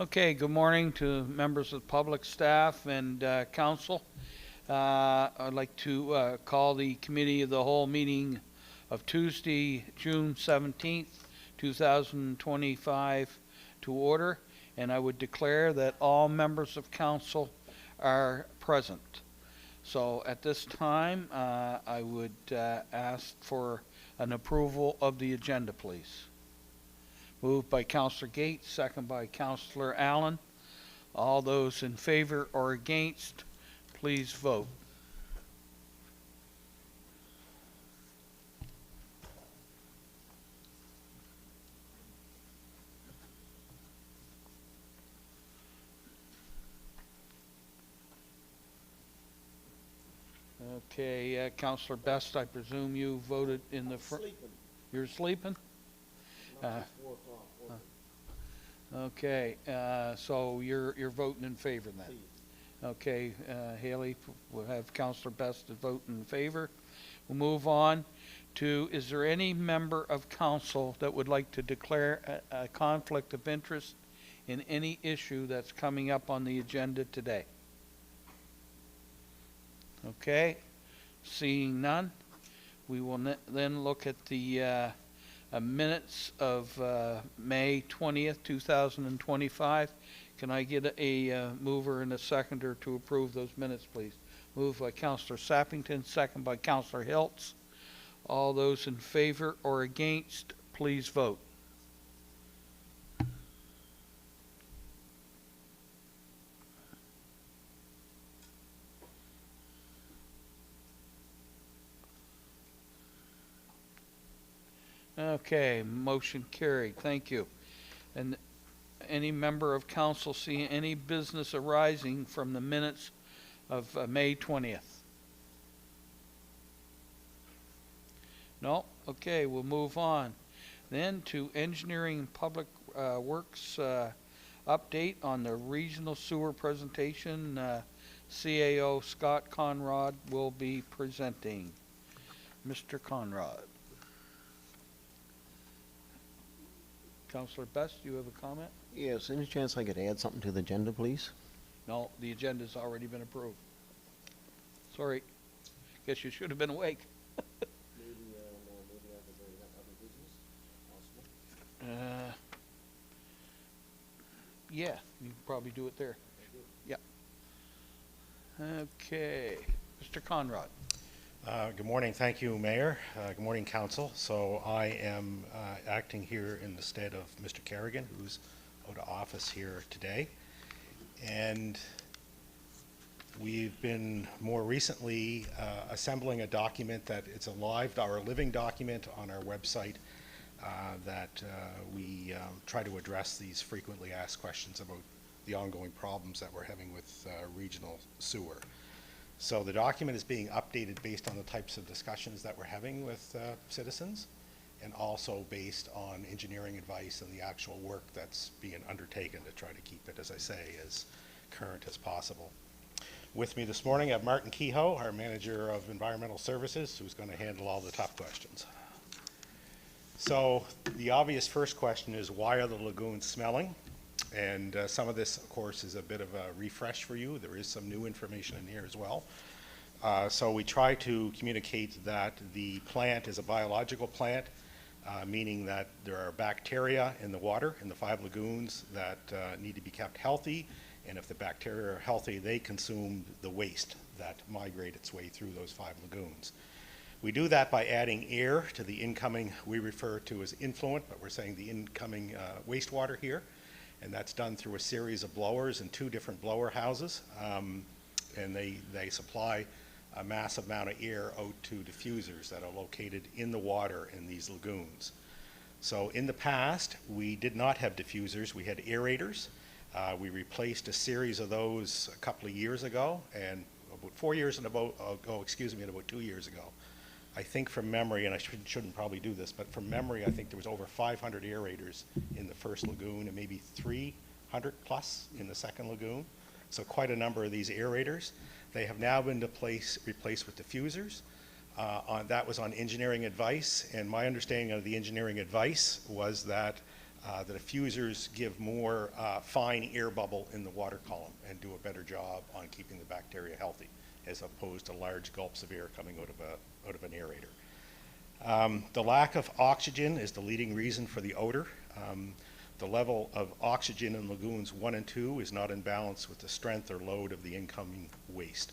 Okay, good morning to members of the public, staff, and council. I'd like to call the Committee of the Whole meeting of Tuesday, June 17th, 2025 to order, and I would declare that all members of council are present. So at this time, I would ask for an approval of the agenda, please. Moved by Councillor Gates, second by Councillor Allen. All those in favor or against, please vote. Okay, Councillor Best, I presume you voted in the first. You're sleeping? Okay, so you're voting in favor then? Okay, Haley, we'll have Councillor Best to vote in favor. We'll move on to, is there any member of council that would like to declare a conflict of interest in any issue that's coming up on the agenda today? Okay, seeing none, we will then look at the minutes of May 20th, 2025. Can I get a mover and a seconder to approve those minutes, please? Moved by Councillor Sappington, second by Councillor Hiltz. All those in favor or against, please vote. Okay, motion carried. Thank you. And any member of council see any business arising from the minutes of May 20th? No? Okay, we'll move on. Then to Engineering and Public Works update on the regional sewer presentation. CAO Scott Conrad will be presenting. Mr. Conrad. Councillor Best, do you have a comment? Yes, any chance I could add something to the agenda, please? No, the agenda's already been approved. Sorry. Guess you should have been awake. Maybe I could bring up other business, possible? Yeah, you can probably do it there. Yeah. Okay. Mr. Conrad. Good morning. Thank you, Mayor. Good morning, Council. So I am acting here in the stead of Mr. Kerrigan, who's out of office here today. And we've been more recently assembling a document that it's a live or living document on our website that we try to address these frequently asked questions about the ongoing problems that we're having with regional sewer. So the document is being updated based on the types of discussions that we're having with citizens, and also based on engineering advice and the actual work that's being undertaken to try to keep it, as I say, as current as possible. With me this morning I have Martin Kehoe, our Manager of Environmental Services, who's going to handle all the tough questions. So the obvious first question is, why are the lagoons smelling? And some of this, of course, is a bit of a refresh for you. There is some new information in here as well. So we try to communicate that the plant is a biological plant, meaning that there are bacteria in the water in the 5 lagoons that need to be kept healthy. And if the bacteria are healthy, they consume the waste that migrate its way through those 5 lagoons. We do that by adding air to the incoming, we refer to as influent, but we're saying the incoming wastewater here. And that's done through a series of blowers in 2 different blower houses. And they supply a massive amount of air out to diffusers that are located in the water in these lagoons. So in the past, we did not have diffusers, we had aerators. We replaced a series of those a couple of years ago, and about 4 years and about 2 years ago. I think from memory, and I shouldn't probably do this, but from memory, I think there was over 500 aerators in the first lagoon and maybe 300 plus in the second lagoon. So quite a number of these aerators. They have now been replaced with diffusers. That was on engineering advice, and my understanding of the engineering advice was that The diffusers give more fine air bubble in the water column and do a better job on keeping the bacteria healthy, as opposed to large gulps of air coming out of an aerator. The lack of oxygen is the leading reason for the odor. The level of oxygen in lagoons 1 and 2 is not in balance with the strength or load of the incoming waste.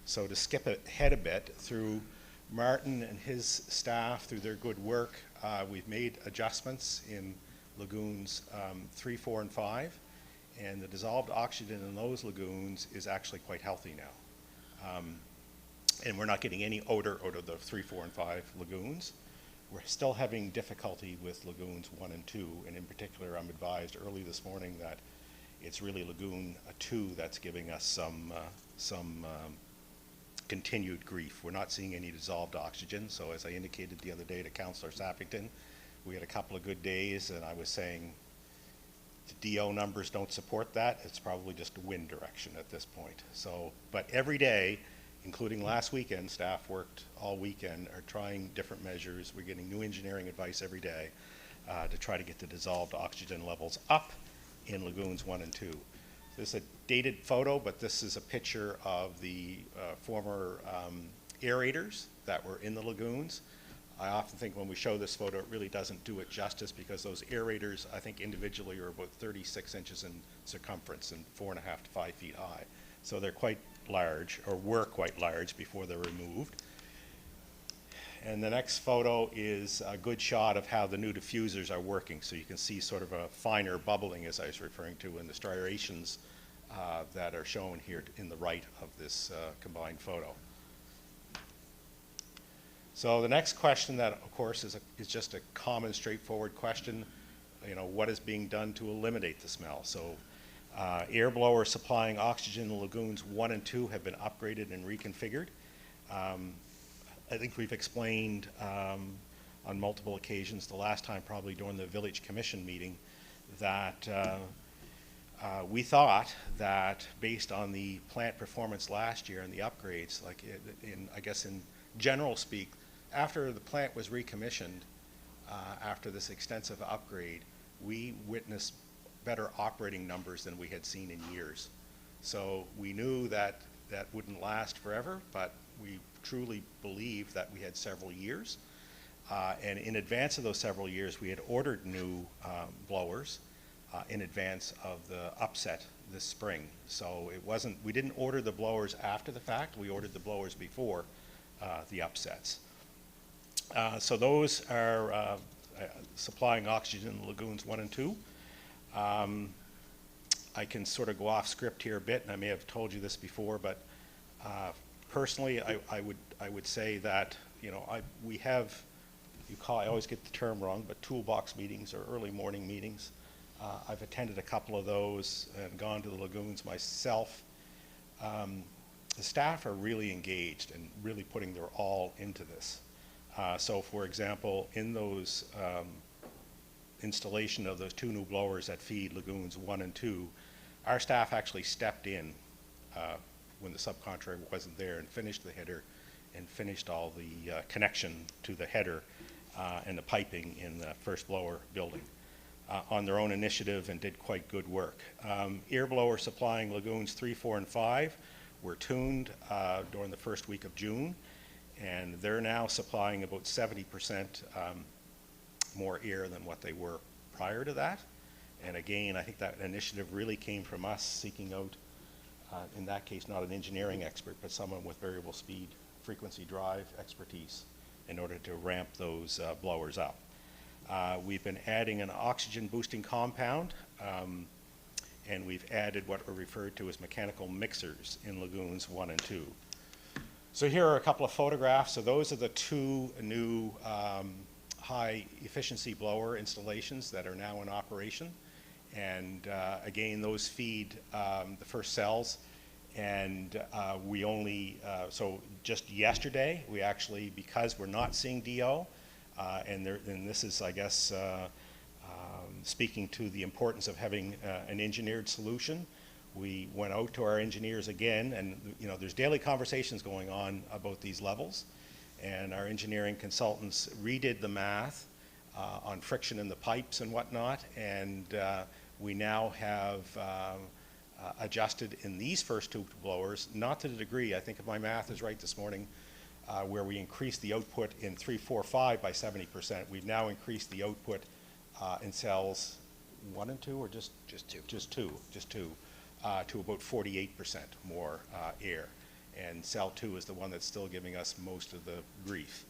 So to skip ahead a bit, through Martin and his staff, through their good work, we've made adjustments in lagoons 3, 4, and 5, and the dissolved oxygen in those lagoons is actually quite healthy now. And we're not getting any odor out of the 3, 4, and 5 lagoons. We're still having difficulty with lagoons 1 and 2, and in particular, I'm advised early this morning that it's really lagoon 2 that's giving us some continued grief. We're not seeing any dissolved oxygen, so as I indicated the other day to Councillor Sappington, we had a couple of good days, and I was saying the DO numbers don't support that. It's probably just a wind direction at this point. So, but every day, including last weekend, staff worked all weekend, are trying different measures. We're getting new engineering advice every day to try to get the dissolved oxygen levels up in lagoons 1 and 2. This is a dated photo, but this is a picture of the former aerators that were in the lagoons. I often think when we show this photo, it really doesn't do it justice, because those aerators, I think individually, are about 36 inches in circumference and 4.5 to 5 feet high. So they're quite large, or were quite large before they were removed. And the next photo is a good shot of how the new diffusers are working. So you can see sort of a finer bubbling, as I was referring to, in the striations that are shown here in the right of this combined photo. So the next question that, of course, is just a common, straightforward question. You know, what is being done to eliminate the smell? So air blowers supplying oxygen in the lagoons 1 and 2 have been upgraded and reconfigured. I think we've explained on multiple occasions, the last time probably during the Village Commission meeting, that we thought that based on the plant performance last year and the upgrades, like I guess in general speak, after the plant was recommissioned, after this extensive upgrade, we witnessed better operating numbers than we had seen in years. So we knew that that wouldn't last forever, but we truly believed that we had several years. And in advance of those several years, we had ordered new blowers in advance of the upset this spring. So it wasn't, we didn't order the blowers after the fact, we ordered the blowers before the upsets. So those are supplying oxygen in the lagoons 1 and 2. I can sort of go off script here a bit, and I may have told you this before, but personally, I would say that, you know, we have, I always get the term wrong, but toolbox meetings or early morning meetings. I've attended a couple of those and gone to the lagoons myself. The staff are really engaged and really putting their all into this. So for example, in those installation of those 2 new blowers that feed lagoons 1 and 2, our staff actually stepped in when the subcontractor wasn't there and finished the header and finished all the connection to the header and the piping in the first blower building on their own initiative, and did quite good work. Air blower supplying lagoons 3, 4, and 5 were tuned during the first week of June, and they're now supplying about 70% more air than what they were prior to that. And again, I think that initiative really came from us seeking out, in that case, not an engineering expert, but someone with variable speed frequency drive expertise in order to ramp those blowers up. We've been adding an oxygen boosting compound, and we've added what are referred to as mechanical mixers in lagoons 1 and 2. So here are a couple of photographs. So those are the 2 new high efficiency blower installations that are now in operation. And again, those feed the first cells. And we only, so just yesterday, we actually, because we're not seeing DO, and this is, I guess, speaking to the importance of having an engineered solution, we went out to our engineers again, and you know, there's daily conversations going on about these levels, and our engineering consultants redid the math on friction in the pipes and whatnot, and we now have adjusted in these first two blowers, not to the degree, I think if my math is right this morning, where we increased the output in 3, 4, 5 by 70%. We've now increased the output in cells 1 and 2, or just two, to about 48% more air. And cell 2 is the one that's still giving us most of the grief.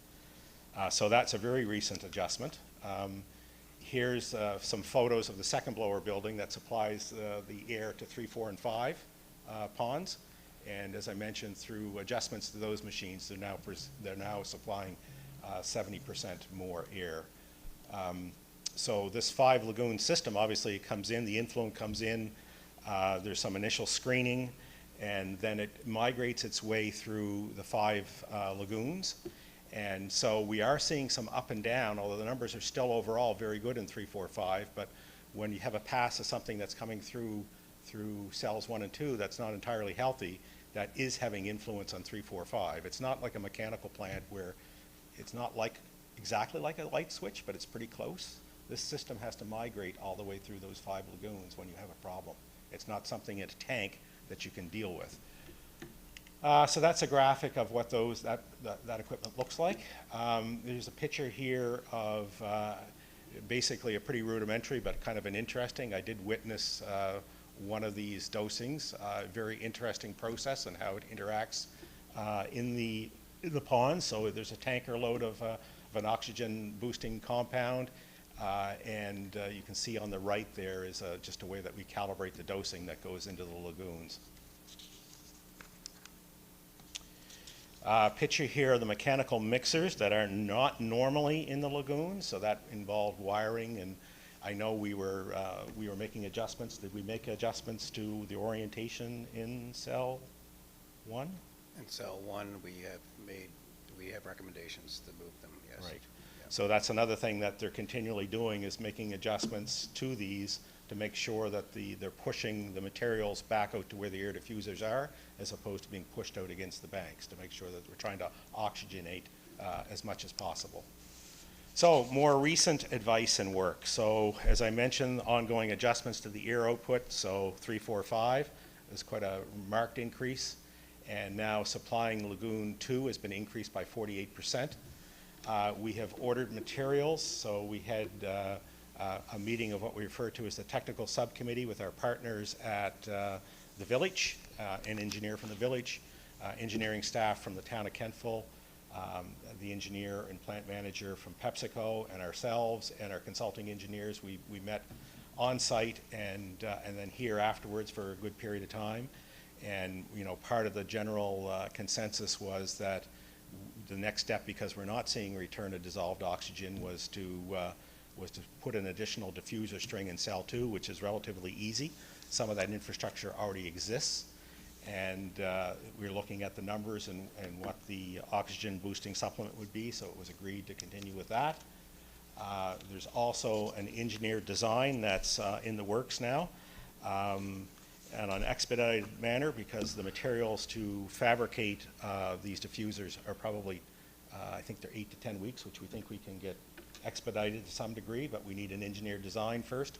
So that's a very recent adjustment. Here's some photos of the second blower building that supplies the air to 3, 4, and 5 ponds. And as I mentioned, through adjustments to those machines, they're now supplying 70% more air. So this 5 lagoon system, obviously it comes in, the influent comes in, there's some initial screening, and then it migrates its way through the 5 lagoons. And so we are seeing some up and down, although the numbers are still overall very good in 3, 4, 5, but when you have a pass of something that's coming through cells 1 and 2 that's not entirely healthy, that is having influence on 3, 4, 5. It's not like a mechanical plant where it's not like exactly like a light switch, but it's pretty close. This system has to migrate all the way through those 5 lagoons when you have a problem. It's not something in a tank that you can deal with. So that's a graphic of what that equipment looks like. There's a picture here of basically a pretty rudimentary but kind of an interesting. I did witness one of these dosings, very interesting process and how it interacts in the pond. So there's a tanker load of an oxygen boosting compound, and you can see on the right there is just a way that we calibrate the dosing that goes into the lagoons. Picture here of the mechanical mixers that are not normally in the lagoon, so that involved wiring, and I know we were making adjustments. Did we make adjustments to the orientation in cell 1? In cell 1, we have recommendations to move them, yes. Right. Yeah. So that's another thing that they're continually doing, is making adjustments to these to make sure that they're pushing the materials back out to where the air diffusers are, as opposed to being pushed out against the banks, to make sure that we're trying to oxygenate as much as possible. So more recent advice and work. So as I mentioned, ongoing adjustments to the air output. So 3, 4, 5 is quite a marked increase. And now supplying Lagoon 2 has been increased by 48%. We have ordered materials. So we had a meeting of what we refer to as the technical subcommittee with our partners at the village, an engineer from the village, engineering staff from the town of Kentville, the engineer and plant manager from PepsiCo, and ourselves and our consulting engineers. We met on site and then here afterwards for a good period of time. And part of the general consensus was that the next step, because we're not seeing a return of dissolved oxygen, was to put an additional diffuser string in cell 2, which is relatively easy. Some of that infrastructure already exists, and we're looking at the numbers and what the oxygen boosting supplement would be, so it was agreed to continue with that. There's also an engineered design that's in the works now, and on an expedited manner, because the materials to fabricate these diffusers are probably, I think they're 8 to 10 weeks, which we think we can get expedited to some degree, but we need an engineered design first.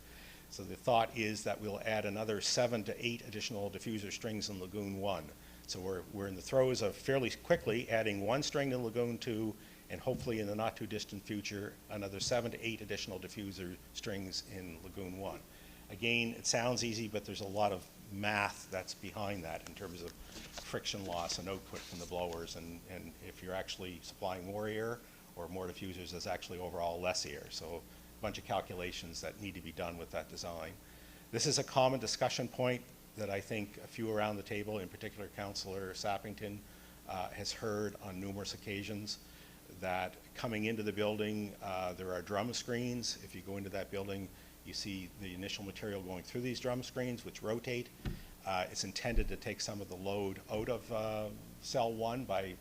So the thought is that we'll add another 7 to 8 additional diffuser strings in Lagoon 1. So we're in the throes of fairly quickly adding 1 string to Lagoon 2, and hopefully in the not too distant future, another 7 to 8 additional diffuser strings in Lagoon 1. Again, it sounds easy, but there's a lot of math that's behind that in terms of friction loss and output from the blowers, and if you're actually supplying more air or more diffusers, there's actually overall less air. So a bunch of calculations that need to be done with that design. This is a common discussion point that I think a few around the table, in particular Councillor Sappington, has heard on numerous occasions, that coming into the building, there are drum screens. If you go into that building, you see the initial material going through these drum screens, which rotate. It's intended to take some of the load out of cell 1 by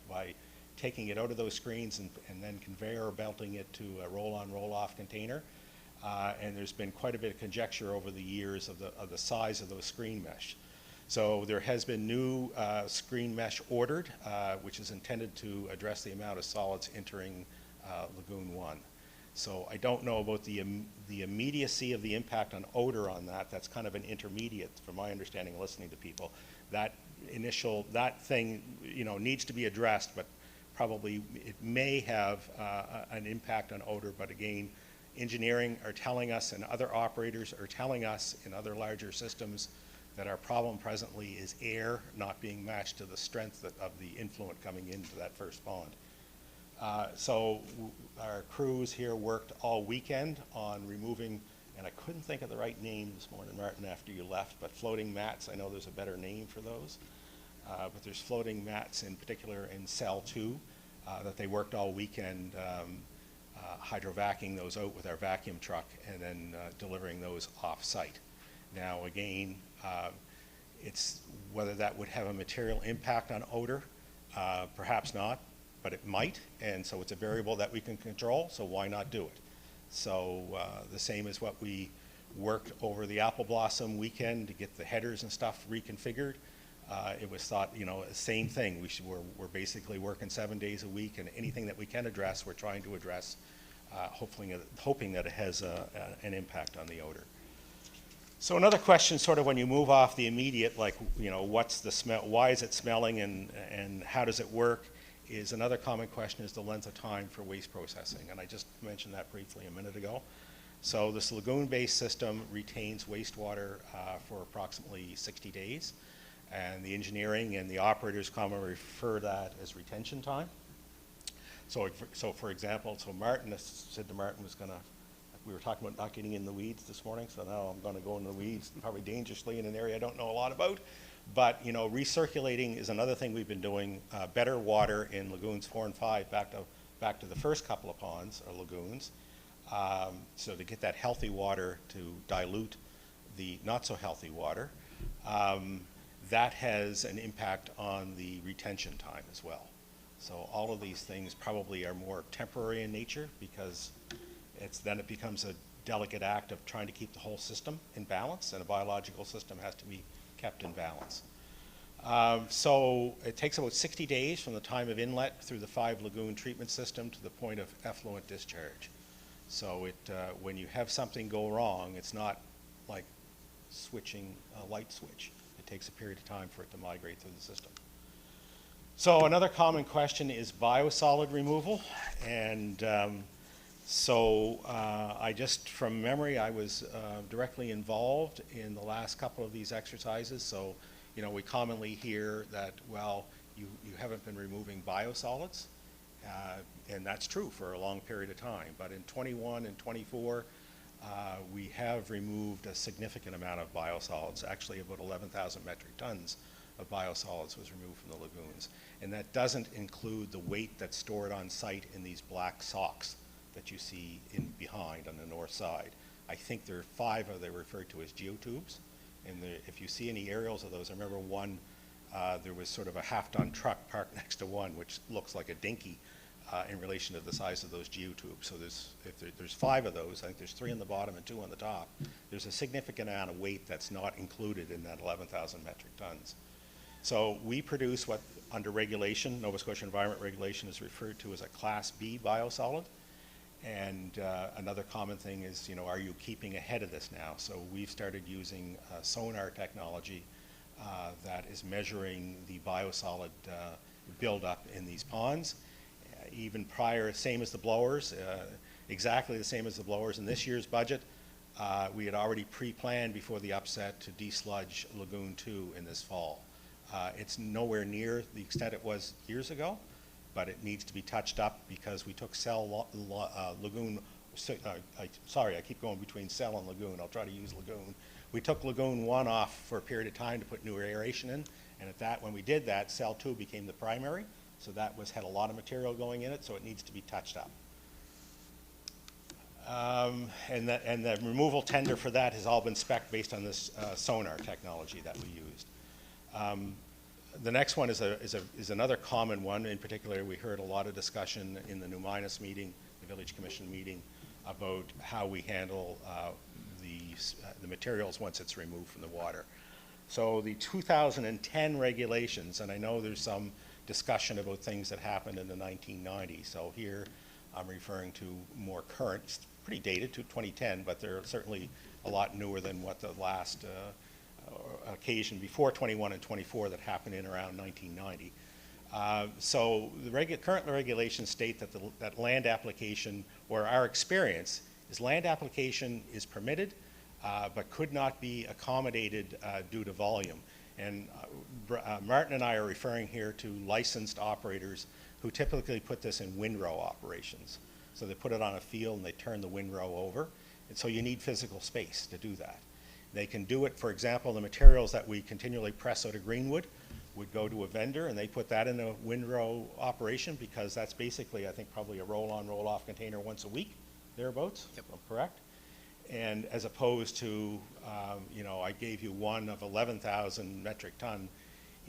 taking it out of those screens and then conveyor belting it to a roll-on, roll-off container. And there's been quite a bit of conjecture over the years of the size of those screen mesh. So there has been new screen mesh ordered, which is intended to address the amount of solids entering Lagoon 1. So I don't know about the immediacy of the impact on odor on that. That's kind of an intermediate, from my understanding, listening to people. That thing, needs to be addressed, but probably it may have an impact on odor. But again, engineering are telling us, and other operators are telling us in other larger systems, that our problem presently is air not being matched to the strength of the influent coming into that first pond. So our crews here worked all weekend on removing, and I couldn't think of the right name this morning, Martin, after you left, but floating mats. I know there's a better name for those. But there's floating mats in particular in cell 2 that they worked all weekend hydrovacing those out with our vacuum truck and then delivering those off-site. Now again, it's whether that would have a material impact on odor, perhaps not, but it might, and so it's a variable that we can control, so why not do it? So the same as what we worked over the apple blossom weekend to get the headers and stuff reconfigured. It was thought, same thing. We're basically working 7 days a week, and anything that we can address, we're trying to address, hoping that it has an impact on the odor. So another question, sort of when you move off the immediate, like, what's the smell, why is it smelling, and how does it work, is another common question is the length of time for waste processing. And I just mentioned that briefly a minute ago. So this lagoon-based system retains wastewater for approximately 60 days. And the engineering and the operators commonly refer that as retention time. So for example, Martin said to Martin was going to, we were talking about not getting in the weeds this morning, so now I'm going to go in the weeds, probably dangerously in an area I don't know a lot about. But recirculating is another thing we've been doing. Better water in lagoons 4 and 5 back to the first couple of ponds or lagoons. So to get that healthy water to dilute the not so healthy water. That has an impact on the retention time as well. So all of these things probably are more temporary in nature, because then it becomes a delicate act of trying to keep the whole system in balance, and a biological system has to be kept in balance. So it takes about 60 days from the time of inlet through the 5 lagoon treatment system to the point of effluent discharge. So when you have something go wrong, it's not like switching a light switch. It takes a period of time for it to migrate through the system. So another common question is biosolid removal. And I just, from memory, I was directly involved in the last couple of these exercises. So, we commonly hear that, well, you haven't been removing biosolids. And that's true for a long period of time. But in 21 and 24, we have removed a significant amount of biosolids. Actually, about 11,000 metric tons of biosolids was removed from the lagoons. And that doesn't include the weight that's stored on site in these black socks that you see behind on the north side. I think there are 5 they're referred to as geotubes. And if you see any aerials of those, I remember one, there was sort of a half-ton truck parked next to one, which looks like a dinky in relation to the size of those geotubes. So there's 5 of those. I think there's 3 on the bottom and 2 on the top. There's a significant amount of weight that's not included in that 11,000 metric tons. So we produce what, under regulation, Nova Scotia Environment Regulation, is referred to as a Class B biosolid. And another common thing is, are you keeping ahead of this now? So we've started using sonar technology that is measuring the biosolid buildup in these ponds. Even prior, same as the blowers, exactly the same as the blowers in this year's budget. We had already pre-planned before the upset to desludge Lagoon 2 in this fall. It's nowhere near the extent it was years ago, but it needs to be touched up because we took Lagoon, sorry, I keep going between cell and Lagoon. I'll try to use Lagoon. We took Lagoon 1 off for a period of time to put new aeration in, and when we did that, cell 2 became the primary, so that had a lot of material going in it, so it needs to be touched up. And the removal tender for that has all been spec'd based on this sonar technology that we used. The next one is another common one. In particular, we heard a lot of discussion in the Numinus meeting, the Village Commission meeting, about how we handle the materials once it's removed from the water. So the 2010 regulations, and I know there's some discussion about things that happened in the 1990s. So here I'm referring to more current, it's pretty dated to 2010, but they're certainly a lot newer than what the last occasion before 21 and 24 that happened in around 1990. So the current regulations state that that land application, or our experience, is land application is permitted, but could not be accommodated due to volume. And Martin and I are referring here to licensed operators who typically put this in windrow operations. So they put it on a field and they turn the windrow over. And so you need physical space to do that. They can do it, for example, the materials that we continually press out of Greenwood would go to a vendor and they put that in a windrow operation, because that's basically, I think, probably a roll-on, roll-off container once a week, thereabouts, if I'm correct. And as opposed to, you know, I gave you one of 11,000 metric ton,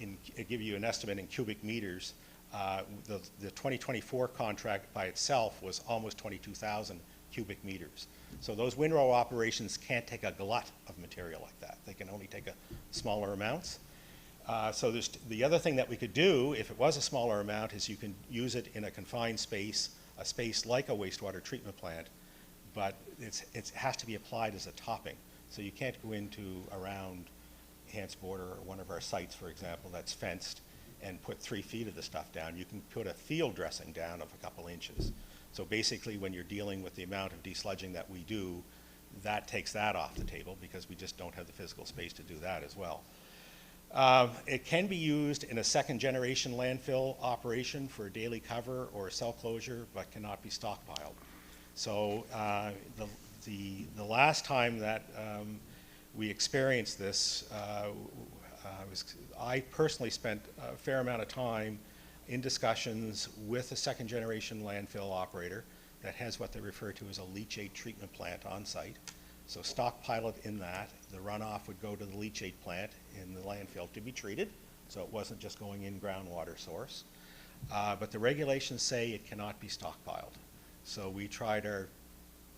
I give you an estimate in cubic meters. The 2024 contract by itself was almost 22,000 cubic meters. So those windrow operations can't take a glut of material like that. They can only take a smaller amounts. So the other thing that we could do, if it was a smaller amount, is you can use it in a confined space, a space like a wastewater treatment plant, but it has to be applied as a topping. So you can't go into around Hantsport or one of our sites, for example, that's fenced and put 3 feet of the stuff down. You can put a field dressing down of a couple inches. So basically, when you're dealing with the amount of desludging that we do, that takes that off the table, because we just don't have the physical space to do that as well. It can be used in a second generation landfill operation for daily cover or cell closure, but cannot be stockpiled. So the last time that we experienced this, I personally spent a fair amount of time in discussions with a second generation landfill operator that has what they refer to as a leachate treatment plant on site. So stockpile it in that. The runoff would go to the leachate plant in the landfill to be treated, so it wasn't just going in groundwater source. But the regulations say it cannot be stockpiled. So we tried our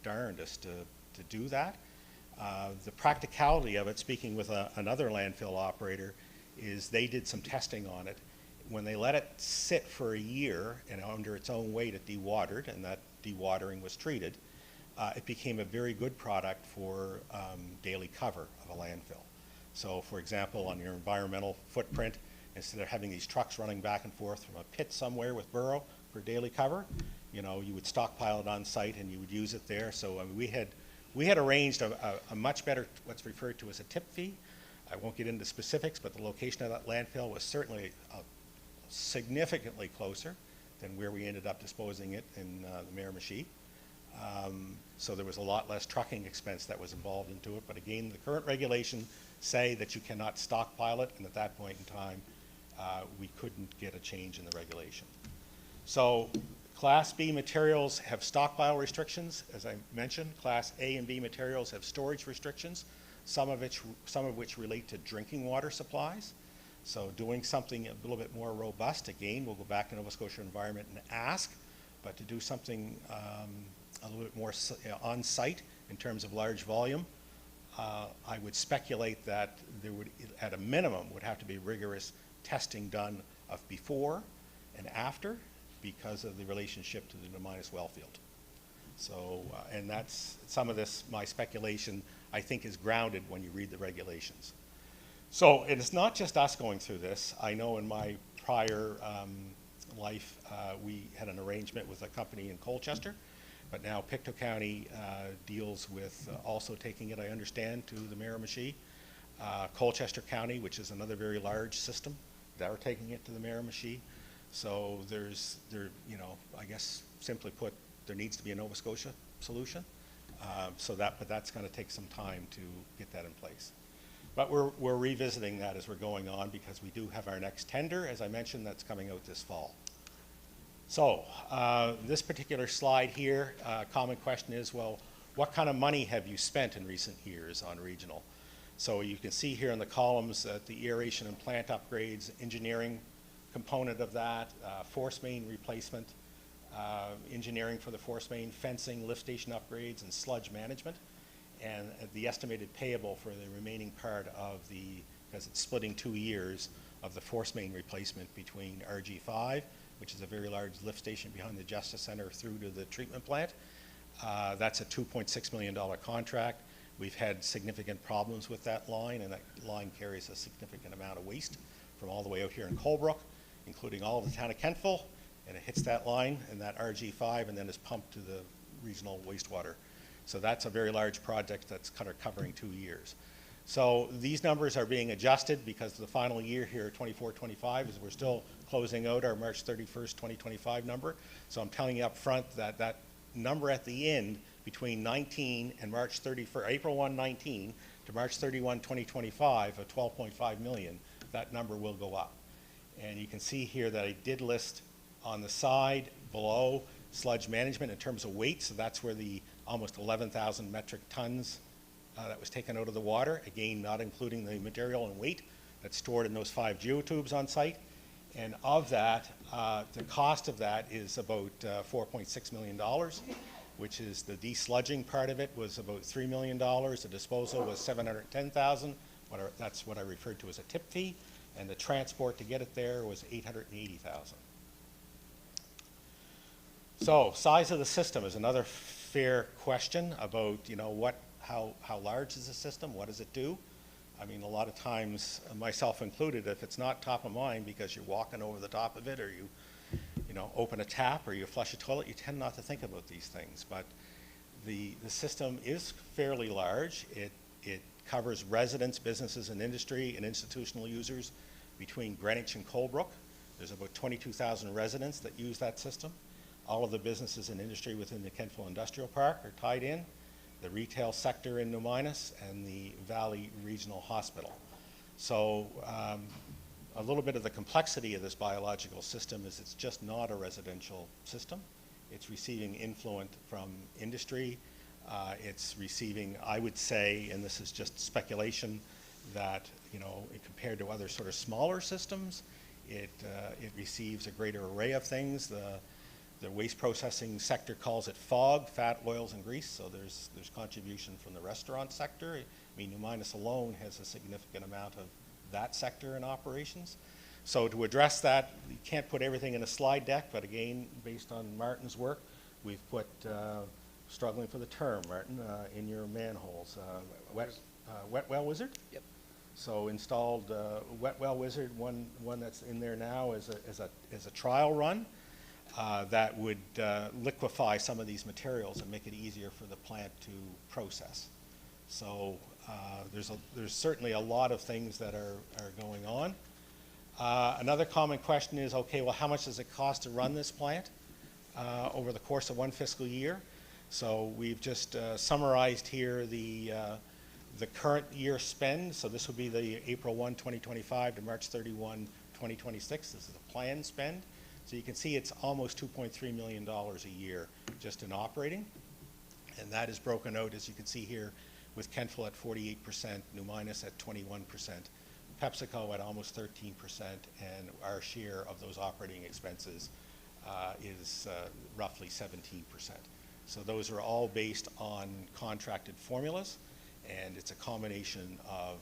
darndest to do that. The practicality of it, speaking with another landfill operator, is they did some testing on it. When they let it sit for a year and under its own weight, it dewatered, and that dewatering was treated. It became a very good product for daily cover of a landfill. So, for example, on your environmental footprint, instead of having these trucks running back and forth from a pit somewhere with burrow for daily cover, you know, you would stockpile it on site and you would use it there. So I mean, we had arranged a much better, what's referred to as a tip fee. I won't get into specifics, but the location of that landfill was certainly significantly closer than where we ended up disposing it in the Miramichi. So there was a lot less trucking expense that was involved into it. But again, the current regulations say that you cannot stockpile it, and at that point in time, we couldn't get a change in the regulation. So Class B materials have stockpile restrictions. As I mentioned, Class A and B materials have storage restrictions, some of which relate to drinking water supplies. So doing something a little bit more robust, again, we'll go back to Nova Scotia Environment and ask, but to do something a little bit more on-site in terms of large volume, I would speculate that there would, at a minimum, would have to be rigorous testing done of before and after, because of the relationship to the Deminus well field. So, and that's some of this, my speculation, I think, is grounded when you read the regulations. So it's not just us going through this. I know in my prior life, we had an arrangement with a company in Colchester, but now Pictou County deals with also taking it, I understand, to the Miramichi. Colchester County, which is another very large system, they're taking it to the Miramichi. So you know, I guess simply put, there needs to be a Nova Scotia solution. But that's going to take some time to get that in place. But we're revisiting that as we're going on, because we do have our next tender, as I mentioned, that's coming out this fall. So this particular slide here, common question is, well, what kind of money have you spent in recent years on regional? So you can see here in the columns that the aeration and plant upgrades, engineering component of that, force main replacement, engineering for the force main, fencing, lift station upgrades, and sludge management, and the estimated payable for the remaining part of the, because it's splitting 2 years, of the force main replacement between RG5 which is a very large lift station behind the Justice Center through to the treatment plant. That's a $2.6 million contract. We've had significant problems with that line, and that line carries a significant amount of waste from all the way out here in Colebrook, including all of the town of Kentville, and it hits that line and that RG5 and then is pumped to the regional wastewater. So that's a very large project that's kind of covering 2 years. So these numbers are being adjusted because the final year here, 24-25, is we're still closing out our March 31st, 2025 number. So I'm telling you up front that that number at the end between 19 and March 31st, April 1, 19 to March 31, 2025 of 12.5 million, that number will go up. And you can see here that I did list on the side below sludge management in terms of weight. So that's where the almost 11,000 metric tons that was taken out of the water, again, not including the material and weight that's stored in those 5 geotubes on site. And of that, the cost of that is about $4.6 million, which is the desludging part of it was about $3 million. The disposal was $710,000. That's what I referred to as a tip fee. And the transport to get it there was $880,000. So size of the system is another fair question about, you know, how large is the system? What does it do? I mean, a lot of times, myself included, if it's not top of mind because you're walking over the top of it or you know, open a tap or you flush a toilet, you tend not to think about these things. But the system is fairly large. It covers residents, businesses, and industry and institutional users between Greenwich and Colebrook. There's about 22,000 residents that use that system. All of the businesses and industry within the Kentville Industrial Park are tied in. The retail sector in New Minas and the Valley Regional Hospital. So a little bit of the complexity of this biological system is it's just not a residential system. It's receiving influence from industry. It's receiving, I would say, and this is just speculation, that, you know, compared to other sort of smaller systems, it receives a greater array of things. The waste processing sector calls it FOG, fat, oils, and grease, so there's contribution from the restaurant sector. I mean, New Minas alone has a significant amount of that sector in operations. So to address that, you can't put everything in a slide deck, but again, based on Martin's work, we've put, struggling for the term, Martin, in your manholes, wet well wizard? Yep. So installed wet well wizard, one that's in there now is a trial run. That would liquefy some of these materials and make it easier for the plant to process. So there's certainly a lot of things that are going on. Another common question is, okay, well, how much does it cost to run this plant over the course of 1 fiscal year? So we've just summarized here the current year spend. So this would be the April 1, 2025 to March 31, 2026. This is the planned spend. So you can see it's almost $2.3 million a year just in operating. And that is broken out, as you can see here, with Kentville at 48%, New Minas at 21%, PepsiCo at almost 13%, and our share of those operating expenses is roughly 17%. So those are all based on contracted formulas, and it's a combination of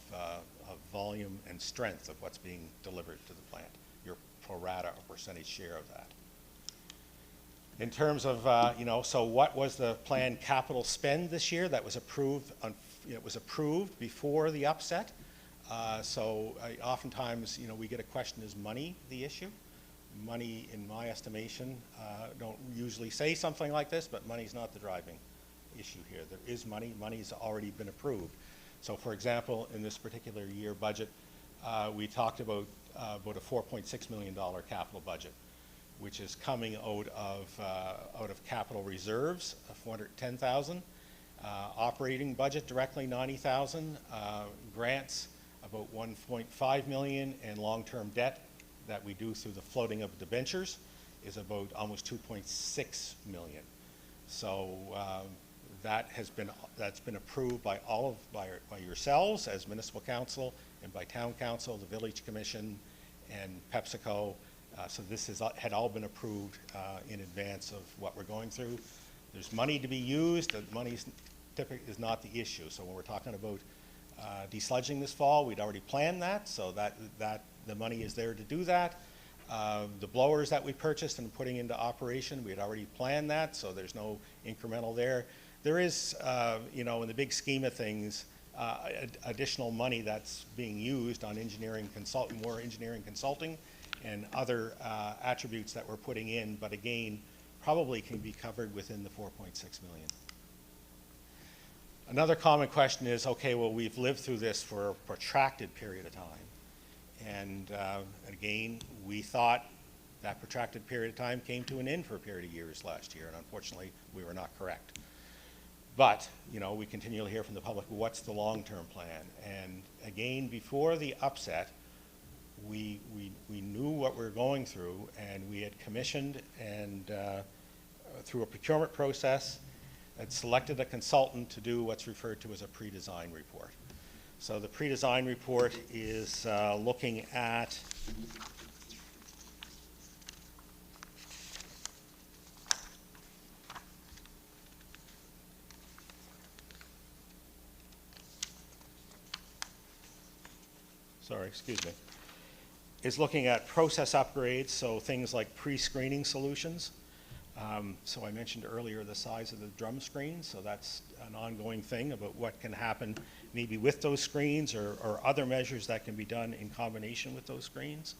volume and strength of what's being delivered to the plant. Your pro rata or percentage share of that. In terms of, you know, so what was the planned capital spend this year that was approved? It was approved before the upset. Oftentimes, you know, we get a question, is money the issue? Money, in my estimation, don't usually say something like this, but money's not the driving issue here. There is money. Money's already been approved. So, for example, in this particular year budget, we talked about a $4.6 million capital budget, which is coming out of capital reserves of $410,000, operating budget directly $90,000, grants about $1.5 million, and long-term debt that we do through the floating of debentures is about almost $2.6 million. So that's been approved by by yourselves as municipal council and by town council, the village commission, and PepsiCo. So this had all been approved in advance of what we're going through. There's money to be used. The money typically is not the issue. So when we're talking about desludging this fall, we'd already planned that, so that the money is there to do that. The blowers that we purchased and putting into operation, we had already planned that, so there's no incremental there. There is, you know, in the big scheme of things, additional money that's being used on more engineering consulting and other attributes that we're putting in, but again, probably can be covered within the 4.6 million. Another common question is, okay, well, we've lived through this for a protracted period of time. And again, we thought that protracted period of time came to an end for a period of years last year, and unfortunately, we were not correct. But, you know, we continually hear from the public, what's the long-term plan? And again, before the upset, we knew what we were going through, and we had commissioned and through a procurement process, had selected a consultant to do what's referred to as a pre-design report. So the pre-design report is looking at is looking at process upgrades, so things like pre-screening solutions. So I mentioned earlier the size of the drum screens, so that's an ongoing thing about what can happen maybe with those screens or other measures that can be done in combination with those screens.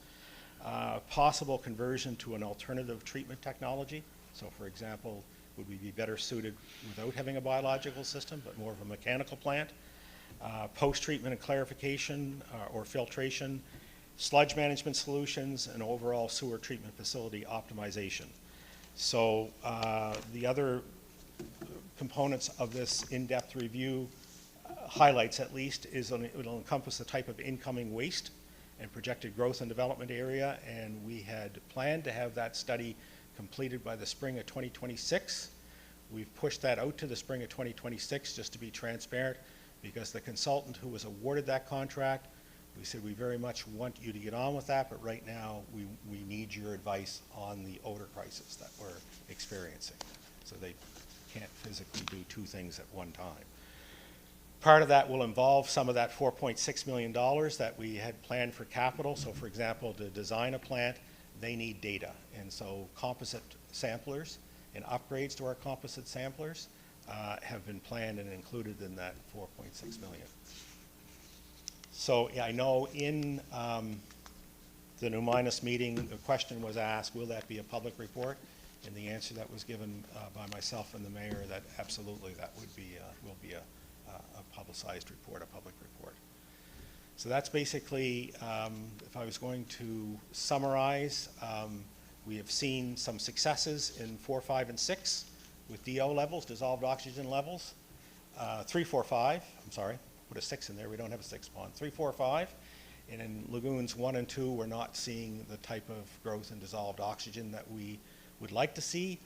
Possible conversion to an alternative treatment technology. So for example, would we be better suited without having a biological system, but more of a mechanical plant? Post-treatment and clarification or filtration, sludge management solutions, and overall sewer treatment facility optimization. So the other components of this in-depth review highlights at least is it'll encompass the type of incoming waste and projected growth and development area, and we had planned to have that study completed by the spring of 2026. We've pushed that out to the spring of 2026 just to be transparent, because the consultant who was awarded that contract, we said we very much want you to get on with that, but right now we need your advice on the odor crisis that we're experiencing. So they can't physically do two things at one time. Part of that will involve some of that $4.6 million that we had planned for capital. So for example, to design a plant, they need data. And so composite samplers and upgrades to our composite samplers have been planned and included in that $4.6 million. So yeah, I know in the Numinus meeting, the question was asked, will that be a public report? And the answer that was given by myself and the mayor, that absolutely that would be will be a publicized report, a public report. So that's basically, if I was going to summarize, we have seen some successes in 4, 5, and 6 with DO levels, dissolved oxygen levels. 3, 4, 5, I'm sorry, put a 6 in there, we don't have a 6 pond. 3, 4, 5, and in lagoons 1 and 2, we're not seeing the type of growth in dissolved oxygen that we would like to see.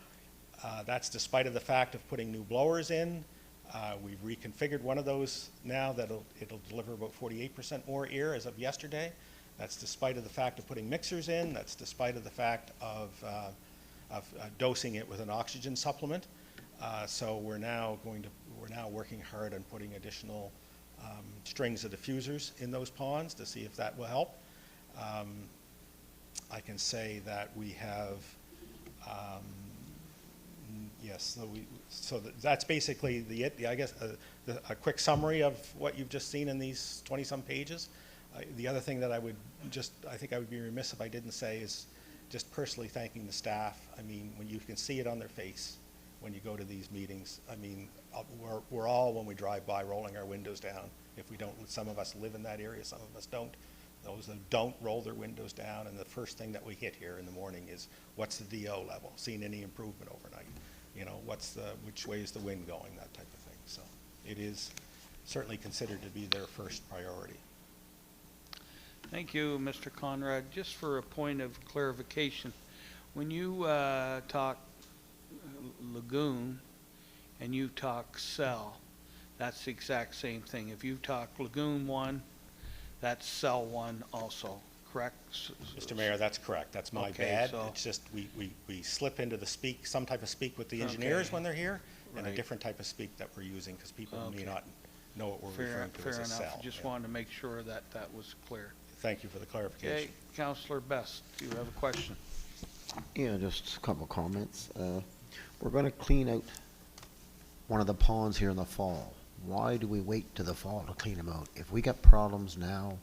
That's despite of the fact of putting new blowers in. We've reconfigured one of those now that it'll deliver about 48% more air as of yesterday. That's despite of the fact of putting mixers in. That's despite of the fact of dosing it with an oxygen supplement. So we're now working hard on putting additional strings of diffusers in those ponds to see if that will help. I can say that we have yes, so that's basically I guess a quick summary of what you've just seen in these 20-some pages. The other thing that I think I would be remiss if I didn't say is just personally thanking the staff. I mean, when you can see it on their face when you go to these meetings, I mean, we're all, when we drive by, rolling our windows down. If we don't, some of us live in that area, some of us don't. Those that don't roll their windows down, and the first thing that we hit here in the morning is, what's the DO level? Seen any improvement overnight? You know, which way is the wind going? That type of thing. So it is certainly considered to be their first priority. Thank you, Mr. Conrad. Just for a point of clarification, when you talk lagoon and you talk cell, that's the exact same thing. If you talk lagoon 1, that's cell 1 also, correct? Mr. Mayor, that's correct. That's my bad. So it's just we slip into the some type of speak with the engineers when they're here, and a different type of speak that we're using because people may not know what we're referring to as a cell. Just wanted to make sure that that was clear. Thank you for the clarification. Okay, Councillor Best, do you have a question? Yeah, just a couple of comments. We're gonna clean out one of the ponds here in the fall. Why do we wait to the fall to clean them out? If we got problems now,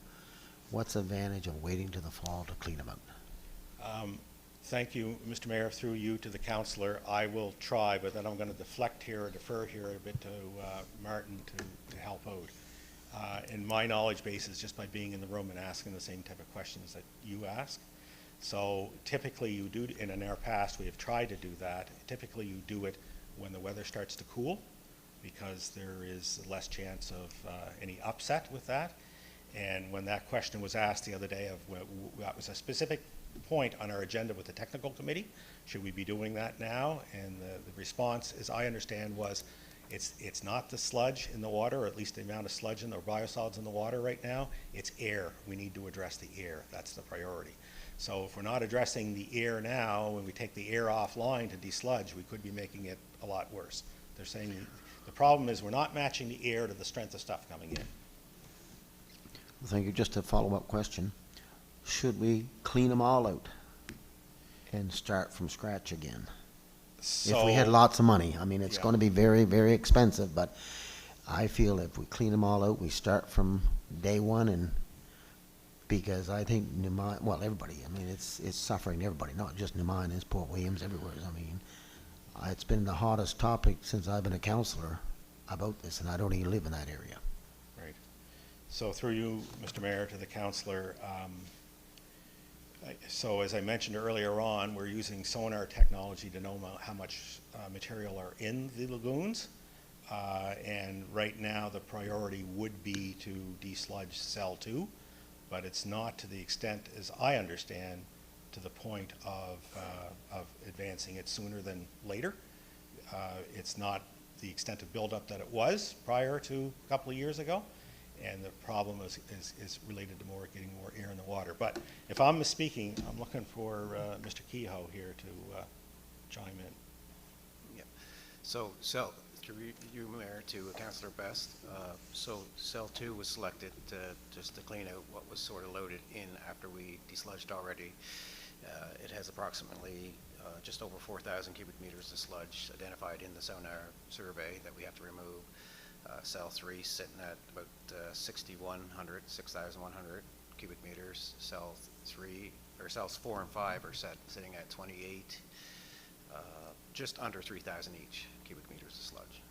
what's the advantage of waiting to the fall to clean them out? Thank you, Mr. Mayor. Through you to the councillor, I will try, but then I'm going to deflect here or defer here a bit to Martin to help out. And my knowledge base is just by being in the room and asking the same type of questions that you ask. So typically you do, and in our past we have tried to do that, typically you do it when the weather starts to cool, because there is less chance of any upset with that. And when that question was asked the other day, that was a specific point on our agenda with the technical committee, should we be doing that now? And the response, as I understand, was it's not the sludge in the water, or at least the amount of sludge in the biosolids in the water right now, it's air. We need to address the air. That's the priority. So if we're not addressing the air now, when we take the air offline to desludge, we could be making it a lot worse. They're saying the problem is we're not matching the air to the strength of stuff coming in. Thank you. Just a follow-up question. Should we clean them all out and start from scratch again? So, If we had lots of money. I mean, it's Yeah. going to be very, very expensive, but I feel if we clean them all out, we start from day one, and because I think well, everybody, I mean, it's suffering everybody, not just Newmine, Port Williams, everywhere. I mean, it's been the hottest topic since I've been a councillor about this, and I don't even live in that area. Right. So through you, Mr. Mayor, to the councillor, so as I mentioned earlier on, we're using sonar technology to know how much material are in the lagoons. And right now, the priority would be to desludge cell 2, but it's not to the extent, as I understand, to the point of advancing it sooner than later. It's not the extent of buildup that it was prior to a couple of years ago. And the problem is related to getting more air in the water. But if I'm misspeaking, I'm looking for Mr. Kehoe here to chime in. Yeah. So through you, Mayor, to Councillor Best. So cell 2 was selected just to clean out what was sort of loaded in after we desludged already. It has approximately just over 4,000 cubic meters of sludge identified in the sonar survey that we have to remove. Cell 3 sitting at about 6,100 cubic meters. Cells 4 and 5 are sitting at 28, just under 3,000 each cubic meters of sludge.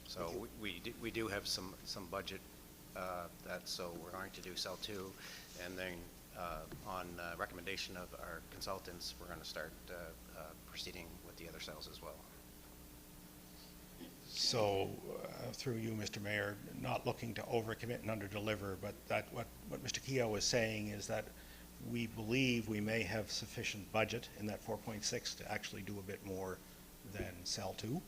So we do have some budget so we're going to do cell 2, and then on recommendation of our consultants, we're going to start proceeding with the other cells as well. So through you, Mr. Mayor, not looking to overcommit and underdeliver, but what Mr. Kehoe is saying is that we believe we may have sufficient budget in that 4.6 to actually do a bit more than cell 2.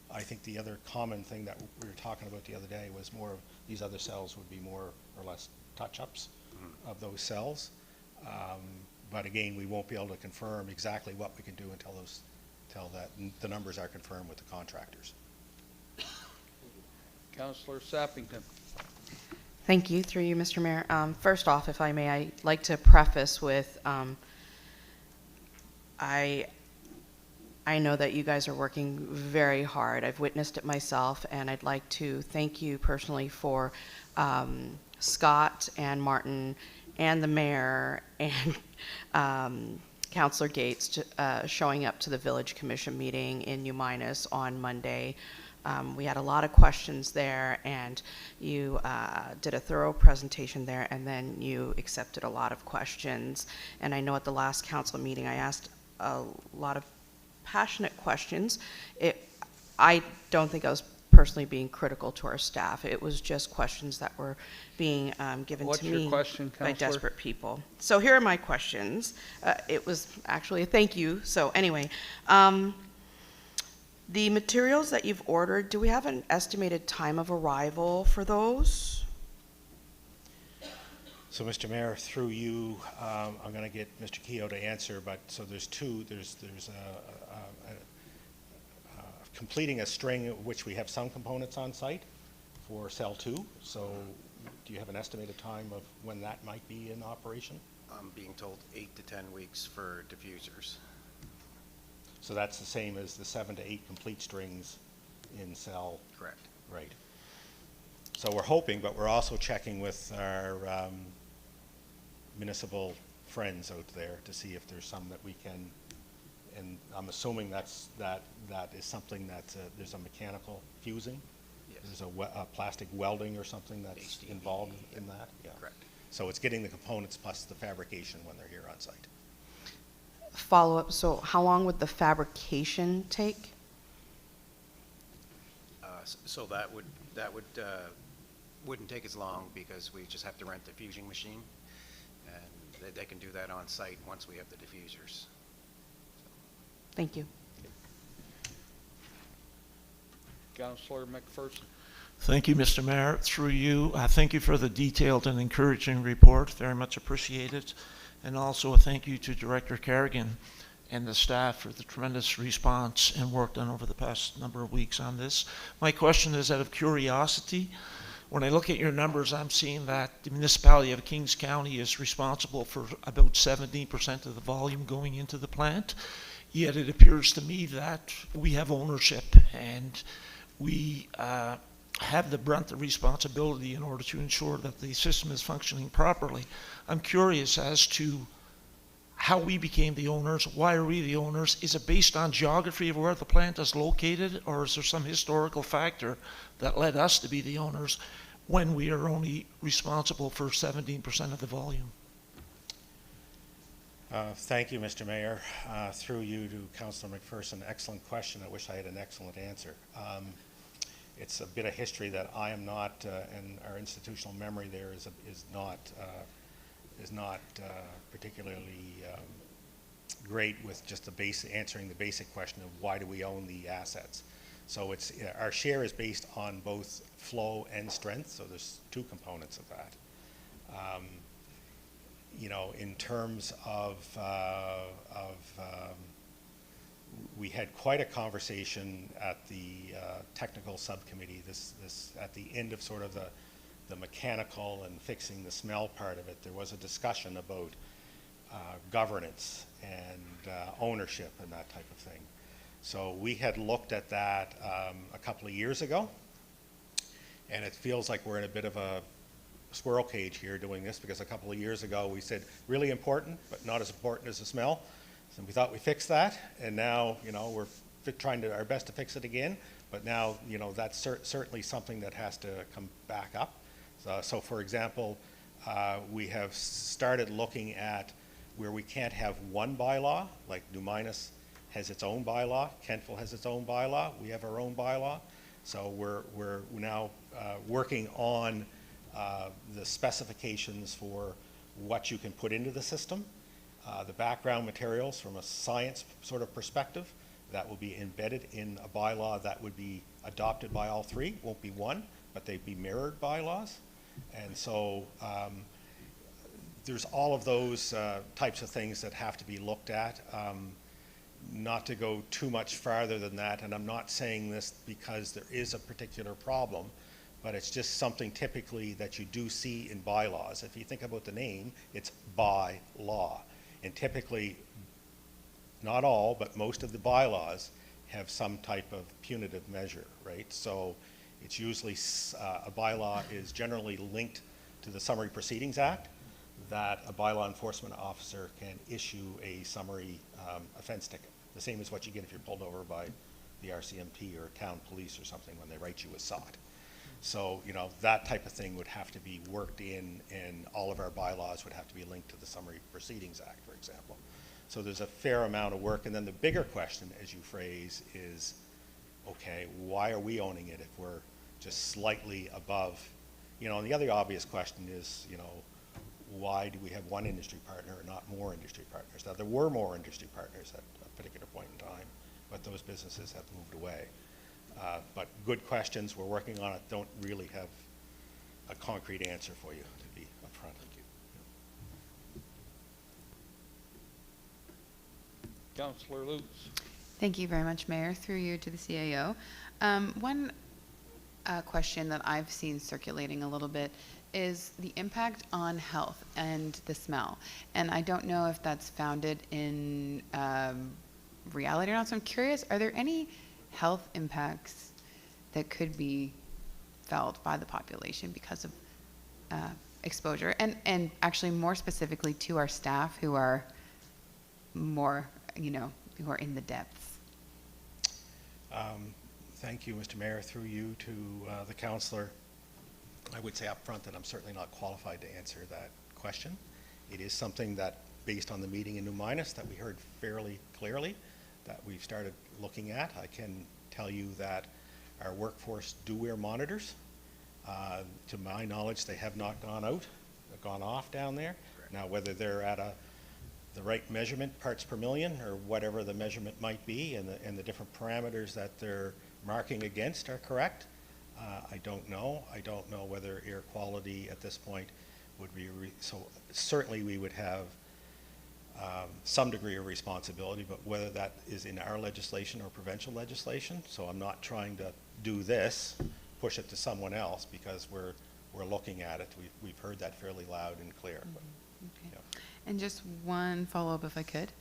I think the other common thing that we were talking about the other day was more of these other cells would be more or less touch-ups of those cells. But again, we won't be able to confirm exactly what we can do until the numbers are confirmed with the contractors. Councillor Sappington. Thank you. Through you, Mr. Mayor. First off, if I may, I'd like to preface with I know that you guys are working very hard. I've witnessed it myself, and I'd like to thank you personally for Scott and Martin and the mayor and Councillor Gates showing up to the Village Commission meeting in Newmine on Monday. We had a lot of questions there, and you did a thorough presentation there, and then you accepted a lot of questions. And I know at the last council meeting I asked a lot of passionate questions. I don't think I was personally being critical to our staff. It was just questions that were being given What's to me your question, by Councillor? desperate people. So here are my questions. It was actually a thank you. So anyway, the materials that you've ordered, do we have an estimated time of arrival for those? So, Mr. Mayor, through you, I'm going to get Mr. Kehoe to answer, but so there's two. There's completing a string of which we have some components on site for cell 2. So Do you have an estimated time of when that might be in operation? I'm being told 8 to 10 weeks for diffusers. So that's the same as the 7 to 8 complete strings in cell. Correct. Right. So we're hoping, but we're also checking with our municipal friends out there to see if there's some that we can, and I'm assuming that is something that there's a mechanical fusing? Yes. There's a plastic welding or something that's HDPE, involved in that? Yeah. Correct. So it's getting the components plus the fabrication when they're here on site. Follow-up, so how long would the fabrication take? So that wouldn't take as long because we just have to rent the fusing machine, and they can do that on site once we have the diffusers. Thank you. Councillor McPherson. Thank you, Mr. Mayor. Through you, thank you for the detailed and encouraging report. Very much appreciated. And also a thank you to Director Kerrigan and the staff for the tremendous response and work done over the past number of weeks on this. My question is out of curiosity. When I look at your numbers, I'm seeing that the municipality of Kings County is responsible for about 70% of the volume going into the plant. Yet it appears to me that we have ownership and we have the brunt of responsibility in order to ensure that the system is functioning properly. I'm curious as to how we became the owners. Why are we the owners? Is it based on geography of where the plant is located, or is there some historical factor that led us to be the owners when we are only responsible for 17% of the volume? Thank you, Mr. Mayor. Through you to Councillor McPherson, excellent question. I wish I had an excellent answer. It's a bit of history that I am not, and our institutional memory there is not particularly great with just answering the basic question of why do we own the assets. So it's our share is based on both flow and strength. So there's two components of that. You know, in terms of we had quite a conversation at the technical subcommittee. This at the end of sort of the mechanical and fixing the smell part of it. There was a discussion about governance and ownership and that type of thing. So we had looked at that a couple of years ago, and it feels like we're in a bit of a squirrel cage here doing this, because a couple of years ago we said really important, but not as important as the smell. So we thought we fixed that, and now, you know, we're trying our best to fix it again, but now, you know, that's certainly something that has to come back up. So for example, we have started looking at where we can't have one bylaw, like New Minas has its own bylaw, Kentville has its own bylaw, we have our own bylaw. So we're now working on the specifications for what you can put into the system, the background materials from a science sort of perspective that will be embedded in a bylaw that would be adopted by all three. Won't be one, but they'd be mirrored bylaws. And so there's all of those types of things that have to be looked at. Not to go too much farther than that, and I'm not saying this because there is a particular problem, but it's just something typically that you do see in bylaws. If you think about the name, it's by law. And typically, not all, but most of the bylaws have some type of punitive measure, right? So it's usually, a bylaw is generally linked to the Summary Proceedings Act, that a bylaw enforcement officer can issue a summary offense ticket. The same as what you get if you're pulled over by the RCMP or town police or something when they write you a SOT. So, you know, that type of thing would have to be worked in, and all of our bylaws would have to be linked to the Summary Proceedings Act, for example. So there's a fair amount of work. And then the bigger question, as you phrase, is, okay, why are we owning it if we're just slightly above? You know, and the other obvious question is, you know, why do we have one industry partner and not more industry partners? Now, there were more industry partners at a particular point in time, but those businesses have moved away. But good questions, we're working on it. Don't really have a concrete answer for you, to be upfront. Thank you. Councillor Lutz. Thank you very much, Mayor. Through you to the CAO. One question that I've seen circulating a little bit is the impact on health and the smell. And I don't know if that's founded in reality or not, so I'm curious, are there any health impacts that could be felt by the population because of exposure? And actually more specifically to our staff who are more, who are in the depths. Thank you, Mr. Mayor. Through you to the councillor, I would say up front that I'm certainly not qualified to answer that question. It is something that, based on the meeting in New Minas, that we heard fairly clearly, that we've started looking at. I can tell you that our workforce do wear monitors. To my knowledge, they have not gone off down there. Correct. Now, whether they're at the right measurement, parts per million, or whatever the measurement might be, and the different parameters that they're marking against are correct, I don't know. I don't know whether air quality at this point would be, so certainly we would have some degree of responsibility, but whether that is in our legislation or provincial legislation, so I'm not trying to do this, push it to someone else, because we're looking at it. We've heard that fairly loud and clear. But, Okay. yeah. And just one follow-up if I could.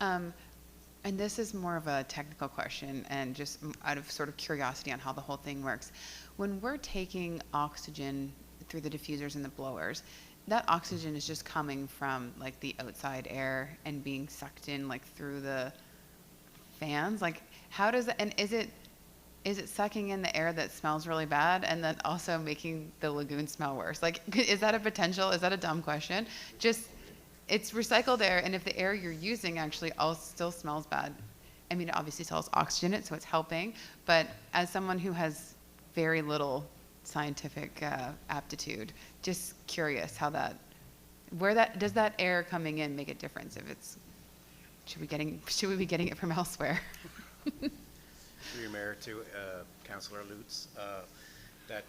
And this is more of a technical question and just out of sort of curiosity on how the whole thing works. When we're taking oxygen through the diffusers and the blowers, that oxygen is just coming from like the outside air and being sucked in like through the fans? Like how does that, and is it sucking in the air that smells really bad and then also making the lagoon smell worse? Like, is that a potential? Is that a dumb question? Just, it's recycled air, and if the air you're using actually all still smells bad, I mean, it obviously still has oxygen in it, so it's helping. But as someone who has very little scientific aptitude, just curious how that, does that air coming in make a difference? If it's, should we be getting it from elsewhere? Through your mayor to Councillor Lutz, that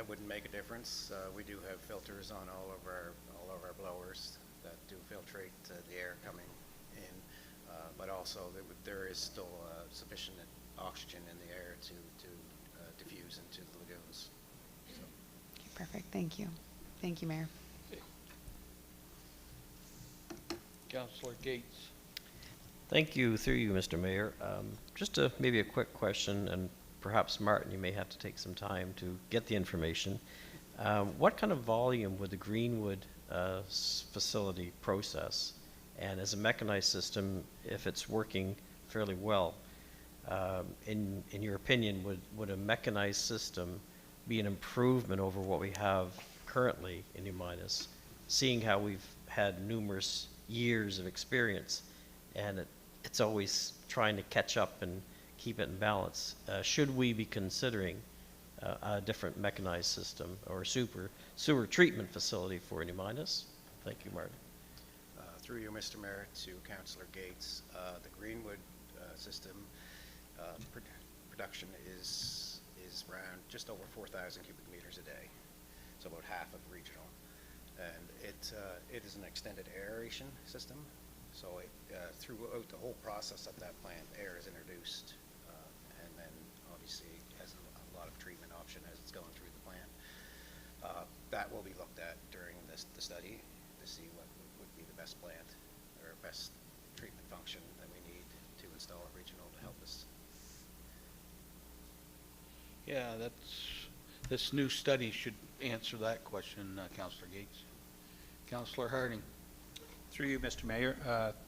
wouldn't make a difference. We do have filters on all of our blowers that do filtrate the air coming in, but also there is still sufficient oxygen in the air to diffuse into the lagoons. So. Okay, perfect. Thank you. Thank you, Mayor. Councillor Gates. Thank you, through you, Mr. Mayor. Just maybe a quick question, and perhaps Martin, you may have to take some time to get the information. What kind of volume would the Greenwood facility process? And as a mechanized system, if it's working fairly well, in your opinion, would a mechanized system be an improvement over what we have currently in New Minas, seeing how we've had numerous years of experience and it's always trying to catch up and keep it in balance? Should we be considering a different mechanized system or sewer treatment facility for New Minas? Thank you, Martin. Through you, Mr. Mayor, to Councillor Gates, the Greenwood system production is around just over 4,000 cubic meters a day, so about half of regional, and it is an extended aeration system. So throughout the whole process of that plant, air is introduced, and then obviously has a lot of treatment option as it's going through the plant. That will be looked at during the study to see what would be the best plant or best treatment function that we need to install at regional to help us. Yeah, this new study should answer that question, Councillor Gates. Councillor Harding. Through you, Mr. Mayor,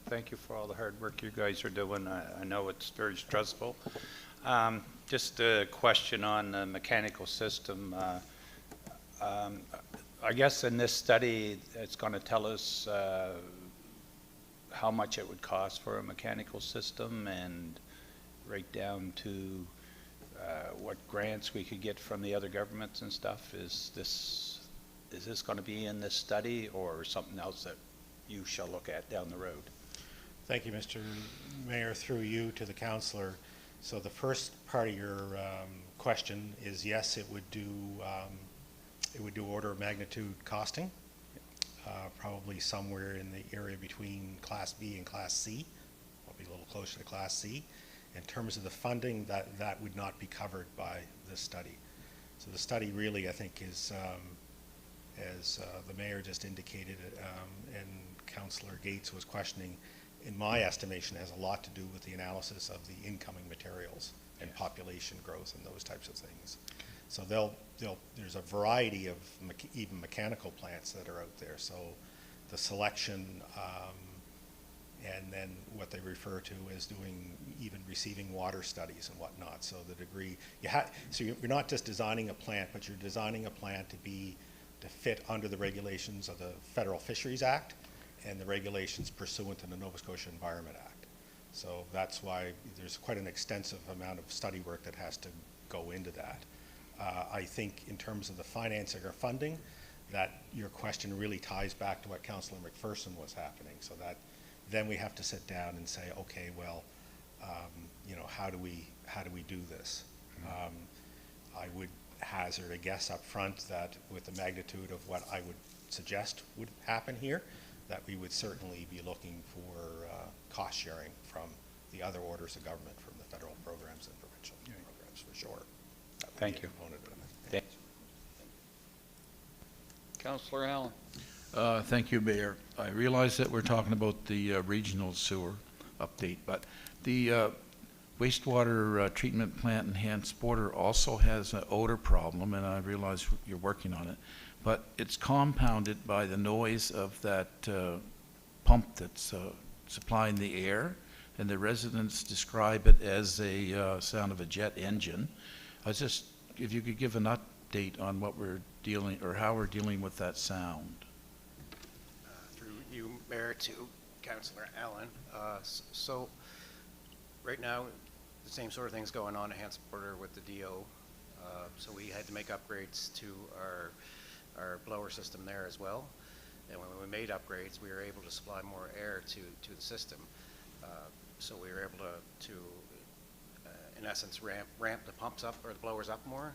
thank you for all the hard work you guys are doing. I know it's very stressful. Just a question on the mechanical system. I guess in this study, it's going to tell us how much it would cost for a mechanical system and right down to what grants we could get from the other governments and stuff. Is this going to be in this study or something else that you shall look at down the road? Thank you, Mr. Mayor. Through you to the councillor. So the first part of your question is yes, it would do order of magnitude costing, probably somewhere in the area between Class B and Class C, probably a little closer to Class C. In terms of the funding, that would not be covered by this study. So the study really, I think, is as the mayor just indicated, and Councillor Gates was questioning, in my estimation, has a lot to do with the analysis of the incoming materials and population growth and those types of things. So there's a variety of even mechanical plants that are out there. So the selection, and then what they refer to as doing, even receiving water studies and whatnot. So the degree, so you're not just designing a plant, but you're designing a plant to fit under the regulations of the Federal Fisheries Act and the regulations pursuant to the Nova Scotia Environment Act. So that's why there's quite an extensive amount of study work that has to go into that. I think in terms of the financing or funding, that your question really ties back to what Councillor McPherson was happening. So that then we have to sit down and say, okay, well, you know, how do we do this? I would hazard a guess up front that with the magnitude of what I would suggest would happen here, that we would certainly be looking for cost sharing from the other orders of government, from the federal programs and provincial programs, for sure. That would Thank be a you. component of it. Thank- Councillor Allen. Thank you, Mayor. I realize that we're talking about the regional sewer update, but the wastewater treatment plant in Hantsport also has an odor problem, and I realize you're working on it, but it's compounded by the noise of that pump that's supplying the air, and the residents describe it as a sound of a jet engine. I was just, if you could give an update on what we're dealing, or how we're dealing with that sound. Through you, Mayor, to Councillor Allen. So right now, the same sort of things going on at Hantsport with the DO. So we had to make upgrades to our blower system there as well. And when we made upgrades, we were able to supply more air to the system. So we were able to in essence, ramp the pumps up or the blowers up more.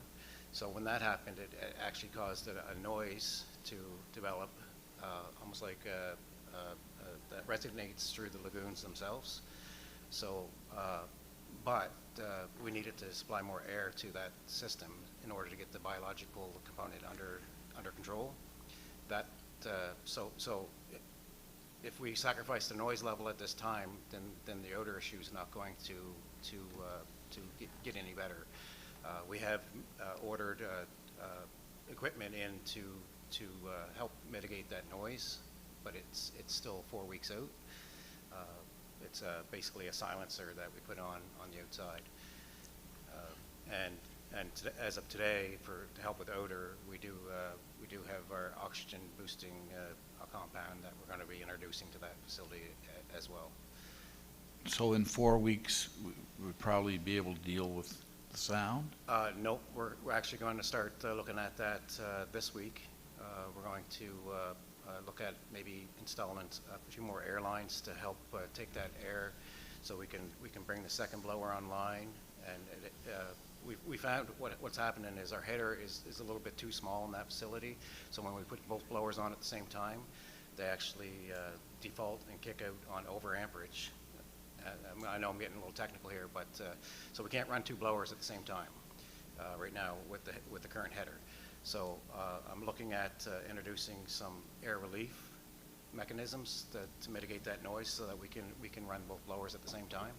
So when that happened, it actually caused a noise to develop, almost like that resonates through the lagoons themselves. So, but we needed to supply more air to that system in order to get the biological component under control. That so if we sacrifice the noise level at this time, then the odor issue is not going to get any better. We have ordered equipment in to help mitigate that noise, but it's still 4 weeks out. It's basically a silencer that we put on the outside. As of today, to help with odor, we do have our oxygen boosting compound that we're going to be introducing to that facility as well. So in 4 weeks, we'd probably be able to deal with the sound? Nope, we're actually going to start looking at that this week. We're going to look at maybe installing a few more air lines to help take that air, so we can bring the second blower online. And we found what's happening is our header is a little bit too small in that facility. So when we put both blowers on at the same time, they actually default and kick out on over amperage. I know I'm getting a little technical here, but so we can't run two blowers at the same time right now with the current header. So I'm looking at introducing some air relief mechanisms to mitigate that noise, so that we can run both blowers at the same time.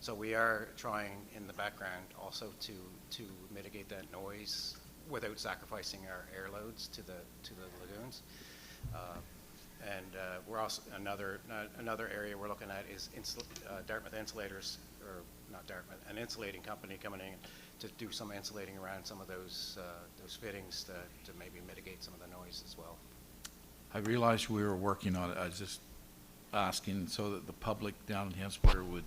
So we are trying in the background also to mitigate that noise without sacrificing our air loads to the lagoons. And we're also another area we're looking at is Dartmouth Insulators, or not Dartmouth, an insulating company coming in to do some insulating around some of those fittings to maybe mitigate some of the noise as well. I realized we were working on it. I was just asking so that the public down in Hantsport would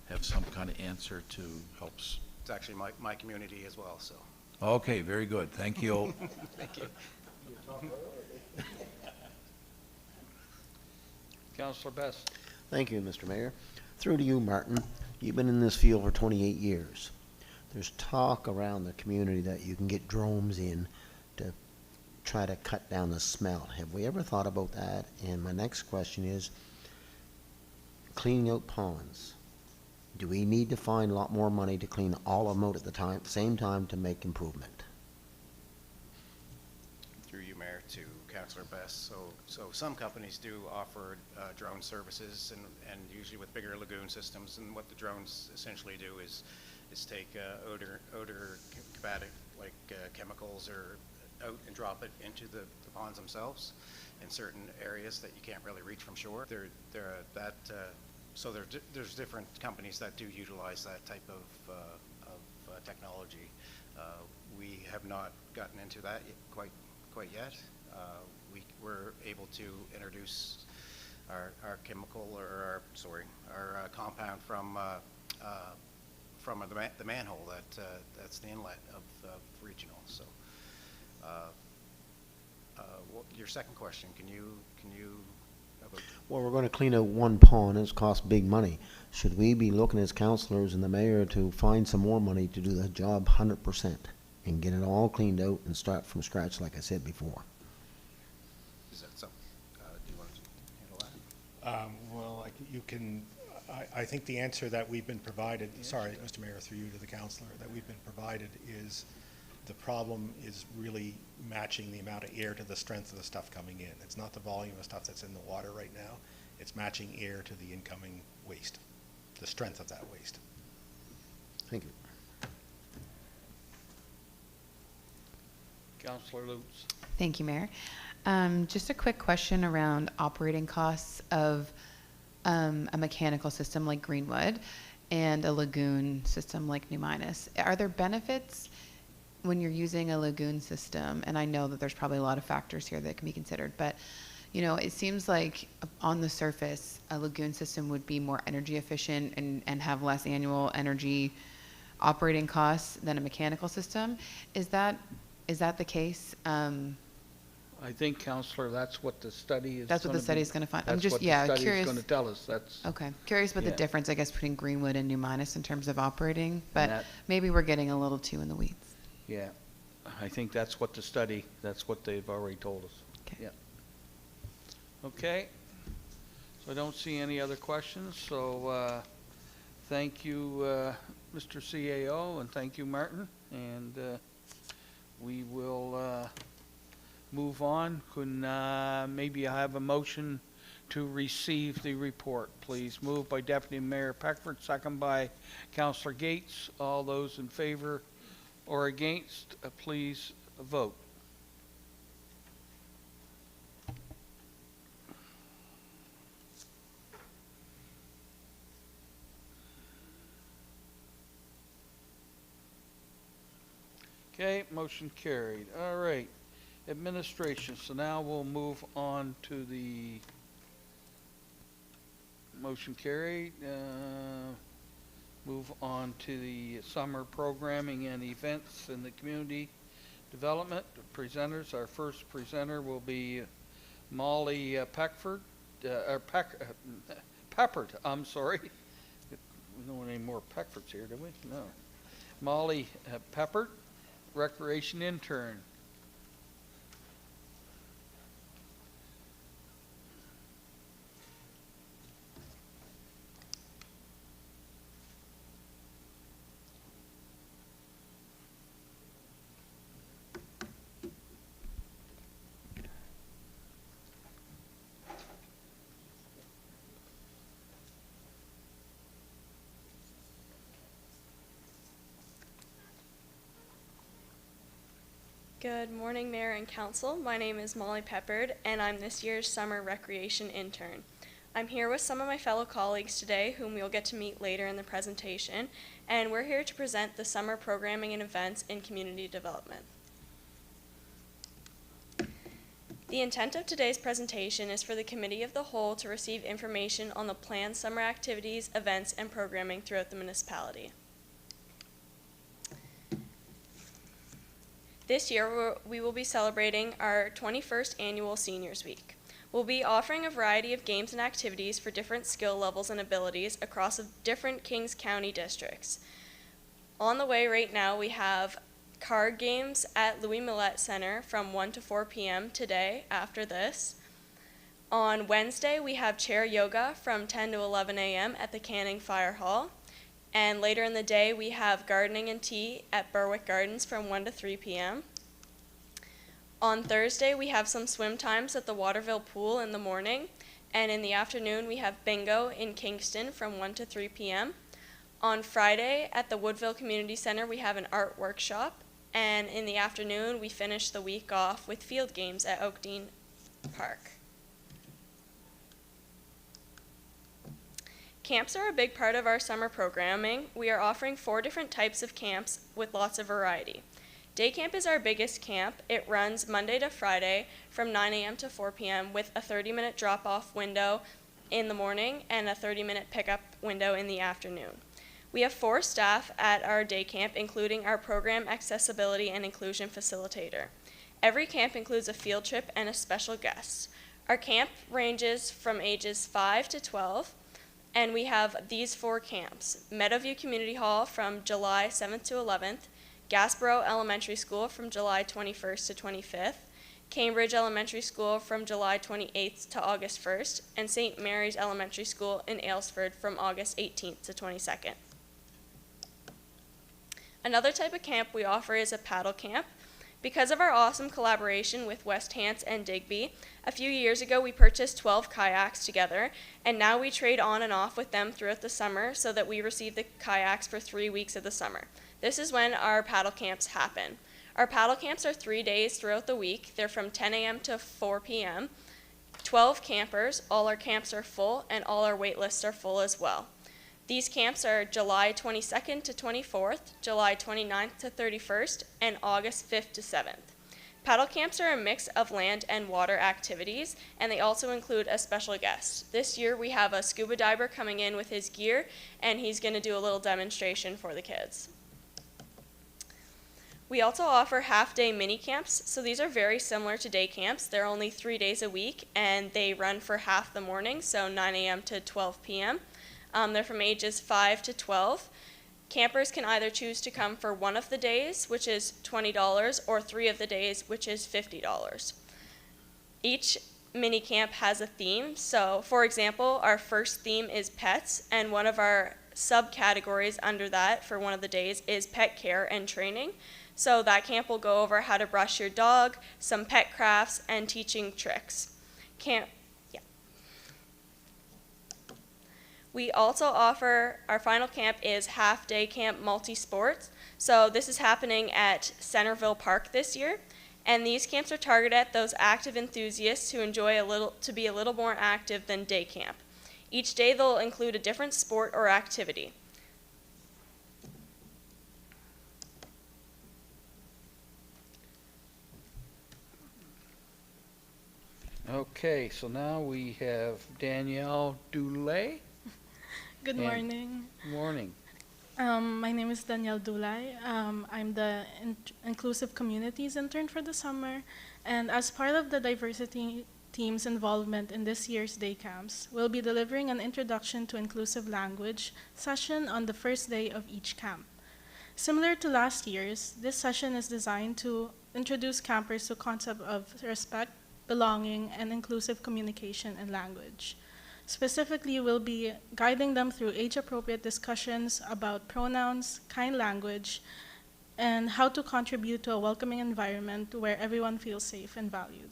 have some kind of answer to helps. It's actually my community as well, so. Okay, very good. Thank you. Thank you. Councillor Best. Thank you, Mr. Mayor. Through to you, Martin. You've been in this field for 28 years. There's talk around the community that you can get drones in to try to cut down the smell. Have we ever thought about that? And my next question is, cleaning out ponds. Do we need to find a lot more money to clean all of them out at the same time to make improvement? Through you, Mayor, to Councillor Best. So some companies do offer drone services, and usually with bigger lagoon systems. And what the drones essentially do is take odor combative like chemicals or out and drop it into the ponds themselves in certain areas that you can't really reach from shore. So there's different companies that do utilize that type of technology. We have not gotten into that quite yet. We're able to introduce our chemical or our compound from the manhole that's the inlet of regional. So, your second question, can you about Well, we're going to clean out one pond. It's cost big money. Should we be looking as councillors and the mayor to find some more money to do the job 100% and get it all cleaned out and start from scratch, like I said before? is that something? Do you want to handle that? Well, you can, I think the answer that we've been provided, sorry, Mr. Mayor, through you to the councillor, that we've been provided is the problem is really matching the amount of air to the strength of the stuff coming in. It's not the volume of stuff that's in the water right now. It's matching air to the incoming waste, the strength of that waste. Thank you. Councillor Lutz. Thank you, Mayor. Just a quick question around operating costs of a mechanical system like Greenwood and a lagoon system like New Minas. Are there benefits when you're using a lagoon system? And I know that there's probably a lot of factors here that can be considered, but you know, it seems like on the surface, a lagoon system would be more energy efficient and have less annual energy operating costs than a mechanical system. Is that the case? I think, Councillor, that's what the study is. That's what the study is going to find. I'm That's just, what the yeah, study is curious. going to tell us. That's Okay, curious about Yeah. the difference, I guess, between Greenwood and New Minas in terms of operating, but that- maybe we're getting a little too in the weeds. yeah. I think that's what the study. That's what they've already told us. Okay. Yeah. Okay. So I don't see any other questions. So thank you, Mr. CAO, and thank you, Martin. And we will move on. Can maybe I have a motion to receive the report, please? Moved by Deputy Mayor Peckford, second by Councillor Gates. All those in favor or against, please vote. Okay, motion carried. All right. Administration. So now we'll move on to the motion carried. Move on to the summer programming and events in the community development. The presenters, our first presenter will be Molly Peckford, Peppard, I'm sorry. We don't want any more Peckfords here, do we? No. Molly Peppard, recreation intern. Good morning, Mayor and Council. My name is Molly Peppard, and I'm this year's summer recreation intern. I'm here with some of my fellow colleagues today, whom we'll get to meet later in the presentation, and we're here to present the summer programming and events in community development. The intent of today's presentation is for the Committee of the Whole to receive information on the planned summer activities, events, and programming throughout the municipality. This year, we will be celebrating our 21st annual Seniors Week. We'll be offering a variety of games and activities for different skill levels and abilities across different Kings County districts. On the way right now, we have card games at Louis Millette Center from 1 to 4 p.m. today after this. On Wednesday, we have chair yoga from 10 to 11 a.m. at the Canning Fire Hall. And later in the day, we have gardening and tea at Berwick Gardens from 1 to 3 p.m. On Thursday, we have some swim times at the Waterville Pool in the morning, and in the afternoon, we have bingo in Kingston from 1 to 3 p.m. On Friday, at the Woodville Community Center, we have an art workshop, and in the afternoon, we finish the week off with field games at Oakdean Park. Camps are a big part of our summer programming. We are offering 4 different types of camps with lots of variety. Day camp is our biggest camp. It runs Monday to Friday from 9 a.m. to 4 p.m. with a 30-minute drop-off window in the morning and a 30-minute pickup window in the afternoon. We have 4 staff at our day camp, including our program accessibility and inclusion facilitator. Every camp includes a field trip and a special guest. Our camp ranges from ages 5 to 12, and we have these 4 camps: Meadowview Community Hall from July 7th to 11th, Gasborough Elementary School from July 21st to 25th, Cambridge Elementary School from July 28th to August 1st, and St. Mary's Elementary School in Aylesford from August 18th to 22nd. Another type of camp we offer is a paddle camp. Because of our awesome collaboration with West Hants and Digby, a few years ago we purchased 12 kayaks together, and now we trade on and off with them throughout the summer so that we receive the kayaks for 3 weeks of the summer. This is when our paddle camps happen. Our paddle camps are 3 days throughout the week. They're from 10 a.m. to 4 p.m. 12 campers, all our camps are full, and all our wait lists are full as well. These camps are July 22nd to 24th, July 29th to 31st, and August 5th to 7th. Paddle camps are a mix of land and water activities, and they also include a special guest. This year we have a scuba diver coming in with his gear, and he's going to do a little demonstration for the kids. We also offer half-day mini camps, so these are very similar to day camps. They're only 3 days a week, and they run for half the morning, so 9 a.m. to 12 p.m. They're from ages 5 to 12. Campers can either choose to come for one of the days, which is $20, or 3 of the days, which is $50. Each mini camp has a theme. So, for example, our first theme is pets, and one of our subcategories under that for one of the days is pet care and training. So that camp will go over how to brush your dog, some pet crafts, and teaching tricks. We also offer, our final camp is half-day camp multi-sports. So this is happening at Centerville Park this year. And these camps are targeted at those active enthusiasts who enjoy to be a little more active than day camp. Each day they'll include a different sport or activity. Okay, so now we have Danielle Dulay. Good And- morning. Morning. My name is Danielle Dulay. I'm the Inclusive Communities intern for the summer, and as part of the diversity team's involvement in this year's day camps, we'll be delivering an introduction to inclusive language session on the first day of each camp. Similar to last year's, this session is designed to introduce campers to the concept of respect, belonging, and inclusive communication and language. Specifically, we'll be guiding them through age-appropriate discussions about pronouns, kind language, and how to contribute to a welcoming environment where everyone feels safe and valued.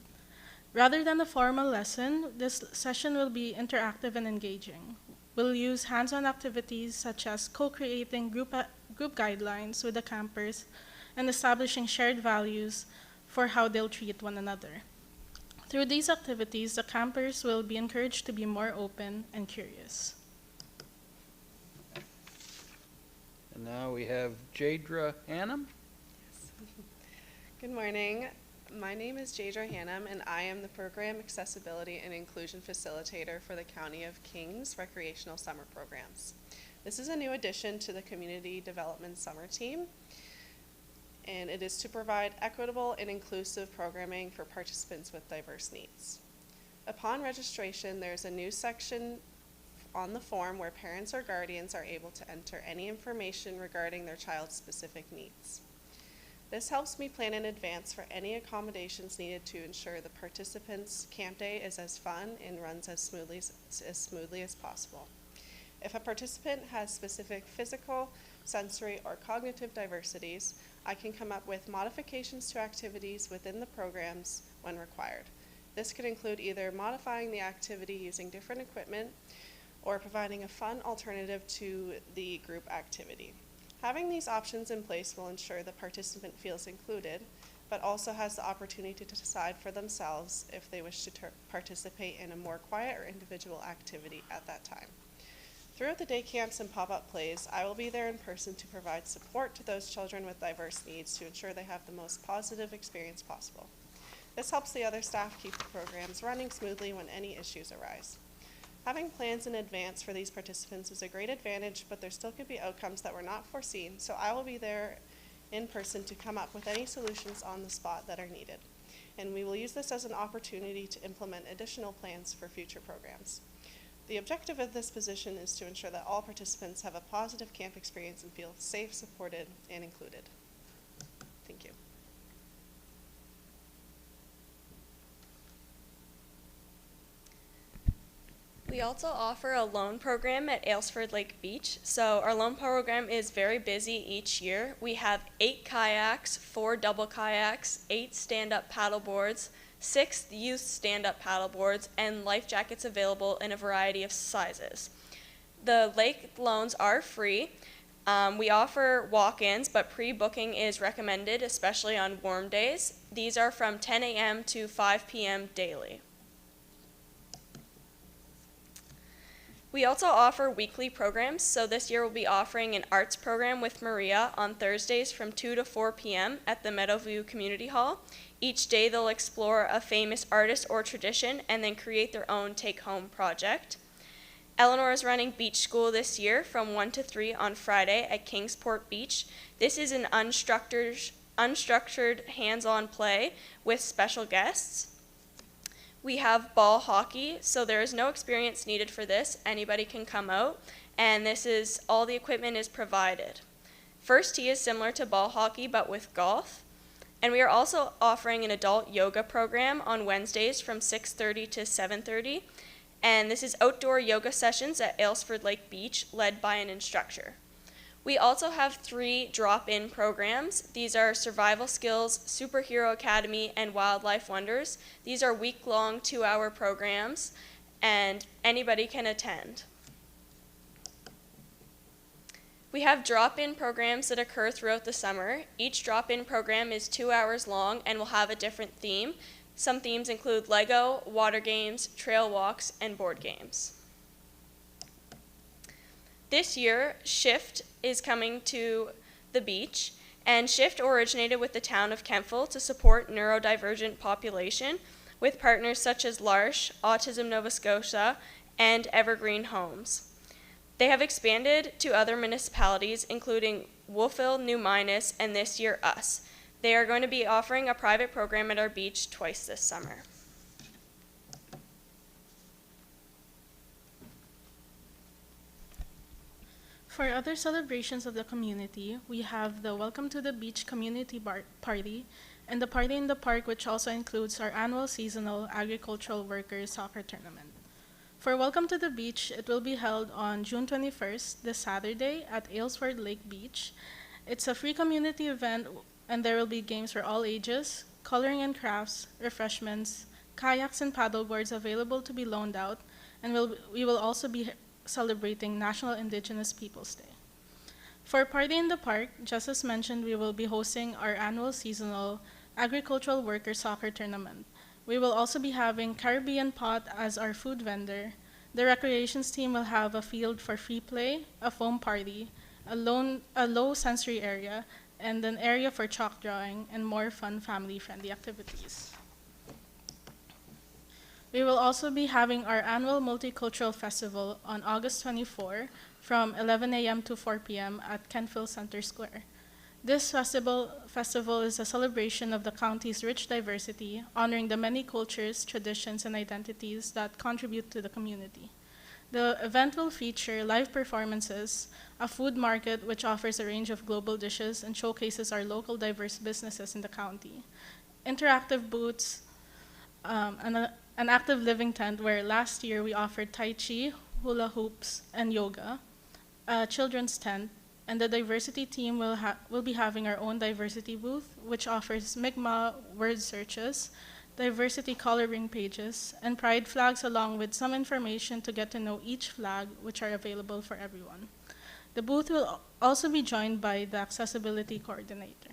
Rather than a formal lesson, this session will be interactive and engaging. We'll use hands-on activities such as co-creating group guidelines with the campers and establishing shared values for how they'll treat one another. Through these activities, the campers will be encouraged to be more open and curious. And now we have Jadra Hannum. Good morning. My name is Jadra Hannum, and I am the Program Accessibility and Inclusion Facilitator for the County of Kings Recreational Summer Programs. This is a new addition to the Community Development Summer Team, and it is to provide equitable and inclusive programming for participants with diverse needs. Upon registration, there's a new section on the form where parents or guardians are able to enter any information regarding their child's specific needs. This helps me plan in advance for any accommodations needed to ensure the participants' camp day is as fun and runs as smoothly as possible. If a participant has specific physical, sensory, or cognitive diversities, I can come up with modifications to activities within the programs when required. This could include either modifying the activity using different equipment or providing a fun alternative to the group activity. Having these options in place will ensure the participant feels included, but also has the opportunity to decide for themselves if they wish to participate in a more quiet or individual activity at that time. Throughout the day camps and pop-up plays, I will be there in person to provide support to those children with diverse needs to ensure they have the most positive experience possible. This helps the other staff keep the programs running smoothly when any issues arise. Having plans in advance for these participants is a great advantage, but there still could be outcomes that were not foreseen, so I will be there in person to come up with any solutions on the spot that are needed. And we will use this as an opportunity to implement additional plans for future programs. The objective of this position is to ensure that all participants have a positive camp experience and feel safe, supported, and included. Thank you. We also offer a loan program at Aylesford Lake Beach. So our loan program is very busy each year. We have 8 kayaks, 4 double kayaks, 8 stand-up paddle boards, 6 youth stand-up paddle boards, and life jackets available in a variety of sizes. The lake loans are free. We offer walk-ins, but pre-booking is recommended, especially on warm days. These are from 10 a.m. to 5 p.m. daily. We also offer weekly programs, so this year we'll be offering an arts program with Maria on Thursdays from 2 to 4 p.m. at the Meadowview Community Hall. Each day they'll explore a famous artist or tradition and then create their own take-home project. Eleanor is running Beach School this year from 1 to 3 on Friday at Kingsport Beach. This is an unstructured hands-on play with special guests. We have ball hockey, so there is no experience needed for this. Anybody can come out, and all the equipment is provided. First tee is similar to ball hockey, but with golf. And we are also offering an adult yoga program on Wednesdays from 6:30 to 7:30. And this is outdoor yoga sessions at Aylesford Lake Beach, led by an instructor. We also have 3 drop-in programs. These are Survival Skills, Superhero Academy, and Wildlife Wonders. These are week-long 2-hour programs, and anybody can attend. We have drop-in programs that occur throughout the summer. Each drop-in program is 2 hours long and will have a different theme. Some themes include Lego, water games, trail walks, and board games. This year, Shift is coming to the beach, and Shift originated with the town of Kemptville to support neurodivergent population with partners such as L'Arche, Autism Nova Scotia, and Evergreen Homes. They have expanded to other municipalities, including Wolfville, New Minas, and this year us. They are going to be offering a private program at our beach twice this summer. For other celebrations of the community, we have the Welcome to the Beach Community Party and the Party in the Park, which also includes our annual seasonal agricultural workers soccer tournament. For Welcome to the Beach, it will be held on June 21st, this Saturday, at Aylesford Lake Beach. It's a free community event, and there will be games for all ages, coloring and crafts, refreshments, kayaks and paddleboards available to be loaned out, and we will also be celebrating National Indigenous Peoples Day. For Party in the Park, just as mentioned, we will be hosting our annual seasonal agricultural worker soccer tournament. We will also be having Caribbean Pot as our food vendor. The recreations team will have a field for free play, a foam party, a low sensory area, and an area for chalk drawing and more fun family-friendly activities. We will also be having our annual multicultural festival on August 24 from 11 a.m. to 4 p.m. at Kentville Center Square. This festival is a celebration of the county's rich diversity, honoring the many cultures, traditions, and identities that contribute to the community. The event will feature live performances, a food market which offers a range of global dishes and showcases our local diverse businesses in the county, interactive booths, an active living tent where last year we offered Tai Chi, hula hoops, and yoga, a children's tent, And the diversity team will be having our own diversity booth, which offers Mi'kmaq word searches, diversity coloring pages, and pride flags, along with some information to get to know each flag, which are available for everyone. The booth will also be joined by the accessibility coordinator.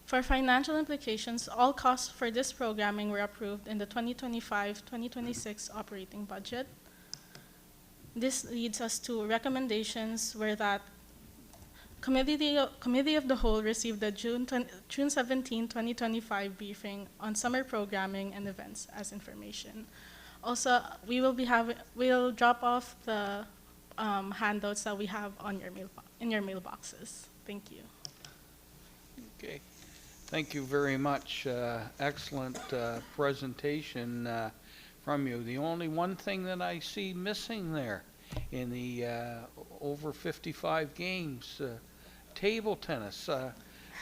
For financial implications, all costs for this programming were approved in the 2025-2026 operating budget. This leads us to recommendations where that Committee of the Whole received the June 17, 2025 briefing on summer programming and events as information. Also, we'll drop off the handouts that we have on in your mailboxes. Thank you. Okay. Thank you very much. Excellent presentation from you. The only one thing that I see missing there in the over 55 games, table tennis.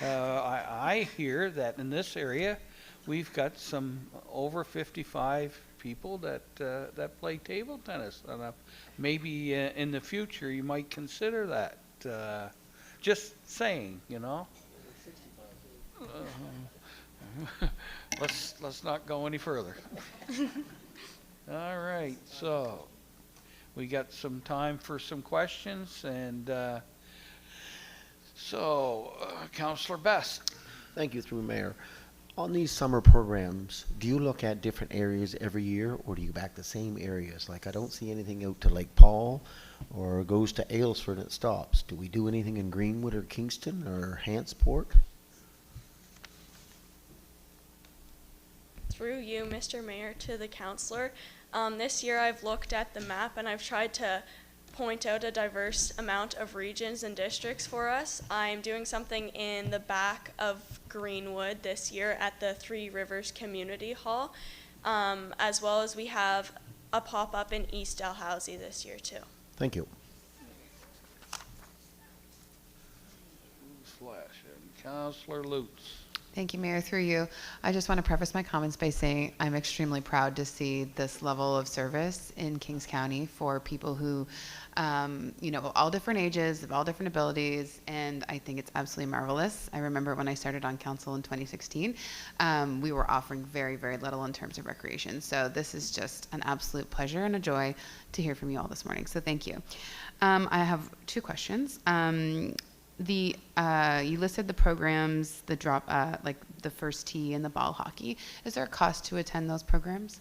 I hear that in this area we've got some over 55 people that play table tennis. Maybe in the future you might consider that. Just saying, you know. Let's not go any further. All right, so we got some time for some questions, and Councillor Best. Thank you, through Mayor. On these summer programs, do you look at different areas every year, or do you back the same areas? Like, I don't see anything out to Lake Paul, or goes to Aylesford and it stops. Do we do anything in Greenwood or Kingston or Hantsport? Through you, Mr. Mayor, to the councillor. This year I've looked at the map and I've tried to point out a diverse amount of regions and districts for us. I'm doing something in the back of Greenwood this year at the Three Rivers Community Hall, as well as we have a pop-up in East Dalhousie this year too. Thank you. Councillor Lutz. Thank you, Mayor. Through you, I just want to preface my comments by saying I'm extremely proud to see this level of service in Kings County for people who, of all different ages, of all different abilities, and I think it's absolutely marvelous. I remember when I started on council in 2016, we were offering very, very little in terms of recreation. So this is just an absolute pleasure and a joy to hear from you all this morning. So thank you. I have two questions. You listed the programs, the drop, like the first tee and the ball hockey. Is there a cost to attend those programs?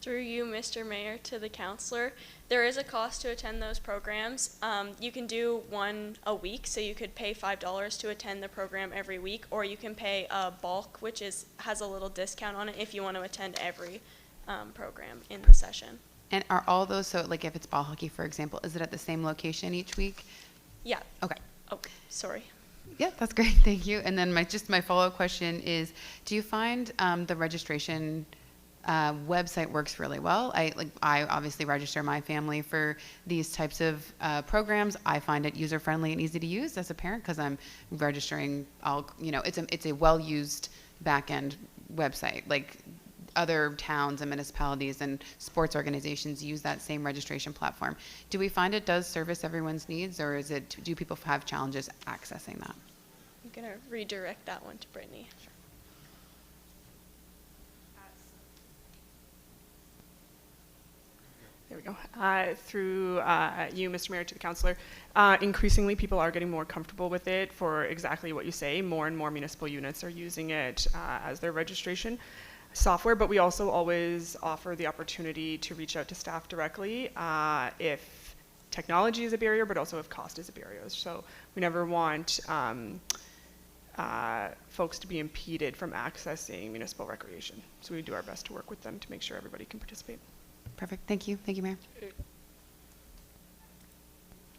Through you, Mr. Mayor, to the councillor, there is a cost to attend those programs. You can do one a week, so you could pay $5 to attend the program every week, or you can pay a bulk, which has a little discount on it if you want to attend every program in the session. And are all those, so like if it's ball hockey, for example, is it at the same location each week? Yeah. Okay. Oh, sorry. Yeah, that's great. Thank you. And then my follow-up question is, do you find the registration website works really well? I obviously register my family for these types of programs. I find it user-friendly and easy to use as a parent because I'm registering it's a well-used back-end website. Like other towns and municipalities and sports organizations use that same registration platform. Do we find it does service everyone's needs, or do people have challenges accessing that? I'm going to redirect that one to Brittany. Sure. There we go. Through you, Mr. Mayor, to the councillor, increasingly people are getting more comfortable with it for exactly what you say. More and more municipal units are using it as their registration software, but we also always offer the opportunity to reach out to staff directly if technology is a barrier, but also if cost is a barrier. So we never want folks to be impeded from accessing municipal recreation. So we do our best to work with them to make sure everybody can participate. Perfect. Thank you. Thank you, Mayor.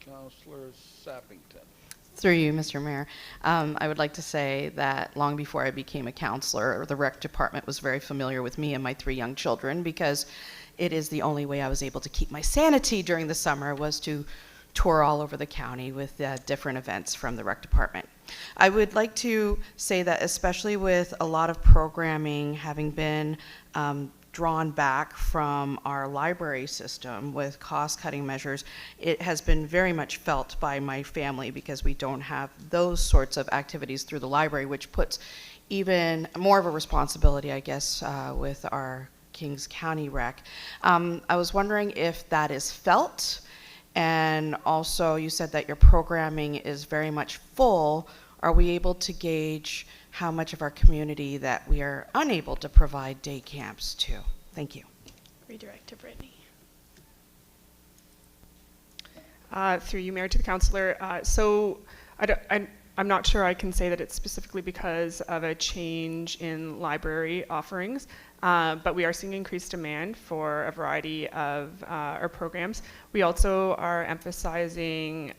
Councillor Sappington. Through you, Mr. Mayor, I would like to say that long before I became a councillor, the rec department was very familiar with me and my 3 young children, because it is the only way I was able to keep my sanity during the summer was to tour all over the county with different events from the rec department. I would like to say that especially with a lot of programming having been drawn back from our library system with cost-cutting measures, it has been very much felt by my family because we don't have those sorts of activities through the library, which puts even more of a responsibility, I guess, with our Kings County rec. I was wondering if that is felt, and also you said that your programming is very much full. Are we able to gauge how much of our community that we are unable to provide day camps to? Thank you. Redirect to Brittany. Through you, Mayor, to the councillor. I'm not sure I can say that it's specifically because of a change in library offerings, but we are seeing increased demand for a variety of our programs. We also are emphasizing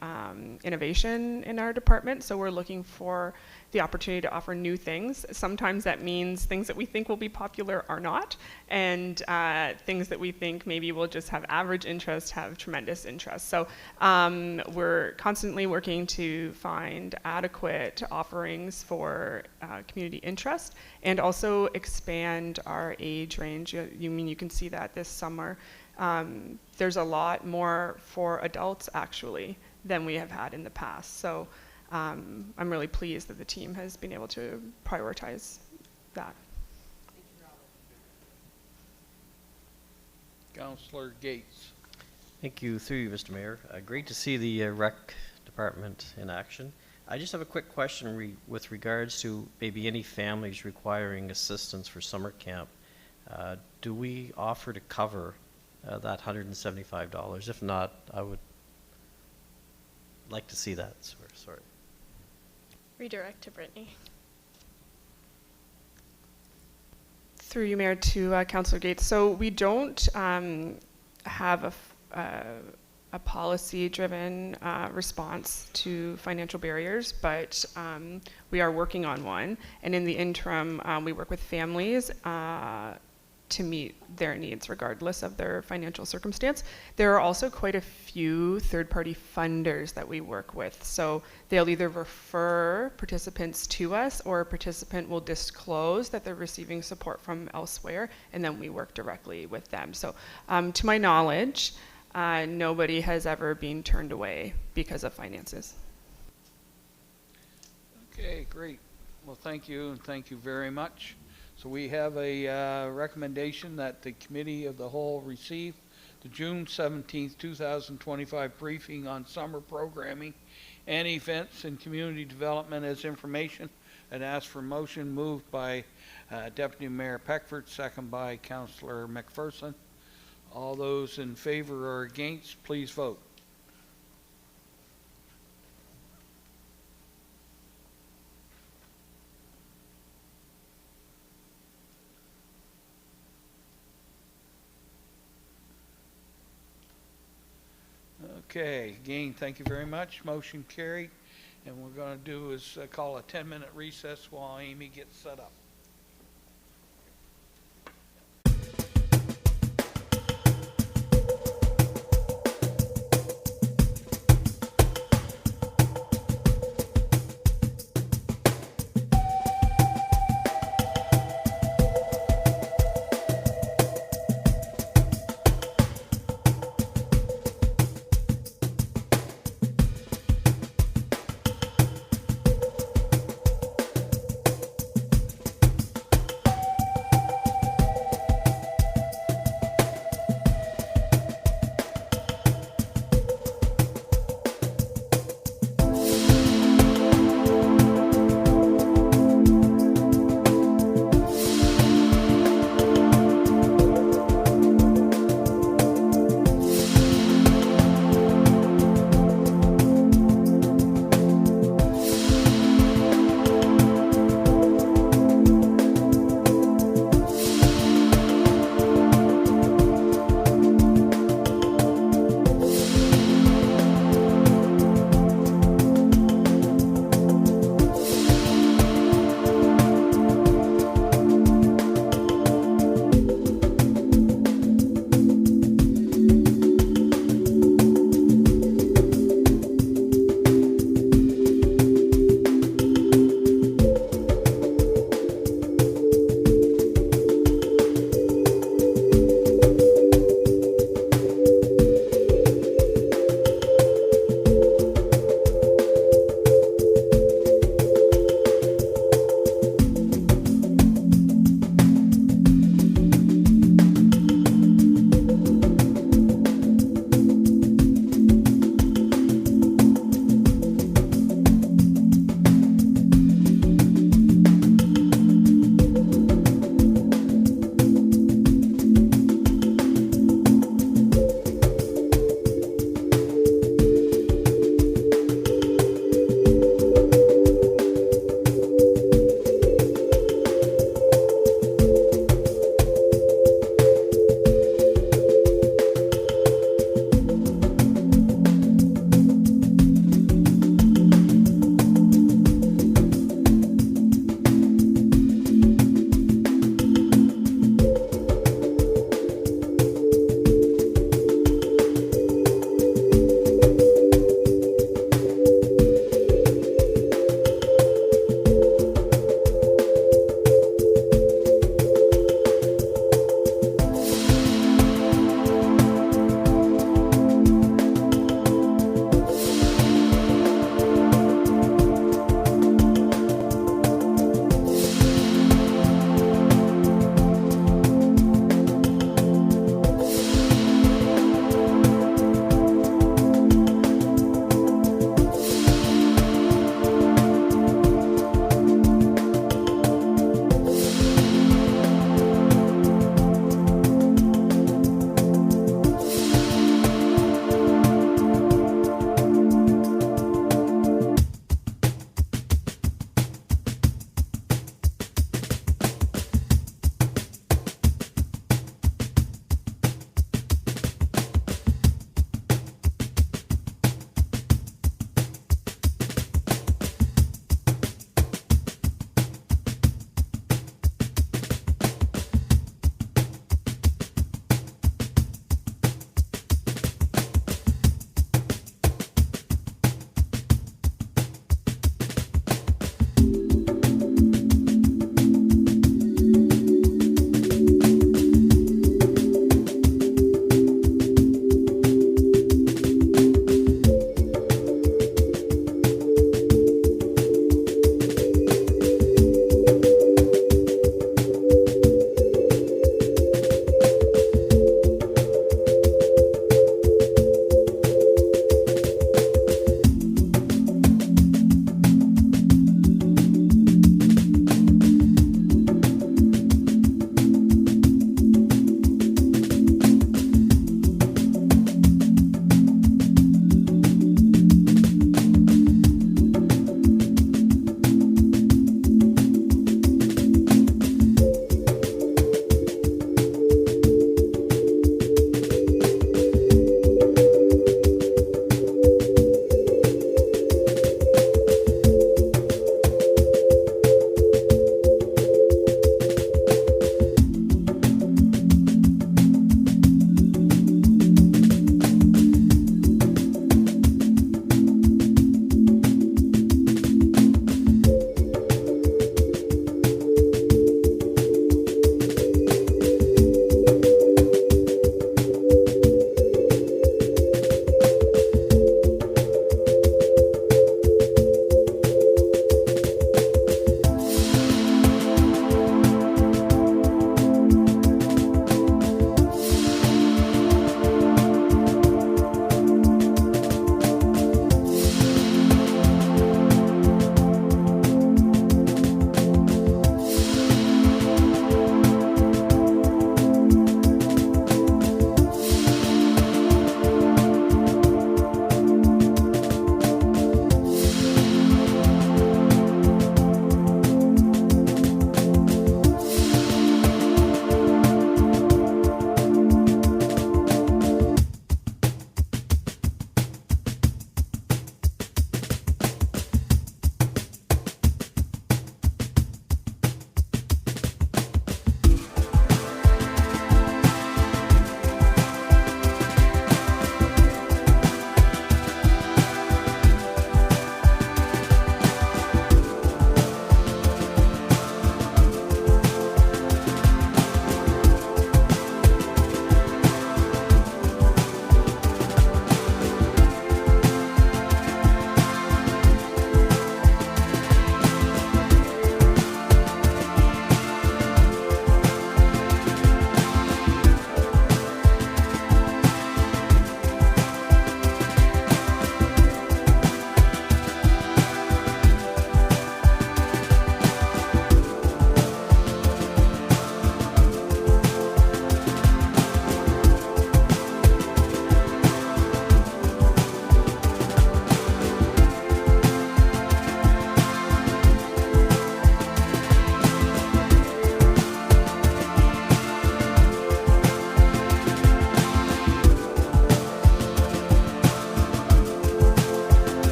innovation in our department, so we're looking for the opportunity to offer new things. Sometimes that means things that we think will be popular are not, and things that we think maybe will just have average interest have tremendous interest. So we're constantly working to find adequate offerings for community interest and also expand our age range. You can see that this summer. There's a lot more for adults actually than we have had in the past. So I'm really pleased that the team has been able to prioritize that. Councillor Gates. Thank you, through you, Mr. Mayor. Great to see the rec department in action. I just have a quick question with regards to maybe any families requiring assistance for summer camp. Do we offer to cover that $175? If not, I would like to see that. Sorry. Redirect to Brittany. Through you, Mayor, to Councillor Gates. So we don't have a policy-driven response to financial barriers, but we are working on one. And in the interim, we work with families to meet their needs regardless of their financial circumstance. There are also quite a few third-party funders that we work with. So they'll either refer participants to us, or a participant will disclose that they're receiving support from elsewhere, and then we work directly with them. So to my knowledge, nobody has ever been turned away because of finances. Okay, great. Well, thank you, and thank you very much. So we have a recommendation that the Committee of the Whole receive the June 17th, 2025 briefing on summer programming and events and community development as information, and ask for motion. Moved by Deputy Mayor Peckford, second by Councillor McPherson. All those in favor or against, please vote. Okay, again, thank you very much. Motion carried. And what we're going to do is call a 10-minute recess while Amy gets set up.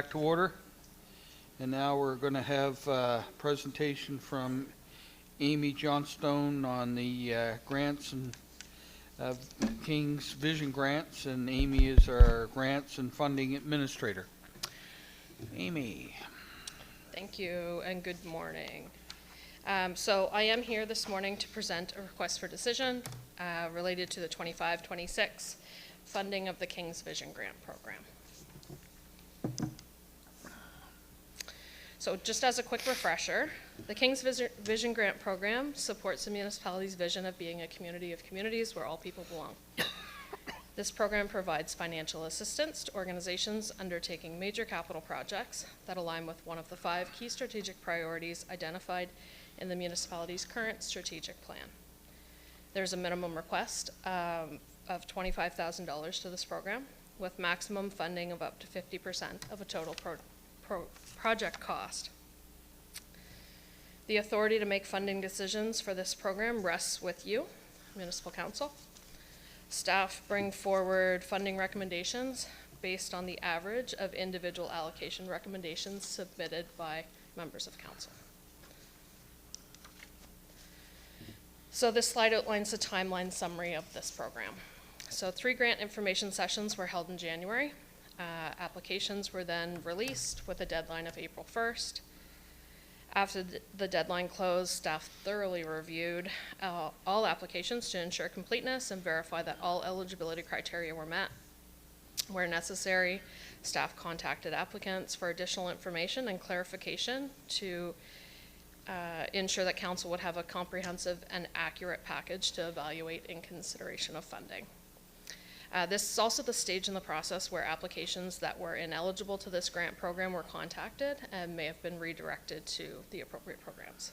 back to order. And now we're going to have a presentation from Amy Johnstone on the grants and King's Vision Grants, and Amy is our grants and funding administrator. Amy. Thank you and good morning. So I am here this morning to present a request for decision related to the 25-26 funding of the King's Vision Grant Program. So just as a quick refresher, the King's Vision Grant Program supports the municipality's vision of being a community of communities where all people belong. This program provides financial assistance to organizations undertaking major capital projects that align with one of the 5 key strategic priorities identified in the municipality's current strategic plan. There's a minimum request of $25,000 to this program, with maximum funding of up to 50% of a total project cost. The authority to make funding decisions for this program rests with you, Municipal Council. Staff bring forward funding recommendations based on the average of individual allocation recommendations submitted by members of Council. So this slide outlines the timeline summary of this program. So 3 grant information sessions were held in January. Applications were then released with a deadline of April 1st. After the deadline closed, staff thoroughly reviewed all applications to ensure completeness and verify that all eligibility criteria were met. Where necessary, staff contacted applicants for additional information and clarification to ensure that Council would have a comprehensive and accurate package to evaluate in consideration of funding. This is also the stage in the process where applications that were ineligible to this grant program were contacted and may have been redirected to the appropriate programs.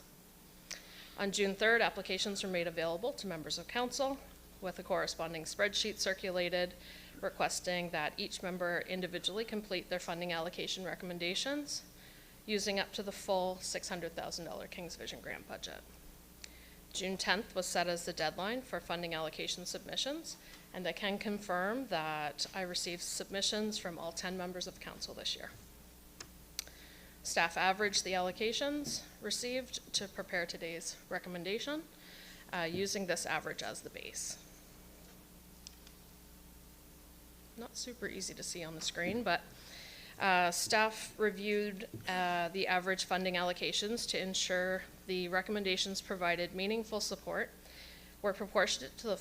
On June 3rd, applications were made available to members of Council with a corresponding spreadsheet circulated requesting that each member individually complete their funding allocation recommendations using up to the full $600,000 King's Vision Grant budget. June 10th was set as the deadline for funding allocation submissions, and I can confirm that I received submissions from all 10 members of Council this year. Staff averaged the allocations received to prepare today's recommendation, using this average as the base. Not super easy to see on the screen, but staff reviewed the average funding allocations to ensure the recommendations provided meaningful support, were proportionate to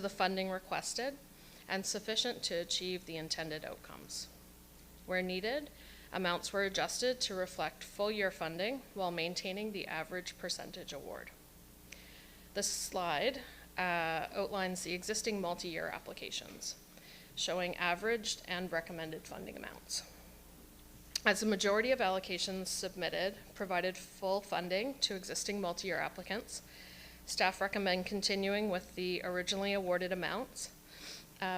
the funding requested, and sufficient to achieve the intended outcomes. Where needed, amounts were adjusted to reflect full year funding while maintaining the average percentage award. This slide outlines the existing multi-year applications, showing averaged and recommended funding amounts. As the majority of allocations submitted provided full funding to existing multi-year applicants, staff recommend continuing with the originally awarded amounts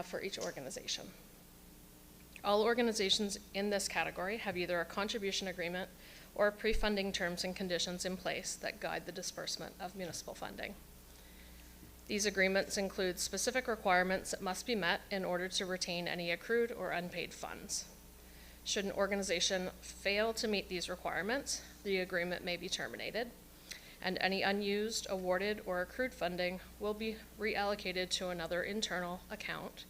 for each organization. All organizations in this category have either a contribution agreement or pre-funding terms and conditions in place that guide the disbursement of municipal funding. These agreements include specific requirements that must be met in order to retain any accrued or unpaid funds. Should an organization fail to meet these requirements, the agreement may be terminated, and any unused, awarded, or accrued funding will be reallocated to another internal account,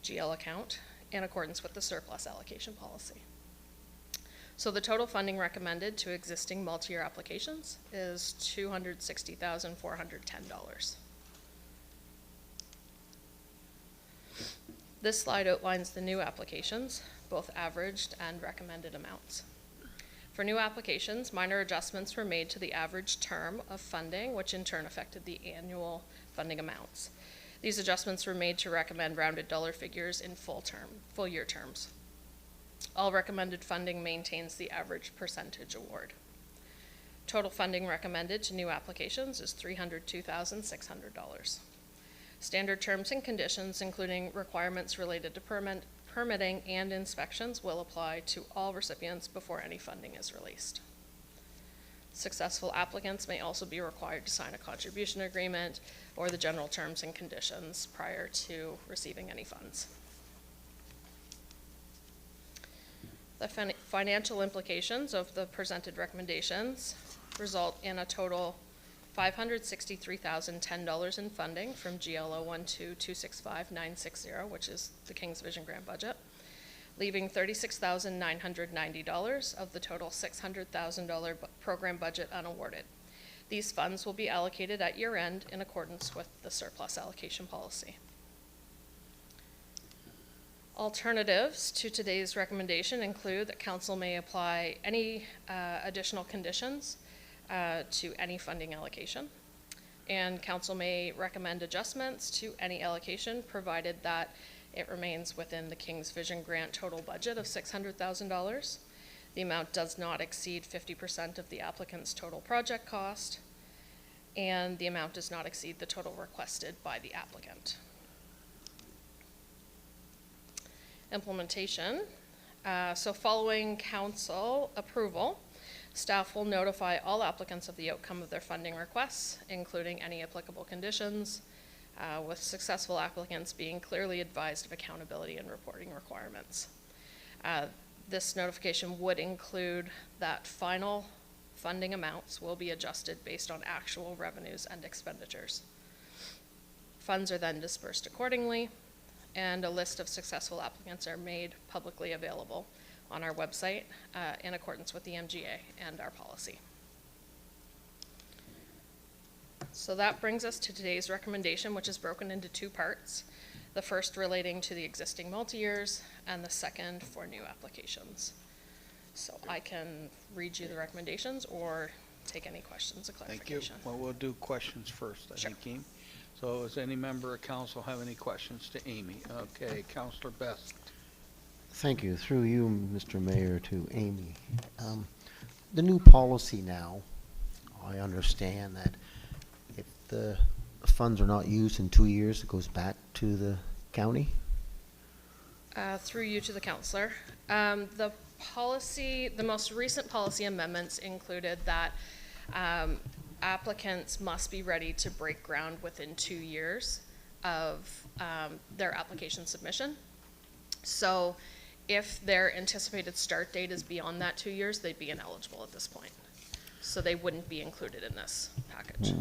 GL account, in accordance with the surplus allocation policy. So the total funding recommended to existing multi-year applications is $260,410. This slide outlines the new applications, both averaged and recommended amounts. For new applications, minor adjustments were made to the average term of funding, which in turn affected the annual funding amounts. These adjustments were made to recommend rounded dollar figures in full year terms. All recommended funding maintains the average percentage award. Total funding recommended to new applications is $302,600. Standard terms and conditions, including requirements related to permitting and inspections, will apply to all recipients before any funding is released. Successful applicants may also be required to sign a contribution agreement or the general terms and conditions prior to receiving any funds. The financial implications of the presented recommendations result in a total $563,010 in funding from GLO 12265-960, which is the King's Vision Grant budget, leaving $36,990 of the total $600,000 program budget unawarded. These funds will be allocated at year-end in accordance with the surplus allocation policy. Alternatives to today's recommendation include that Council may apply any additional conditions to any funding allocation, and Council may recommend adjustments to any allocation provided that it remains within the King's Vision Grant total budget of $600,000. The amount does not exceed 50% of the applicant's total project cost, and the amount does not exceed the total requested by the applicant. Implementation. So following Council approval, staff will notify all applicants of the outcome of their funding requests, including any applicable conditions, with successful applicants being clearly advised of accountability and reporting requirements. This notification would include that final funding amounts will be adjusted based on actual revenues and expenditures. Funds are then dispersed accordingly, and a list of successful applicants are made publicly available on our website in accordance with the MGA and our policy. So that brings us to today's recommendation, which is broken into two parts. The first relating to the existing multi-years, and the second for new applications. So I can read you the recommendations or take any questions of Thank you. clarification. Well, we'll do questions first, I Sure. think, Amy. So does any member of council have any questions to Amy? Okay, Councillor Best. Thank you. Through you, Mr. Mayor, to Amy. The new policy now, I understand that if the funds are not used in 2 years, it goes back to the county? Through you to the Councillor. The policy, the most recent policy amendments included that applicants must be ready to break ground within 2 years of their application submission. So if their anticipated start date is beyond that 2 years, they'd be ineligible at this point. So they wouldn't be included in this package.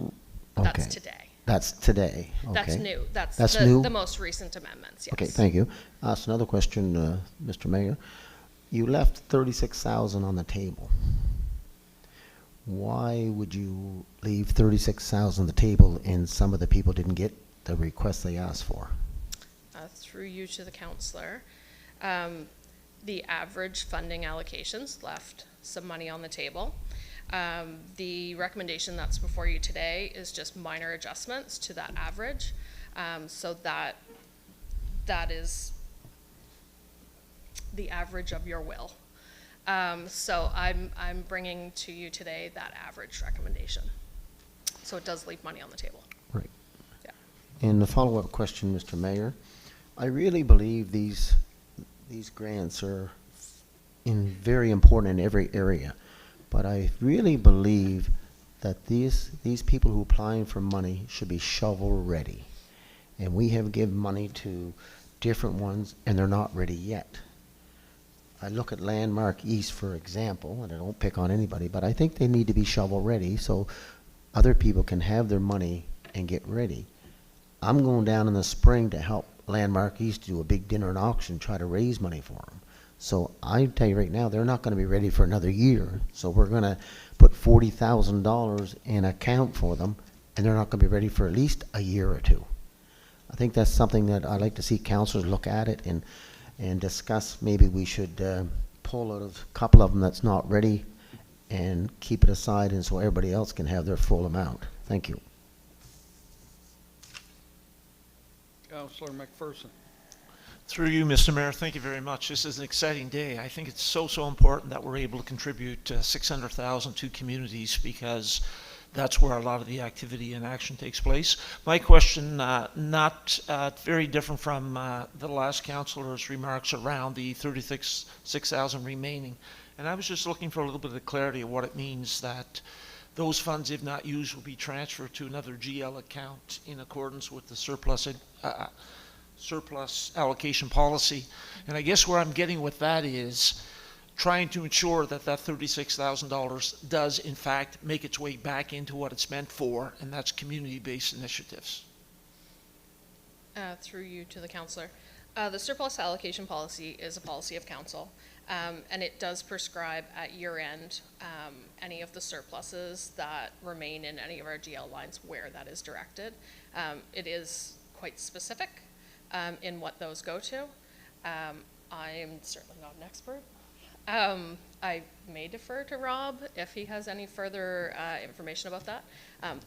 That's Okay. today. That's today, okay. That's new. That's new? the most recent amendments, yes. Okay, thank you. Ask another question, Mr. Mayor. You left 36,000 on the table. Why would you leave 36,000 on the table and some of the people didn't get the request they asked for? Through you to the Councillor. The average funding allocations left some money on the table. The recommendation that's before you today is just minor adjustments to that average. So that is the average of your will. So I'm bringing to you today that average recommendation. So it does leave money on the table. Right. Yeah. And the follow-up question, Mr. Mayor, I really believe these grants are very important in every area. But I really believe that these people who are applying for money should be shovel-ready. And we have given money to different ones, and they're not ready yet. I look at Landmark East, for example, and I don't pick on anybody, but I think they need to be shovel-ready so other people can have their money and get ready. I'm going down in the spring to help Landmark East do a big dinner and auction, try to raise money for them. So I tell you right now, they're not going to be ready for another year. So we're going to put $40,000 in account for them, and they're not going to be ready for at least a year or two. I think that's something that I'd like to see councillors look at it and discuss. Maybe we should pull out a couple of them that's not ready and keep it aside, and so everybody else can have their full amount. Thank you. Councillor McPherson. Through you, Mr. Mayor, thank you very much. This is an exciting day. I think it's so important that we're able to contribute $600,000 to communities, because that's where a lot of the activity and action takes place. My question, not very different from the last councillor's remarks around the 36,000 remaining. And I was just looking for a little bit of clarity of what it means that those funds, if not used, will be transferred to another GL account in accordance with the surplus allocation policy. And I guess where I'm getting with that is, trying to ensure that that $36,000 does in fact make its way back into what it's meant for, and that's community-based initiatives. Through you to the councillor. The surplus allocation policy is a policy of council, and it does prescribe at year end any of the surpluses that remain in any of our GL lines where that is directed. It is quite specific in what those go to. I'm certainly not an expert. I may defer to Rob if he has any further information about that,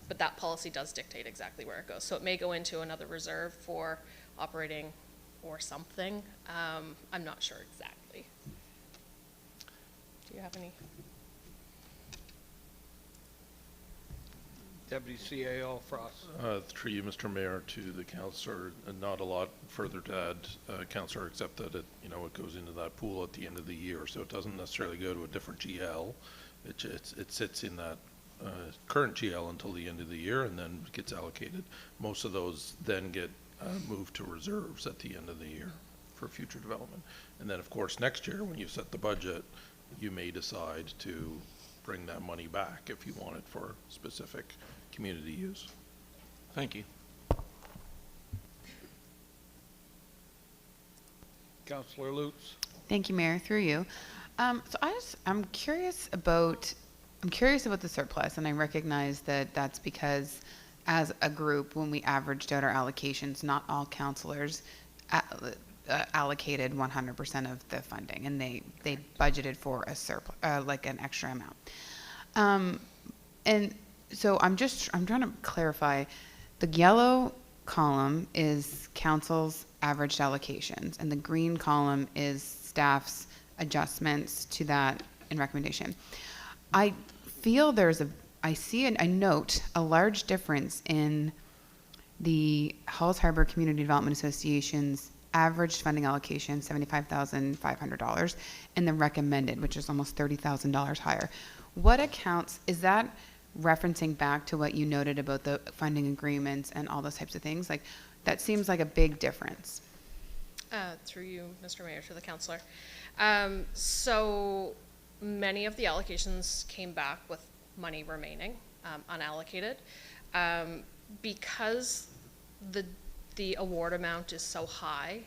but that policy does dictate exactly where it goes. So it may go into another reserve for operating or something. I'm not sure exactly. Do you have any? Deputy CAO Frost. Through you, Mr. Mayor, to the councillor, not a lot further to add, councillor, except that it goes into that pool at the end of the year, so it doesn't necessarily go to a different GL. It sits in that current GL until the end of the year and then gets allocated. Most of those then get moved to reserves at the end of the year for future development. And then, of course, next year when you set the budget, you may decide to bring that money back if you want it for specific community use. Thank you. Councillor Lutz. Thank you, Mayor. Through you. I'm curious about the surplus, and I recognize that that's because, as a group, when we averaged out our allocations, not all councillors allocated 100% of the funding, and they budgeted for a surplus, like an extra amount. And so I'm trying to clarify. The yellow column is council's averaged allocations, and the green column is staff's adjustments to that in recommendation. I feel I note a large difference in the Halls Harbor Community Development Association's average funding allocation, $75,500, and the recommended, which is almost $30,000 higher. What accounts, is that referencing back to what you noted about the funding agreements and all those types of things? Like, that seems like a big difference. Through you, Mr. Mayor, to the councillor. So many of the allocations came back with money remaining unallocated. Because the award amount is so high,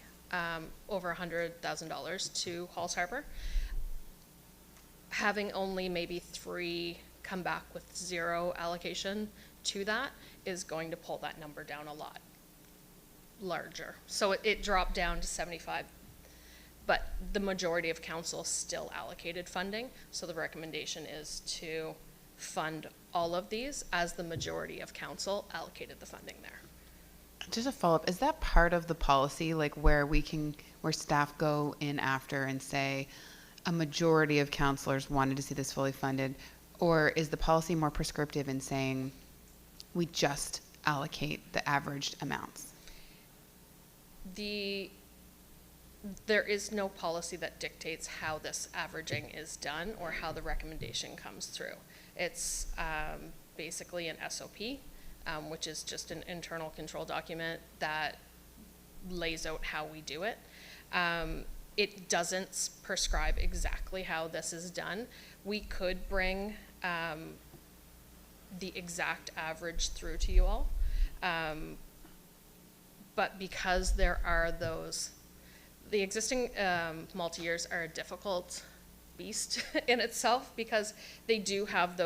over $100,000 to Halls Harbor, having only maybe 3 come back with 0 allocation to that is going to pull that number down a lot larger. So it dropped down to 75, but the majority of council still allocated funding. So the recommendation is to fund all of these as the majority of council allocated the funding there. Just a follow-up, is that part of the policy, like where staff go in after and say a majority of councillors wanted to see this fully funded, or is the policy more prescriptive in saying we just allocate the averaged amounts? There is no policy that dictates how this averaging is done or how the recommendation comes through. It's basically an SOP, which is just an internal control document that lays out how we do it. It doesn't prescribe exactly how this is done. We could bring the exact average through to you all. But because there are the existing multi-years are a difficult beast in itself because they do have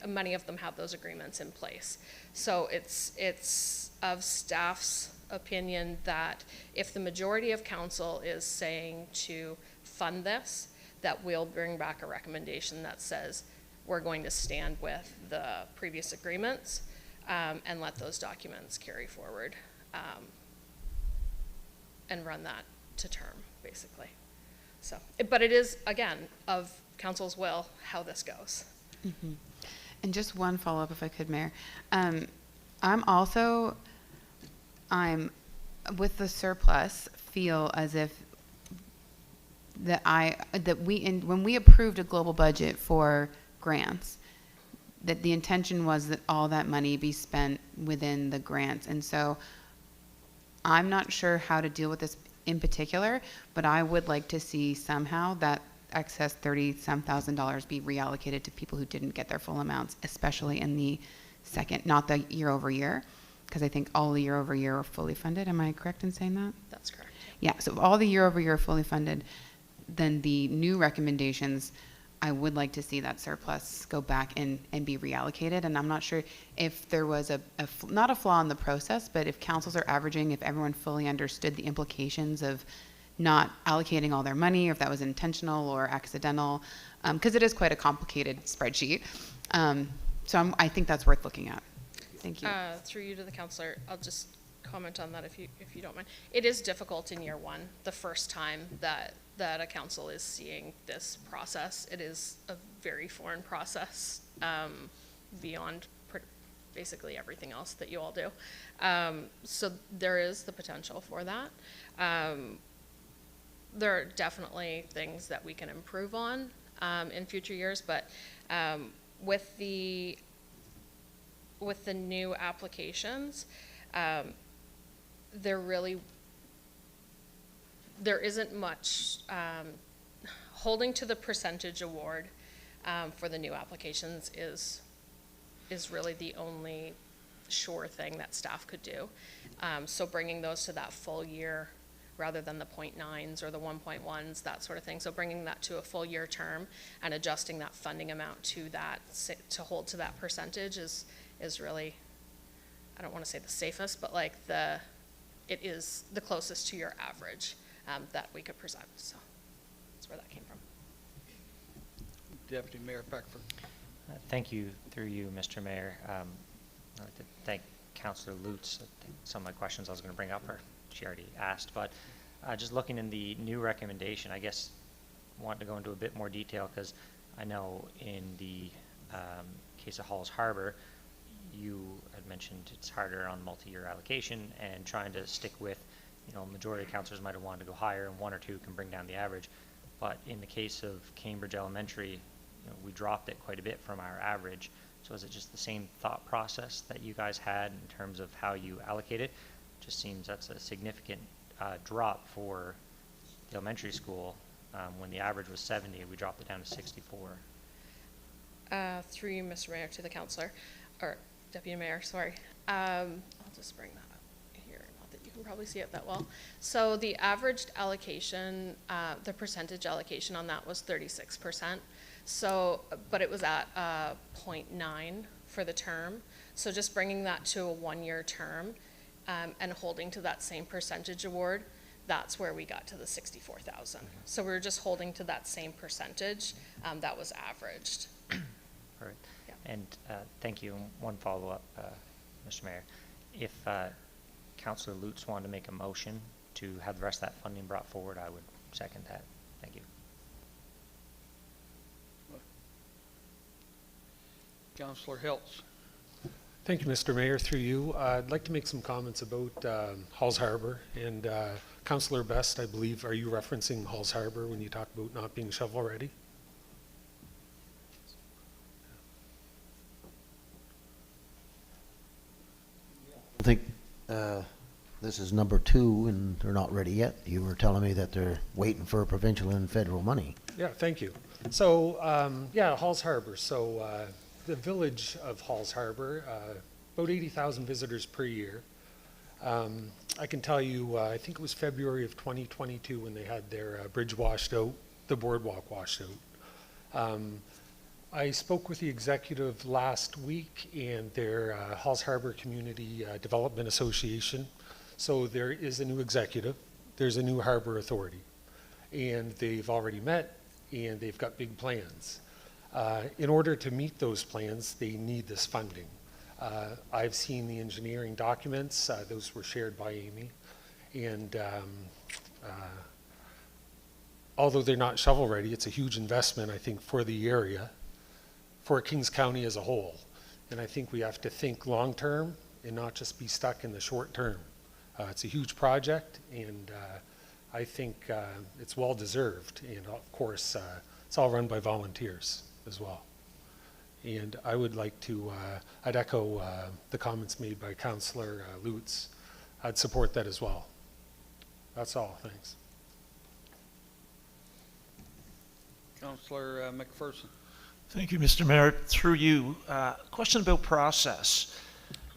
many of them have those agreements in place. So it's of staff's opinion that if the majority of council is saying to fund this, that we'll bring back a recommendation that says we're going to stand with the previous agreements and let those documents carry forward and run that to term, basically. So, but it is, again, of council's will how this goes. Mm-hmm. And just one follow-up, if I could, Mayor. I'm with the surplus, feel as if when we approved a global budget for grants, that the intention was that all that money be spent within the grants. And so I'm not sure how to deal with this in particular, but I would like to see somehow that excess 30-some thousand dollars be reallocated to people who didn't get their full amounts, especially in the second, not the year over year, because I think all the year over year are fully funded. Am I correct in saying that? That's correct. Yeah, so if all the year over year are fully funded, then the new recommendations, I would like to see that surplus go back and be reallocated. And I'm not sure if there was not a flaw in the process, but if councils are averaging, if everyone fully understood the implications of not allocating all their money, or if that was intentional or accidental, because it is quite a complicated spreadsheet. So I think that's worth looking at. Thank you. Through you to the councillor, I'll just comment on that if you don't mind. It is difficult in year one, the first time that a council is seeing this process. It is a very foreign process, beyond basically everything else that you all do. So there is the potential for that. There are definitely things that we can improve on in future years, but with the new applications, there isn't much holding to the percentage award for the new applications is really the only sure thing that staff could do. So bringing those to that full year rather than the 0.9s or the 1.1s, that sort of thing. So bringing that to a full year term and adjusting that funding amount to that, to hold to that percentage is really, I don't want to say the safest, but like it is the closest to your average that we could present. So that's where that came from. Deputy Mayor Beckford. Thank you, through you, Mr. Mayor. I'd like to thank Councillor Lutz. I think some of my questions I was going to bring up she already asked, but just looking in the new recommendation, I guess want to go into a bit more detail, because I know in the case of Halls Harbor, you had mentioned it's harder on multi-year allocation and trying to stick with, majority of councillors might have wanted to go higher, and one or two can bring down the average. But in the case of Cambridge Elementary, we dropped it quite a bit from our average. So is it just the same thought process that you guys had in terms of how you allocate it? Just seems that's a significant drop for the elementary school. When the average was 70, we dropped it down to 64. Through you, Mr. Mayor, to the councillor, or Deputy Mayor, sorry. I'll just bring that up here, not that you can probably see it that well. So the averaged allocation, the percentage allocation on that was 36%. So, but it was at 0.9 for the term. So just bringing that to a one-year term and holding to that same percentage award, that's where we got to the 64,000. So we were just holding to that same percentage that was averaged. All right. Yeah. And thank you. And one follow-up, Mr. Mayor. If Councillor Lutz wanted to make a motion to have the rest of that funding brought forward, I would second that. Thank you. Councillor Hiltz. Thank you, Mr. Mayor. Through you, I'd like to make some comments about Halls Harbor. And Councillor Best, I believe, are you referencing Halls Harbor when you talk about not being shovel ready? I think this is number 2 and they're not ready yet. You were telling me that they're waiting for provincial and federal money. Yeah, thank you. So, yeah, Halls Harbor. So the village of Halls Harbor, about 80,000 visitors per year. I can tell you, I think it was February of 2022 when they had their bridge washed out, the boardwalk washed out. I spoke with the executive last week and their Halls Harbor Community Development Association. So there is a new executive, there's a new harbor authority, and they've already met and they've got big plans. In order to meet those plans, they need this funding. I've seen the engineering documents, those were shared by Amy, and although they're not shovel ready, it's a huge investment, I think, for the area, for Kings County as a whole. And I think we have to think long term and not just be stuck in the short term. It's a huge project, and I think it's well deserved, and of course it's all run by volunteers as well. And I would like to, I'd echo the comments made by Councillor Lutz. I'd support that as well. That's all, thanks. Councillor McPherson. Thank you, Mr. Mayor. Through you, question about process,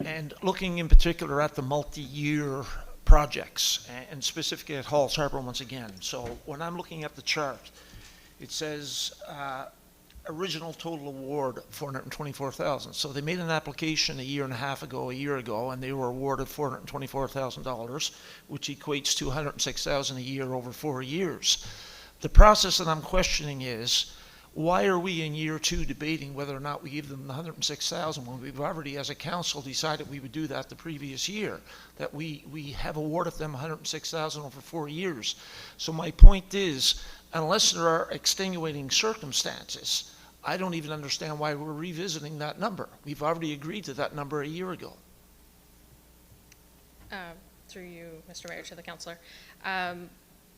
and looking in particular at the multi-year projects, and specifically at Halls Harbour once again. So when I'm looking at the chart, it says original total award $424,000. So they made an application a year ago, and they were awarded $424,000, which equates to $106,000 a year over 4 years. The process that I'm questioning is, why are we in year 2 debating whether or not we give them the $106,000 when we've already, as a council, decided we would do that the previous year? That we have awarded them $106,000 over 4 years. So my point is, unless there are extenuating circumstances, I don't even understand why we're revisiting that number. We've already agreed to that number a year ago. Through you, Mr. Mayor, to the councillor.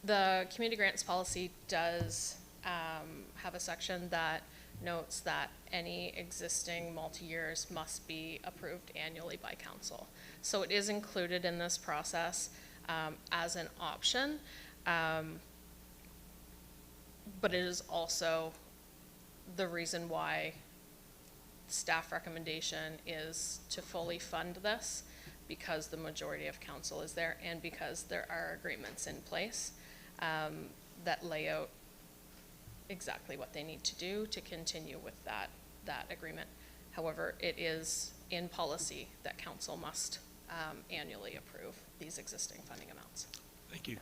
The community grants policy does have a section that notes that any existing multi-years must be approved annually by council. So it is included in this process as an option, but it is also the reason why staff recommendation is to fully fund this, because the majority of council is there and because there are agreements in place that lay out exactly what they need to do to continue with that agreement. However, it is in policy that council must annually approve these existing funding amounts. Thank you.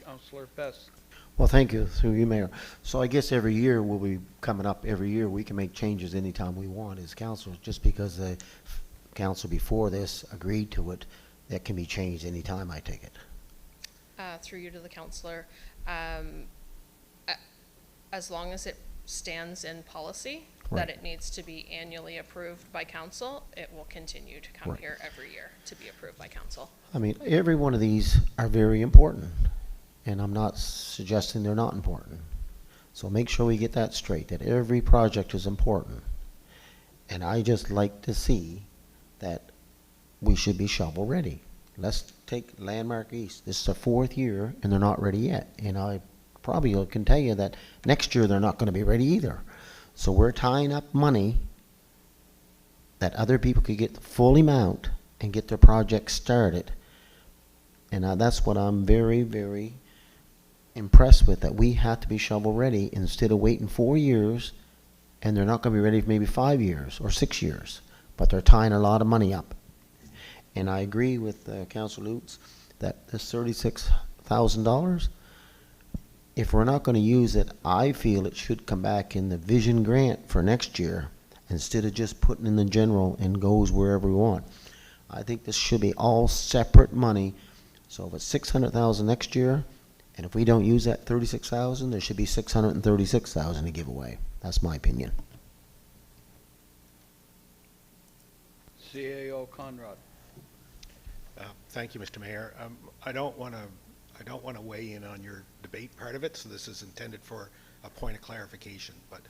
Councillor Best. Well, thank you, through you, Mayor. So I guess every year we'll be coming up, every year we can make changes anytime we want as council. Just because the council before this agreed to it, that can be changed anytime, I take it. Through you to the councillor, as long as it stands in policy that it needs to be annually approved by council, it will continue to come here every year to be approved by council. I mean, every one of these are very important, and I'm not suggesting they're not important. So make sure we get that straight, that every project is important. And I just like to see that we should be shovel ready. Let's take Landmark East. This is the 4th year, and they're not ready yet. And I probably can tell you that next year they're not going to be ready either. So we're tying up money that other people could get the full amount and get their project started. And that's what I'm very, very impressed with, that we have to be shovel ready instead of waiting 4 years, and they're not going to be ready for maybe 5 years or 6 years. But they're tying a lot of money up. And I agree with Councillor Lutz that this $36,000, if we're not going to use it, I feel it should come back in the vision grant for next year instead of just putting in the general and goes wherever we want. I think this should be all separate money. So if it's $600,000 next year, and if we don't use that $36,000, there should be $636,000 to give away. That's my opinion. CAO Conrad. Thank you, Mr. Mayor. I don't want to weigh in on your debate part of it, so this is intended for a point of clarification. But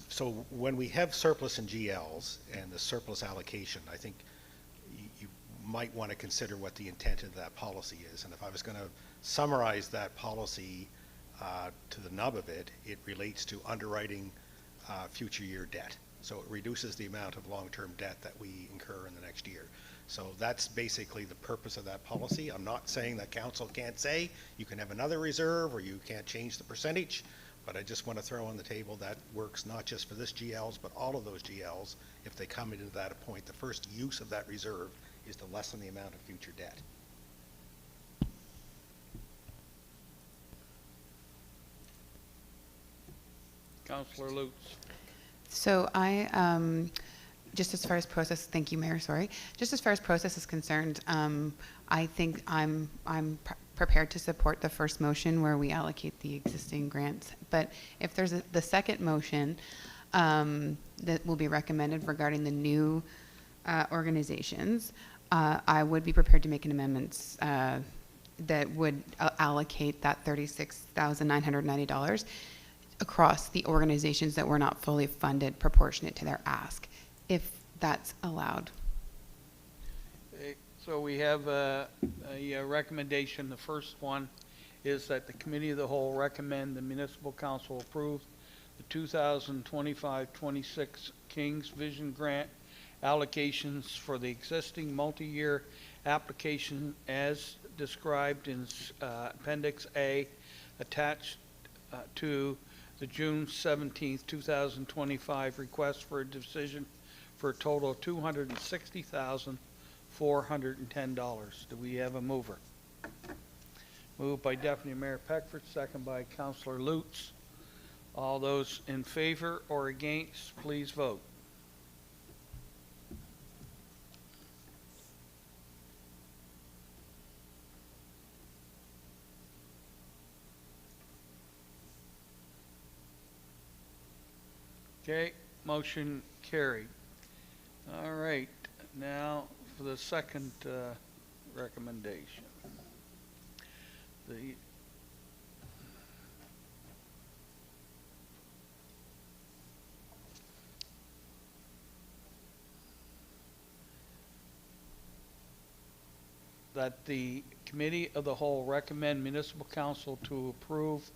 so when we have surplus in GLs and the surplus allocation, I think you might want to consider what the intent of that policy is. And if I was going to summarize that policy to the nub of it, it relates to underwriting future year debt. So it reduces the amount of long-term debt that we incur in the next year. So that's basically the purpose of that policy. I'm not saying that council can't say you can have another reserve or you can't change the percentage, but I just want to throw on the table that works not just for this GLs, but all of those GLs. If they come into that point, the first use of that reserve is to lessen the amount of future debt. Councillor Lutz. So just as far as process, thank you, Mayor, sorry. Just as far as process is concerned, I think I'm prepared to support the first motion where we allocate the existing grants. But if there's the second motion that will be recommended regarding the new organizations, I would be prepared to make an amendment that would allocate that $36,990 across the organizations that were not fully funded proportionate to their ask, if that's allowed. So we have a recommendation. The first one is that the Committee of the Whole recommend the Municipal Council approve the 2025-26 King's Vision Grant allocations for the existing multi-year application as described in Appendix A attached to the June 17th, 2025 request for a decision for a total of $260,410. Do we have a mover? Moved by Deputy Mayor Peckford, second by Councillor Lutz. All those in favor or against, please vote. Okay, motion carried. All right, now for the second recommendation. That the Committee of the Whole recommend Municipal Council to approve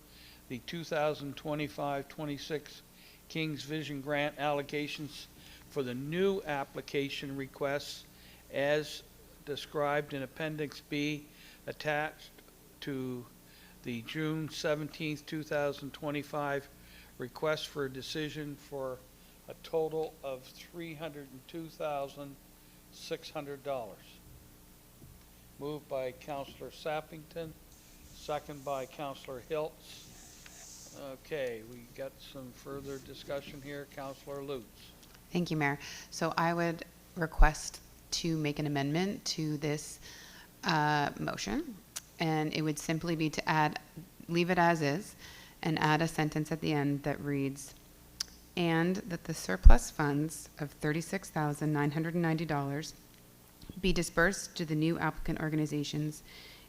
the 2025-26 King's Vision Grant allocations for the new application requests as described in Appendix B attached to the June 17th, 2025 request for a decision for a total of $302,600. Moved by Councillor Sappington, second by Councillor Hiltz. Okay, we got some further discussion here. Councillor Lutz. Thank you, Mayor. So I would request to make an amendment to this motion, and it would simply be to add, leave it as is, and add a sentence at the end that reads, and that the surplus funds of $36,990 be dispersed to the new applicant organizations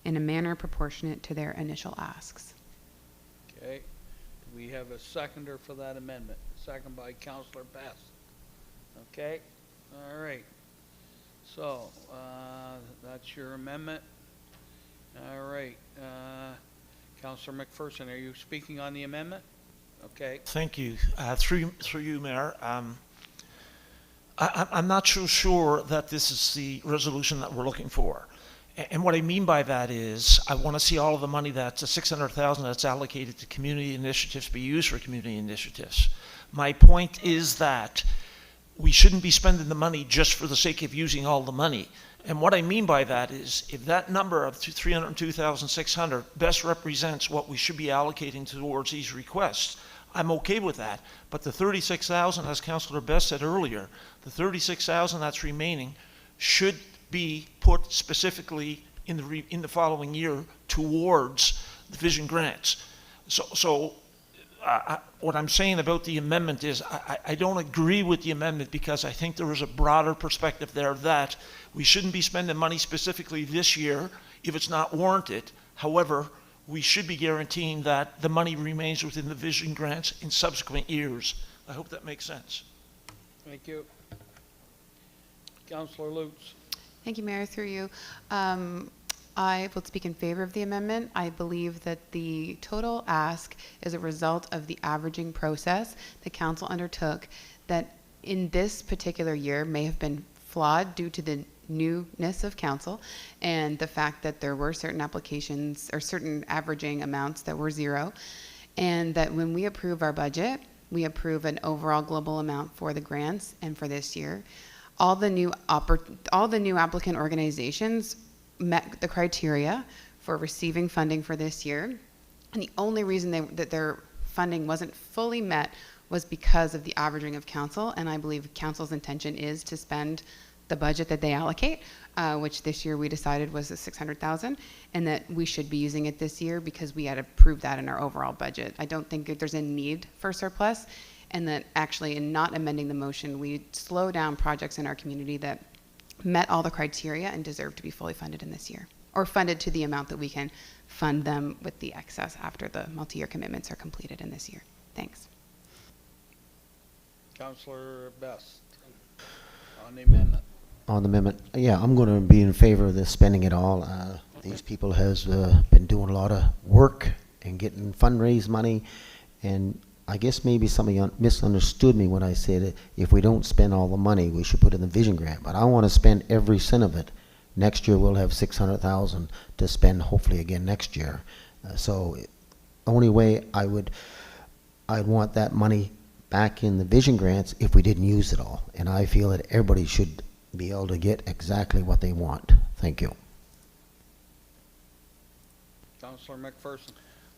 in a manner proportionate to their initial asks. Okay, do we have a seconder for that amendment? Second by Councillor Best. Okay, all right. So, that's your amendment. All right, Councillor McPherson, are you speaking on the amendment? Okay. Thank you. Through you, Mayor. I'm not so sure that this is the resolution that we're looking for. And what I mean by that is I want to see all of the money that's the $600,000 that's allocated to community initiatives be used for community initiatives. My point is that we shouldn't be spending the money just for the sake of using all the money. And what I mean by that is if that number of $302,600 best represents what we should be allocating towards these requests, I'm okay with that. But the $36,000, as Councillor Best said earlier, the $36,000 that's remaining should be put specifically in the following year towards the vision grants. So what I'm saying about the amendment is I don't agree with the amendment because I think there is a broader perspective there that we shouldn't be spending money specifically this year if it's not warranted. However, we should be guaranteeing that the money remains within the vision grants in subsequent years. I hope that makes sense. Thank you. Councillor Lutz. Thank you, Mayor. Through you. I will speak in favor of the amendment. I believe that the total ask is a result of the averaging process the council undertook that in this particular year may have been flawed due to the newness of council and the fact that there were certain applications or certain averaging amounts that were zero, and that when we approve our budget, we approve an overall global amount for the grants and for this year. All the new applicant organizations met the criteria for receiving funding for this year, and the only reason that their funding wasn't fully met was because of the averaging of council, and I believe council's intention is to spend the budget that they allocate, which this year we decided was the $600,000, and that we should be using it this year because we had approved that in our overall budget. I don't think that there's a need for surplus, and that actually in not amending the motion, we slow down projects in our community that met all the criteria and deserve to be fully funded in this year, or funded to the amount that we can fund them with the excess after the multi-year commitments are completed in this year. Thanks. Councillor Best on the amendment. On the amendment, yeah, I'm going to be in favor of this, spending it all. these people has been doing a lot of work and getting fundraise money, and I guess maybe somebody misunderstood me when I said if we don't spend all the money, we should put it in the vision grant. But I want to spend every cent of it. Next year we'll have $600,000 to spend, hopefully again next year. So only way I'd want that money back in the vision grants if we didn't use it all. And I feel that everybody should be able to get exactly what they want. Thank you. Councillor McPherson.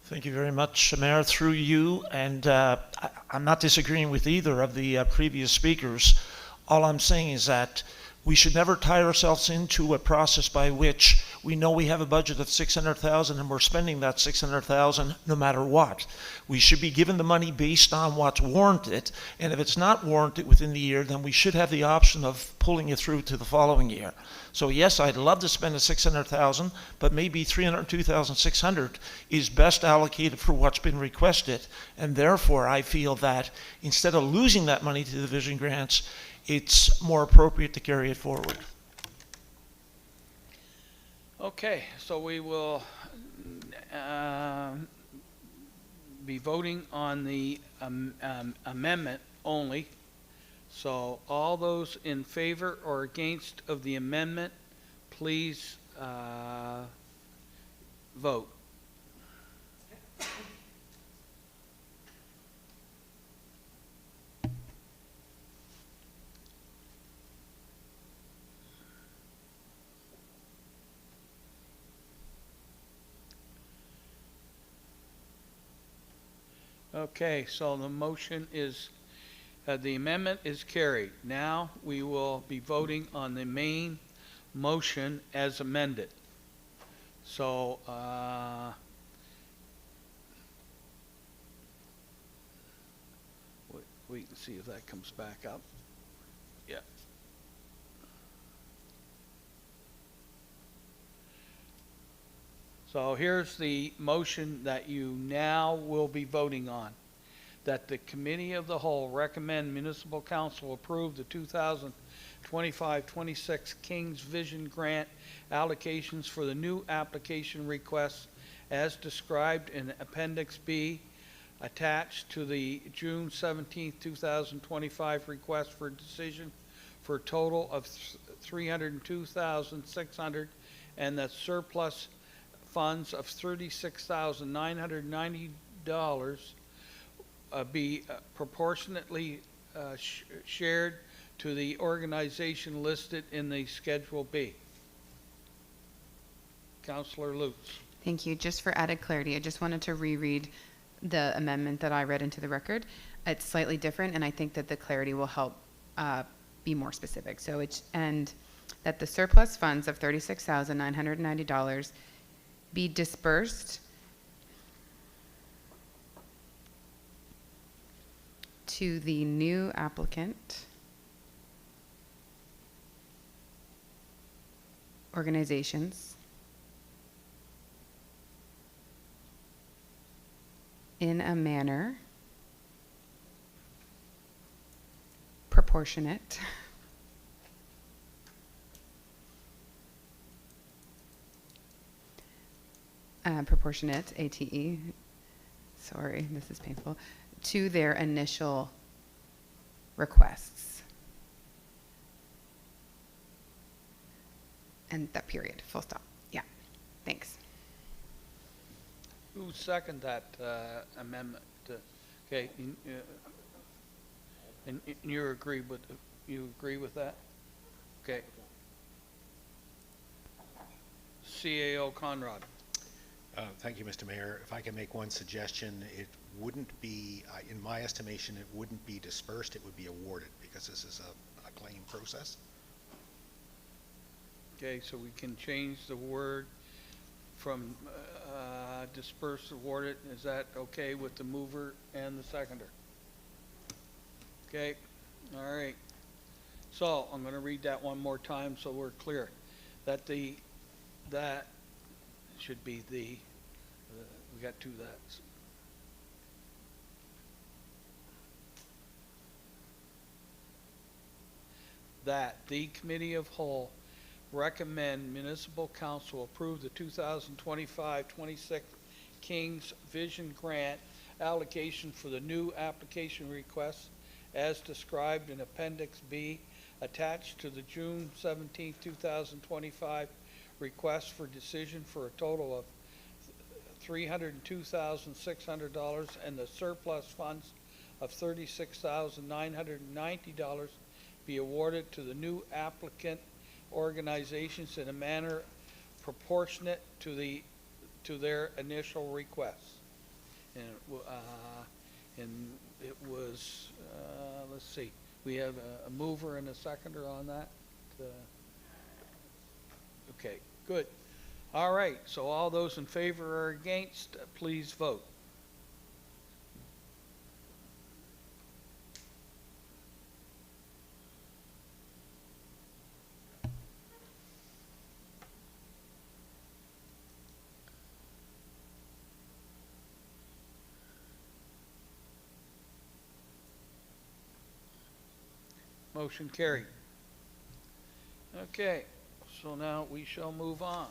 Thank you very much, Mayor, through you. And I'm not disagreeing with either of the previous speakers. All I'm saying is that we should never tie ourselves into a process by which we know we have a budget of $600,000 and we're spending that $600,000 no matter what. We should be given the money based on what's warranted, and if it's not warranted within the year, then we should have the option of pulling it through to the following year. So yes, I'd love to spend the $600,000, but maybe $302,600 is best allocated for what's been requested, and therefore I feel that instead of losing that money to the vision grants, it's more appropriate to carry it forward. Okay, so we will be voting on the amendment only. So all those in favor or against of the amendment, please vote. Okay, so the motion is, the amendment is carried. Now we will be voting on the main motion as amended. So, we can see if that comes back up. Yeah. So here's the motion that you now will be voting on. That the Committee of the Whole recommend Municipal Council approve the 2025-26 King's Vision Grant allocations for the new application requests as described in Appendix B attached to the June 17, 2025 request for decision for a total of $302,600 and the surplus funds of $36,990 be proportionately shared to the organization listed in the Schedule B. Councillor Lutz. Thank you. Just for added clarity, I just wanted to reread the amendment that I read into the record. It's slightly different, and I think that the clarity will help be more specific. So it's, and that the surplus funds of $36,990 be dispersed to the new applicant organizations in a manner proportionate proportionate, ATE, sorry, this is painful, to their initial requests. And that period, full stop. Yeah, thanks. Who seconded that amendment? Okay, and you agree with that? Okay. CAO Conrad. Thank you, Mr. Mayor. If I can make one suggestion, it wouldn't be, in my estimation, it wouldn't be dispersed, it would be awarded, because this is a claim process. Okay, so we can change the word from disperse, awarded. Is that okay with the mover and the seconder? Okay, all right. So I'm going to read that one more time so we're clear. That should be the, we got two that's. That the Committee of Whole recommend municipal council approve the 2025-26 King's Vision Grant allocation for the new application requests as described in Appendix B attached to the June 17, 2025 request for decision for a total of $302,600 and the surplus funds of $36,990 be awarded to the new applicant organizations in a manner proportionate to their initial requests. And it was, let's see, we have a mover and a seconder on that. Okay, good. All right, so all those in favor or against, please vote. Motion carried. Okay, so now we shall move on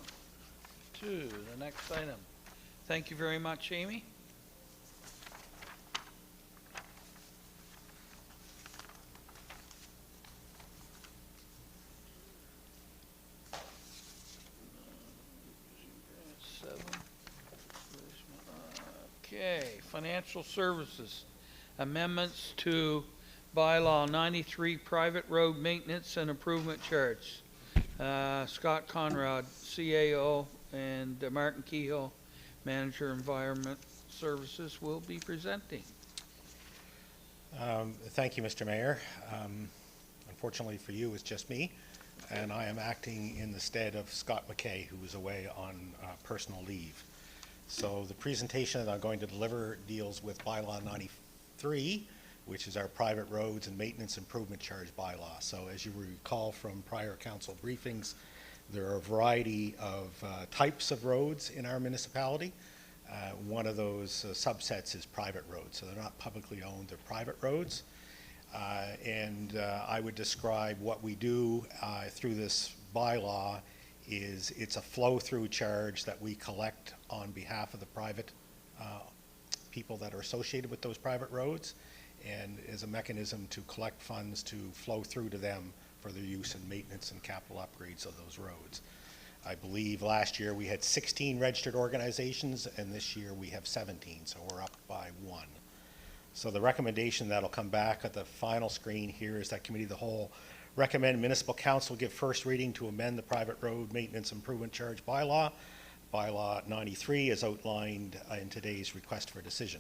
to the next item. Thank you very much, Amy. Okay, financial services, amendments to bylaw 93, private road maintenance and improvement charge. Scott Conrad, CAO, and Martin Kehoe, Manager Environment Services, will be presenting. Thank you, Mr. Mayor. Unfortunately for you, it's just me, and I am acting in the stead of Scott McKay, who is away on personal leave. So the presentation that I'm going to deliver deals with bylaw 93, which is our private roads and maintenance improvement charge bylaw. So as you recall from prior council briefings, there are a variety of types of roads in our municipality. One of those subsets is private roads. So they're not publicly owned, they're private roads. I would describe what we do through this bylaw is it's a flow-through charge that we collect on behalf of the private people that are associated with those private roads, and is a mechanism to collect funds to flow through to them for their use in maintenance and capital upgrades of those roads. I believe last year we had 16 registered organizations, and this year we have 17, so we're up by 1. So the recommendation that'll come back at the final screen here is that Committee of the Whole recommend Municipal Council give first reading to amend the private road maintenance improvement charge bylaw, bylaw 93, as outlined in today's request for decision.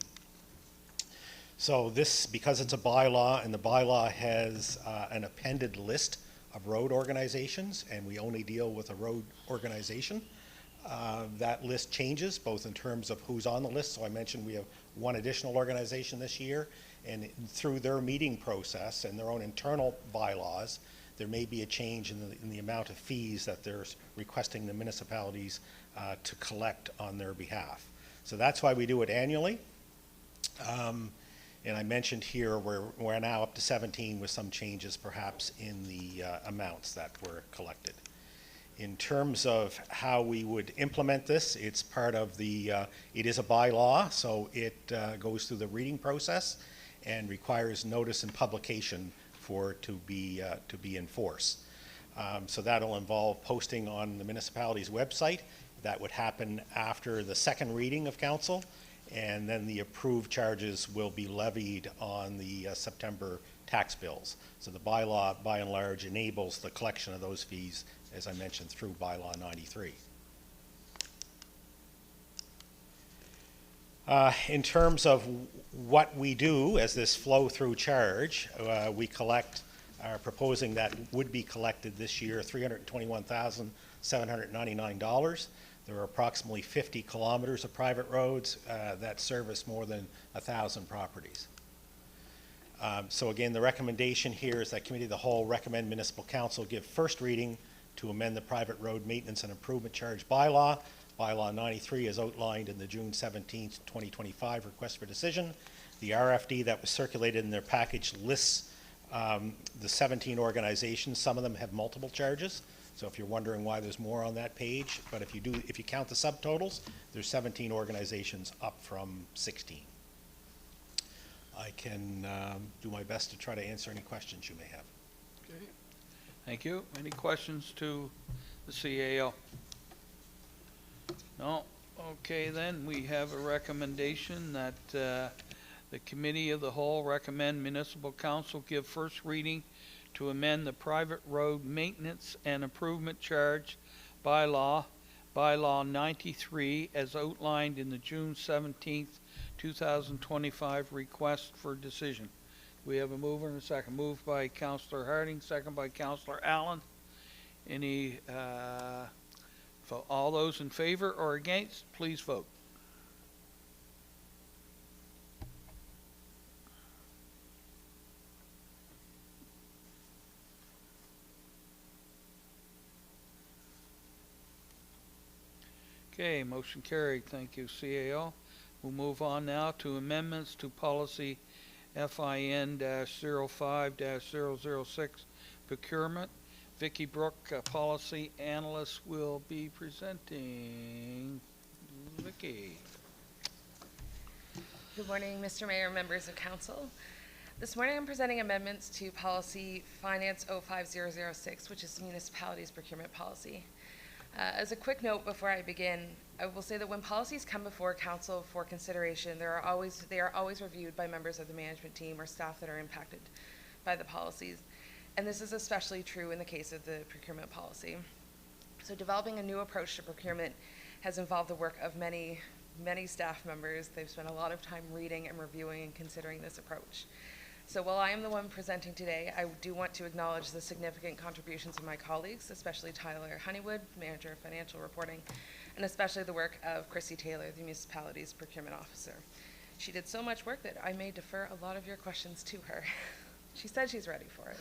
So this, because it's a bylaw, and the bylaw has an appended list of road organizations, and we only deal with a road organization, that list changes both in terms of who's on the list. So I mentioned we have one additional organization this year, and through their meeting process and their own internal bylaws, there may be a change in the amount of fees that they're requesting the municipalities to collect on their behalf. So that's why we do it annually. And I mentioned here we're now up to 17 with some changes perhaps in the amounts that were collected. In terms of how we would implement this, it's part of the, it is a bylaw, so it goes through the reading process and requires notice and publication for it to be in force. So that'll involve posting on the municipality's website. That would happen after the second reading of council, and then the approved charges will be levied on the September tax bills. So the bylaw, by and large, enables the collection of those fees, as I mentioned, through bylaw 93. In terms of what we do as this flow-through charge, we collect, are proposing that would be collected this year, $321,799. There are approximately 50 kilometers of private roads that service more than 1,000 properties. So again, the recommendation here is that Committee of the Whole recommend Municipal Council give first reading to amend the private road maintenance and improvement charge bylaw. Bylaw 93 is outlined in the June 17th, 2025 request for decision. The RFD that was circulated in their package lists the 17 organizations. Some of them have multiple charges. So if you're wondering why there's more on that page, but if you count the subtotals, there's 17 organizations up from 16. I can do my best to try to answer any questions you may have. Okay. Thank you. Any questions to the CAO? No? Okay, then we have a recommendation that the Committee of the Whole recommend Municipal Council give first reading to amend the private road maintenance and improvement charge bylaw 93 as outlined in the June 17th, 2025 request for decision. We have a mover and a second. Moved by Councillor Harding, second by Councillor Allen. Any, for all those in favor or against, please vote. Okay, motion carried. Thank you, CAO. We'll move on now to amendments to policy FIN-05-006 procurement. Vicki Brooke, policy analyst, will be presenting. Vicki. Good morning, Mr. Mayor, members of council. This morning I'm presenting amendments to policy Finance 05006, which is the municipality's procurement policy. As a quick note before I begin, I will say that when policies come before council for consideration, they are always reviewed by members of the management team or staff that are impacted by the policies. And this is especially true in the case of the procurement policy. So developing a new approach to procurement has involved the work of many staff members. They've spent a lot of time reading and reviewing and considering this approach. So while I am the one presenting today, I do want to acknowledge the significant contributions of my colleagues, especially Tyler Honeywood, Manager of Financial Reporting, and especially the work of Chrissy Taylor, the municipality's procurement officer. She did so much work that I may defer a lot of your questions to her. She said she's ready for it.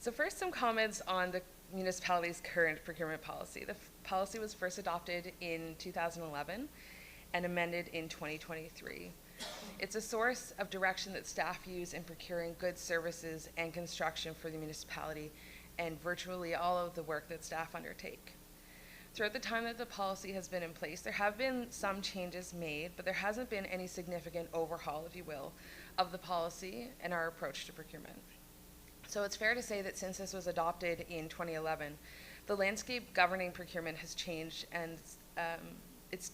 So first, some comments on the municipality's current procurement policy. The policy was first adopted in 2011 and amended in 2023. It's a source of direction that staff use in procuring goods, services, and construction for the municipality, and virtually all of the work that staff undertake. Throughout the time that the policy has been in place, there have been some changes made, but there hasn't been any significant overhaul, if you will, of the policy and our approach to procurement. So it's fair to say that since this was adopted in 2011, the landscape governing procurement has changed, and it's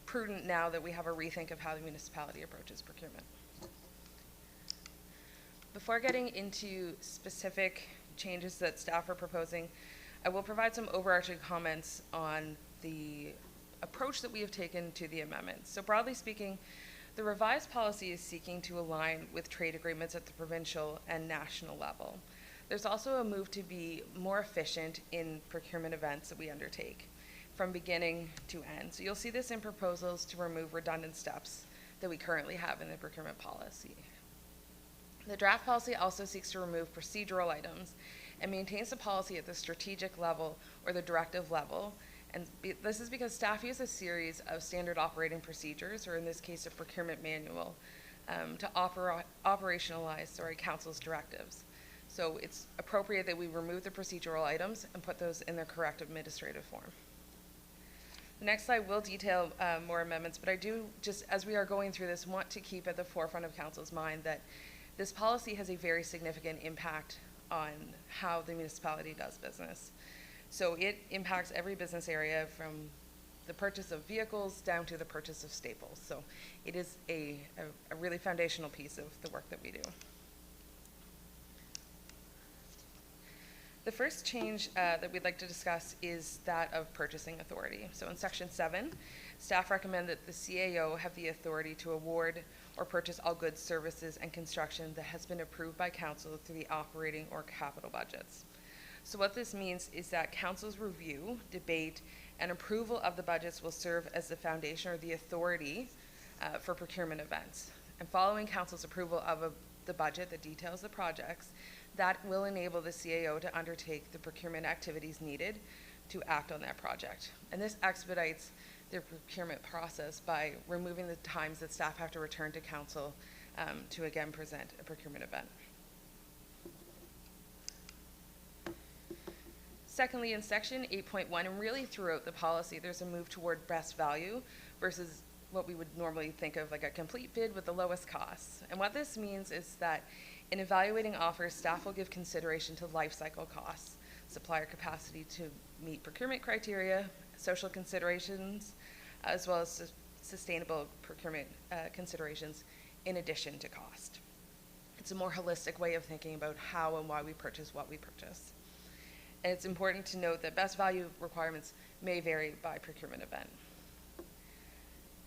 prudent now that we have a rethink of how the municipality approaches procurement. Before getting into specific changes that staff are proposing, I will provide some overarching comments on the approach that we have taken to the amendments. So broadly speaking, the revised policy is seeking to align with trade agreements at the provincial and national level. There's also a move to be more efficient in procurement events that we undertake, from beginning to end. So you'll see this in proposals to remove redundant steps that we currently have in the procurement policy. The draft policy also seeks to remove procedural items and maintains the policy at the strategic level or the directive level. And this is because staff use a series of standard operating procedures, or in this case a procurement manual, to operationalize council's directives. So it's appropriate that we remove the procedural items and put those in their correct administrative form. The next slide will detail more amendments, but I do, just as we are going through this, want to keep at the forefront of council's mind that this policy has a very significant impact on how the municipality does business. So it impacts every business area, from the purchase of vehicles down to the purchase of staples. So it is a really foundational piece of the work that we do. The first change that we'd like to discuss is that of purchasing authority. So in section 7, staff recommend that the CAO have the authority to award or purchase all goods, services, and construction that has been approved by council through the operating or capital budgets. So what this means is that council's review, debate, and approval of the budgets will serve as the foundation or the authority for procurement events. And following council's approval of the budget that details the projects, that will enable the CAO to undertake the procurement activities needed to act on that project. And this expedites the procurement process by removing the times that staff have to return to council to again present a procurement event. Secondly, in section 8.1, and really throughout the policy, there's a move toward best value versus what we would normally think of like a complete bid with the lowest costs. And what this means is that in evaluating offers, staff will give consideration to life cycle costs, supplier capacity to meet procurement criteria, social considerations, as well as sustainable procurement considerations in addition to cost. It's a more holistic way of thinking about how and why we purchase what we purchase. And it's important to note that best value requirements may vary by procurement event.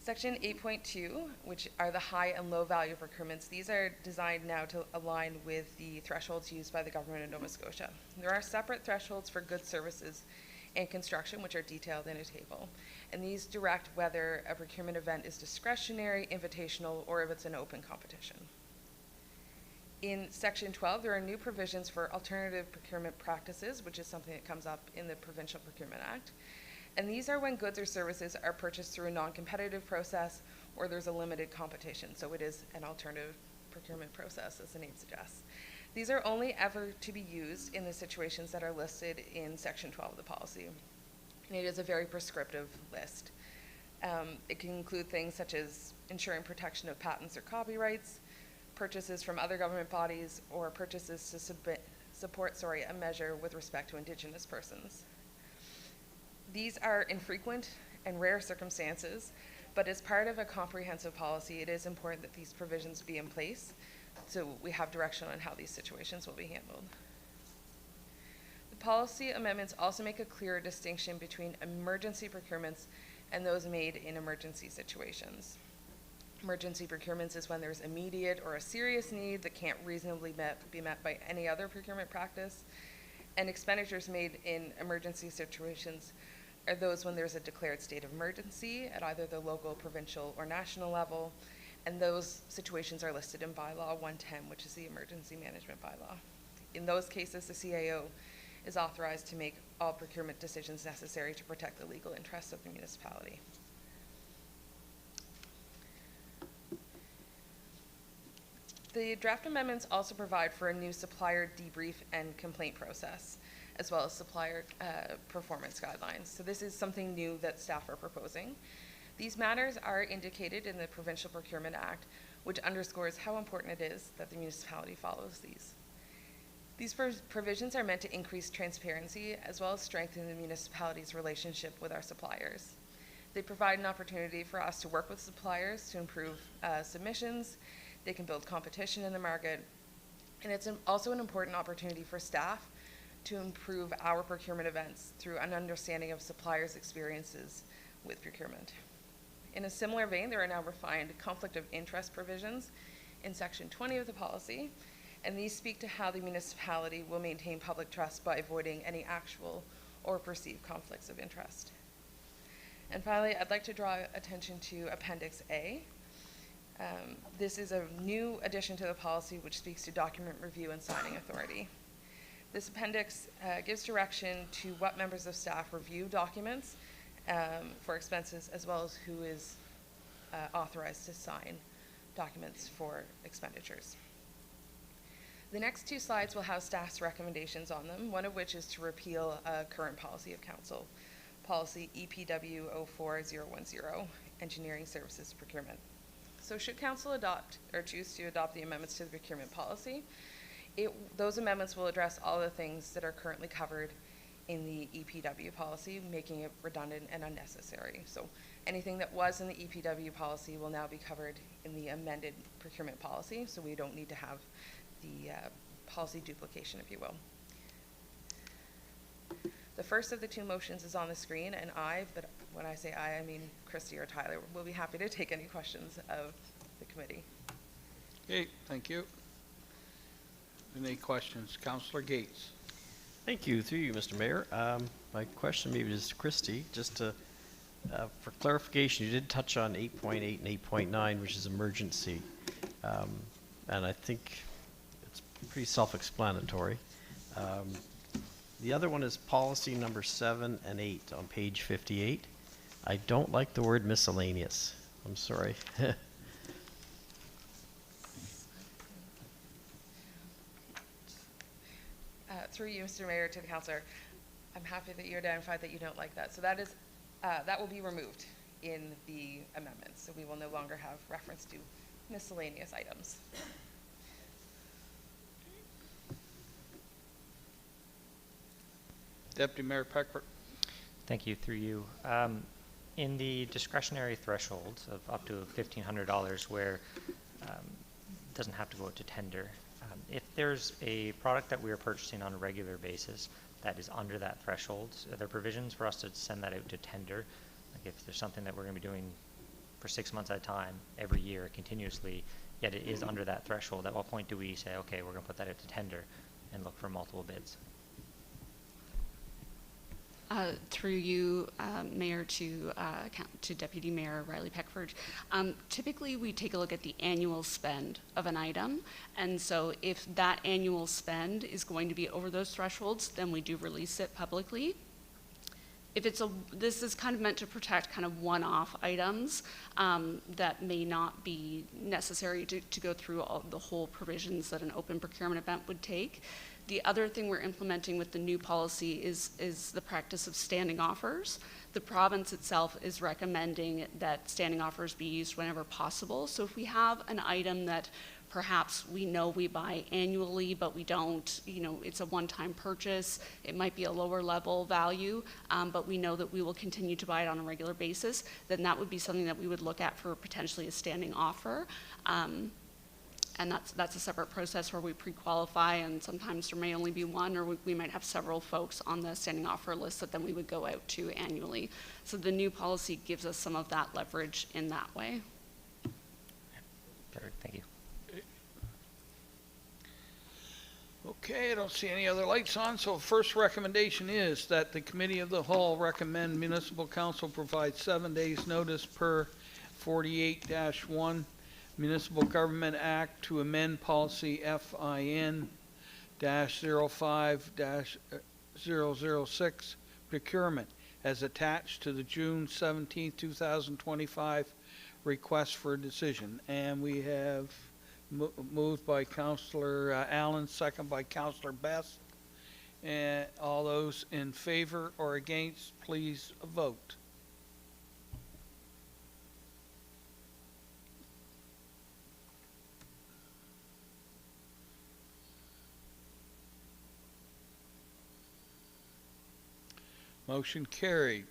Section 8.2, which are the high and low value procurements, these are designed now to align with the thresholds used by the government of Nova Scotia. There are separate thresholds for goods, services, and construction, which are detailed in a table. And these direct whether a procurement event is discretionary, invitational, or if it's an open competition. In section 12, there are new provisions for alternative procurement practices, which is something that comes up in the Provincial Procurement Act. And these are when goods or services are purchased through a non-competitive process or there's a limited competition. So it is an alternative procurement process, as the name suggests. These are only ever to be used in the situations that are listed in section 12 of the policy. And it is a very prescriptive list. It can include things such as ensuring protection of patents or copyrights, purchases from other government bodies, or purchases to support a measure with respect to Indigenous persons. These are infrequent and rare circumstances, but as part of a comprehensive policy, it is important that these provisions be in place so we have direction on how these situations will be handled. The policy amendments also make a clearer distinction between emergency procurements and those made in emergency situations. Emergency procurements is when there's immediate or a serious need that can't reasonably be met by any other procurement practice. And expenditures made in emergency situations are those when there's a declared state of emergency at either the local, provincial, or national level. And those situations are listed in Bylaw 110, which is the Emergency Management Bylaw. In those cases, the CAO is authorized to make all procurement decisions necessary to protect the legal interests of the municipality. The draft amendments also provide for a new supplier debrief and complaint process, as well as supplier performance guidelines. So this is something new that staff are proposing. These matters are indicated in the Provincial Procurement Act, which underscores how important it is that the municipality follows these. These provisions are meant to increase transparency as well as strengthen the municipality's relationship with our suppliers. They provide an opportunity for us to work with suppliers to improve submissions. They can build competition in the market. And it's also an important opportunity for staff to improve our procurement events through an understanding of suppliers' experiences with procurement. In a similar vein, there are now refined conflict of interest provisions in section 20 of the policy, and these speak to how the municipality will maintain public trust by avoiding any actual or perceived conflicts of interest. And finally, I'd like to draw attention to Appendix A. This is a new addition to the policy which speaks to document review and signing authority. This appendix gives direction to what members of staff review documents for expenses, as well as who is authorized to sign documents for expenditures. The next two slides will have staff's recommendations on them, one of which is to repeal a current policy of council, policy EPW 04010, Engineering Services Procurement. So should council adopt or choose to adopt the amendments to the procurement policy, those amendments will address all the things that are currently covered in the EPW policy, making it redundant and unnecessary. So anything that was in the EPW policy will now be covered in the amended procurement policy, so we don't need to have the policy duplication, if you will. The first of the two motions is on the screen, and but when I say I mean Christy or Tyler, will be happy to take any questions of the committee. Okay, thank you. Any questions? Councillor Gates. Thank you. Through you, Mr. Mayor. My question maybe is to Christy, just to, for clarification, you did touch on 8.8 and 8.9, which is emergency. And I think it's pretty self-explanatory. The other one is policy number 7 and 8 on page 58. I don't like the word miscellaneous. I'm sorry. Through you, Mr. Mayor, to the councillor. I'm happy that you identified that you don't like that. So that is, that will be removed in the amendments. So we will no longer have reference to miscellaneous items. Deputy Mayor Peckford. Thank you, through you. In the discretionary thresholds of up to $1,500 where it doesn't have to go out to tender, if there's a product that we are purchasing on a regular basis that is under that threshold, are there provisions for us to send that out to tender? Like if there's something that we're going to be doing for 6 months at a time, every year, continuously, yet it is under that threshold, at what point do we say, okay, we're going to put that out to tender and look for multiple bids? Through you, Mayor, to Deputy Mayor Riley Peckford. Typically, we take a look at the annual spend of an item, and so if that annual spend is going to be over those thresholds, then we do release it publicly. If it's this is kind of meant to protect kind of one-off items that may not be necessary to go through all the whole provisions that an open procurement event would take. The other thing we're implementing with the new policy is the practice of standing offers. The province itself is recommending that standing offers be used whenever possible. So if we have an item that perhaps we know we buy annually, but we don't, it's a one-time purchase, it might be a lower level value, but we know that we will continue to buy it on a regular basis, then that would be something that we would look at for potentially a standing offer. And that's a separate process where we pre-qualify, and sometimes there may only be one, or we might have several folks on the standing offer list that then we would go out to annually. So the new policy gives us some of that leverage in that way. Perfect, thank you. Okay, I don't see any other lights on, so first recommendation is that the Committee of the Whole recommend Municipal Council provide 7 days notice per 48-1 Municipal Government Act to amend policy FIN-05-006 procurement as attached to the June 17, 2025 request for a decision. And we have moved by Councillor Allen, second by Councillor Best. And all those in favor or against, please vote. Motion carried.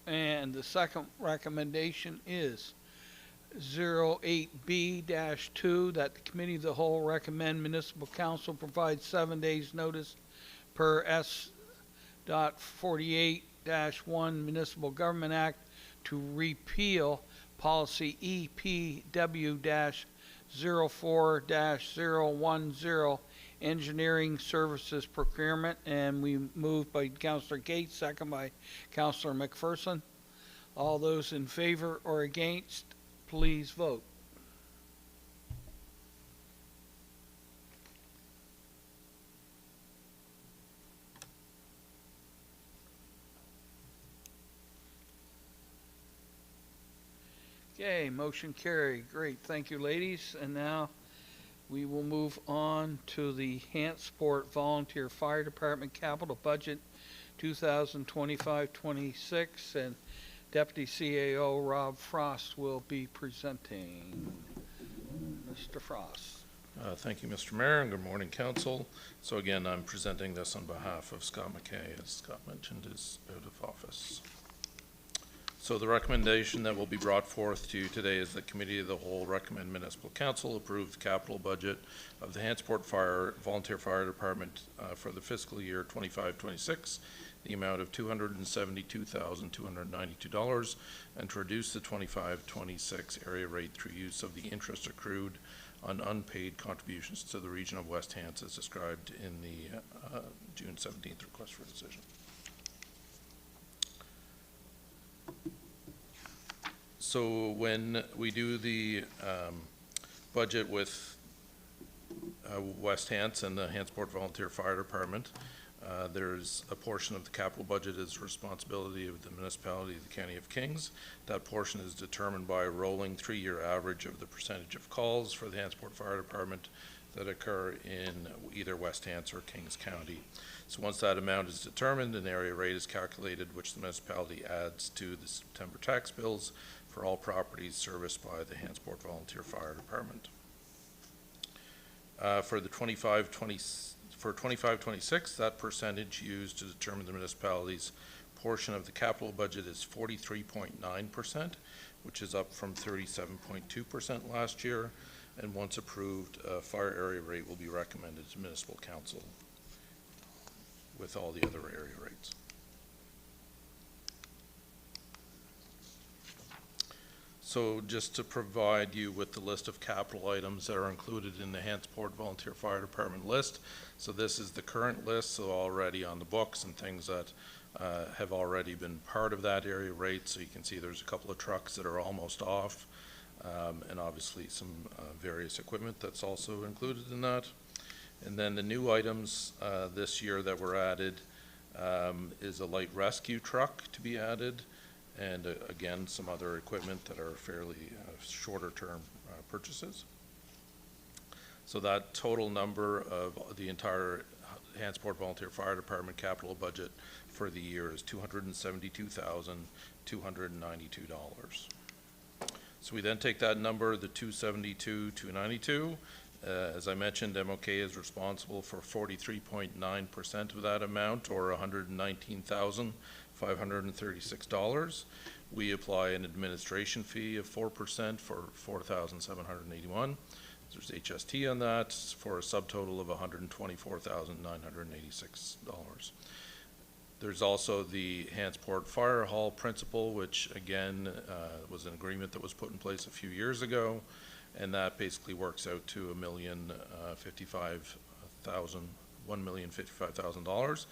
And the second recommendation is 08B-2, that the Committee of the Whole recommend Municipal Council provide 7 days notice per S.48-1 Municipal Government Act to repeal policy EPW-04-010 engineering services procurement. And we moved by Councillor Gates, second by Councillor McPherson. All those in favor or against, please vote. Okay, motion carried. Great, thank you, ladies. And now we will move on to the Hantsport Volunteer Fire Department Capital Budget 2025-26, and Deputy CAO Rob Frost will be presenting. Mr. Frost. Thank you, Mr. Mayor, and good morning, Council. So again, I'm presenting this on behalf of Scott McKay, as Scott mentioned, is out of office. So the recommendation that will be brought forth to you today is that Committee of the Whole recommend Municipal Council approve the capital budget of the Hantsport Volunteer Fire Department for the fiscal year 25-26, the amount of $272,292, and to reduce the 25-26 area rate through use of the interest accrued on unpaid contributions to the region of West Hants as described in the June 17th request for decision. So when we do the budget with West Hants and the Hantsport Volunteer Fire Department, there's a portion of the capital budget is responsibility of the municipality of the County of Kings. That portion is determined by a rolling 3-year average of the percentage of calls for the Hantsport Fire Department that occur in either West Hants or Kings County. So once that amount is determined, an area rate is calculated, which the municipality adds to the September tax bills for all properties serviced by the Hantsport Volunteer Fire Department. For 25-26, that percentage used to determine the municipality's portion of the capital budget is 43.9%, which is up from 37.2% last year. And once approved, a fire area rate will be recommended to municipal council with all the other area rates. So just to provide you with the list of capital items that are included in the Hantsport Volunteer Fire Department list. So this is the current list, so already on the books and things that have already been part of that area rate. So you can see there's a couple of trucks that are almost off, and obviously some various equipment that's also included in that. And then the new items this year that were added is a light rescue truck to be added, and again, some other equipment that are fairly shorter term purchases. So that total number of the entire Hantsport Volunteer Fire Department capital budget for the year is $272,292. So we then take that number, the $272,292. As I mentioned, MOK is responsible for 43.9% of that amount, or $119,536. We apply an administration fee of 4% for $4,781. There's HST on that for a subtotal of $124,986. There's also the Hantsport Fire Hall principal, which again was an agreement that was put in place a few years ago, and that basically works out to $1,055,000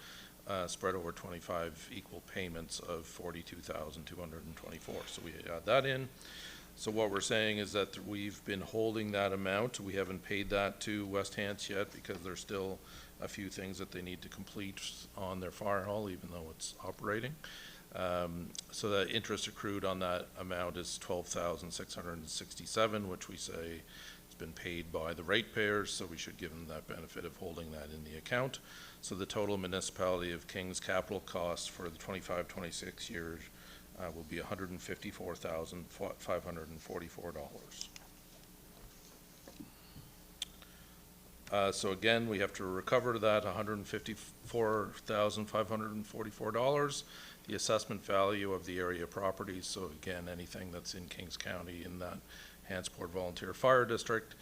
spread over 25 equal payments of $42,224. So we add that in. So what we're saying is that we've been holding that amount. We haven't paid that to West Hants yet because there's still a few things that they need to complete on their fire hall, even though it's operating. So the interest accrued on that amount is $12,667, which we say has been paid by the ratepayers, so we should give them that benefit of holding that in the account. So the total municipality of Kings capital costs for the 25-26 years will be $154,544. So again, we have to recover that $154,544, the assessment value of the area properties. So again, anything that's in Kings County in that Hantsport Volunteer Fire District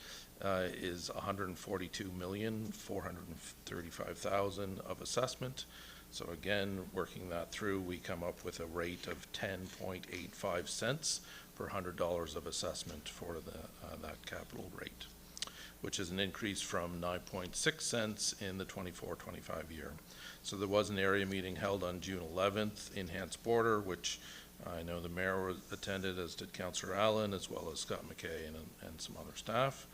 is $142,435,000 of assessment. So again, working that through, we come up with a rate of 10.85 cents per $100 of assessment for that capital rate, which is an increase from 9.6 cents in the 24-25 year. So there was an area meeting held on June 11th in Hantsport, which I know the mayor attended, as did Councillor Allen, as well as Scott McKay and some other staff.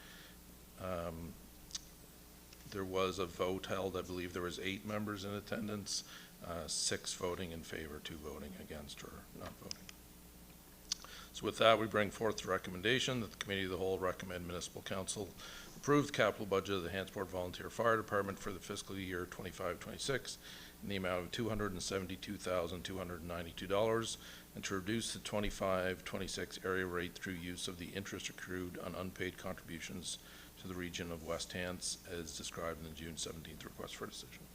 There was a vote held. I believe there was 8 members in attendance, 6 voting in favor, 2 voting against or not voting. So with that, we bring forth the recommendation that the Committee of the Whole recommend Municipal Council approve the capital budget of the Hantsport Volunteer Fire Department for the fiscal year 25-26 in the amount of $272,292, and to reduce the 25-26 area rate through use of the interest accrued on unpaid contributions to the region of West Hants as described in the June 17th request for decision.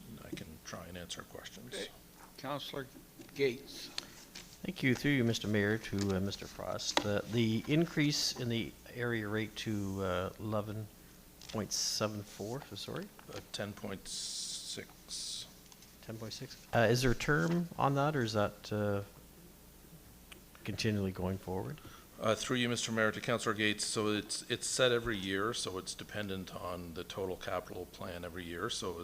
And I can try and answer questions. Okay. Councillor Gates. Thank you. Through you, Mr. Mayor, to Mr. Frost. The increase in the area rate to 11.74, so sorry? 10.6. 10.6. Is there a term on that, or is that continually going forward? Through you, Mr. Mayor, to Councillor Gates. So it's set every year, so it's dependent on the total capital plan every year. So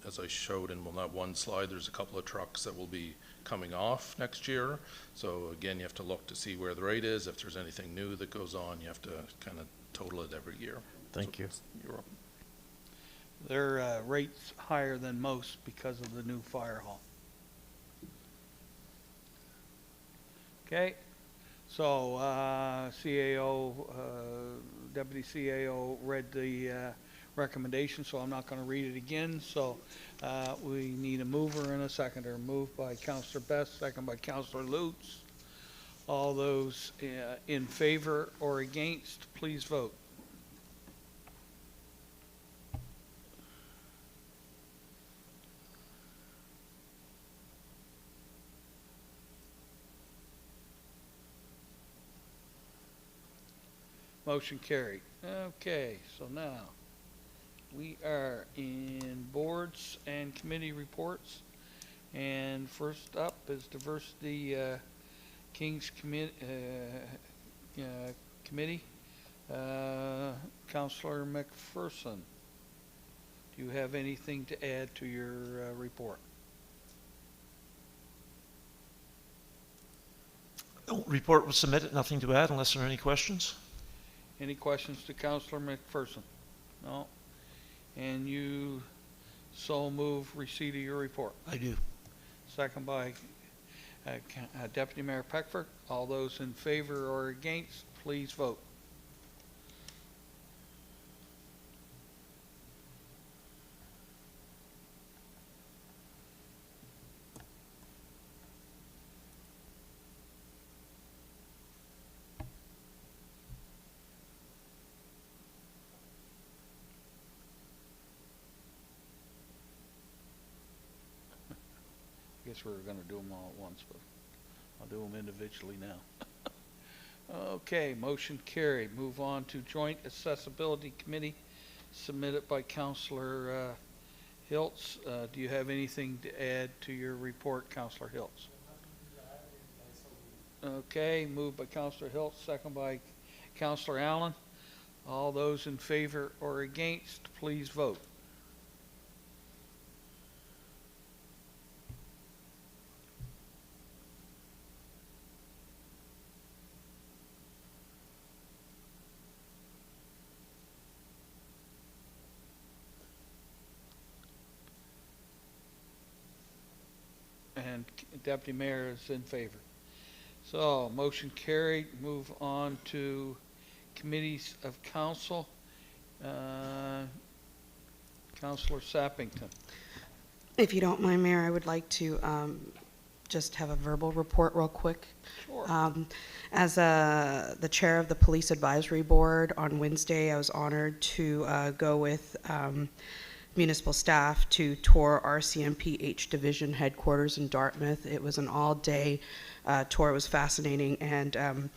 as I showed in that one slide, there's a couple of trucks that will be coming off next year. So again, you have to look to see where the rate is. If there's anything new that goes on, you have to kind of total it every year. Thank you. You're welcome. Their rate's higher than most because of the new fire hall. Okay. So, CAO, Deputy CAO read the recommendation, so I'm not going to read it again. So we need a mover and a seconder. Moved by Councillor Best, second by Councillor Lutz. All those in favor or against, please vote. Motion carried. Okay, so now we are in boards and committee reports. And first up is Diversity Kings Committee. Councillor McPherson, do you have anything to add to your report? No, report was submitted, nothing to add unless there are any questions. Any questions to Councillor McPherson? No? And you so move receipt of your report? I do. Second by Deputy Mayor Peckford. All those in favor or against, please vote. I guess we were going to do them all at once, but I'll do them individually now. Okay, motion carried. Move on to Joint Accessibility Committee, submitted by Councillor Hiltz. Do you have anything to add to your report, Councillor Hiltz? Okay, moved by Councillor Hiltz, second by Councillor Allen. All those in favor or against, please vote. And Deputy Mayor is in favor. So motion carried. Move on to committees of council. Councillor Sappington. If you don't mind, Mayor, I would like to just have a verbal report real quick. Sure. As the chair of the Police Advisory Board, on Wednesday I was honored to go with municipal staff to tour RCMP H Division headquarters in Dartmouth. It was an all-day tour. It was fascinating, and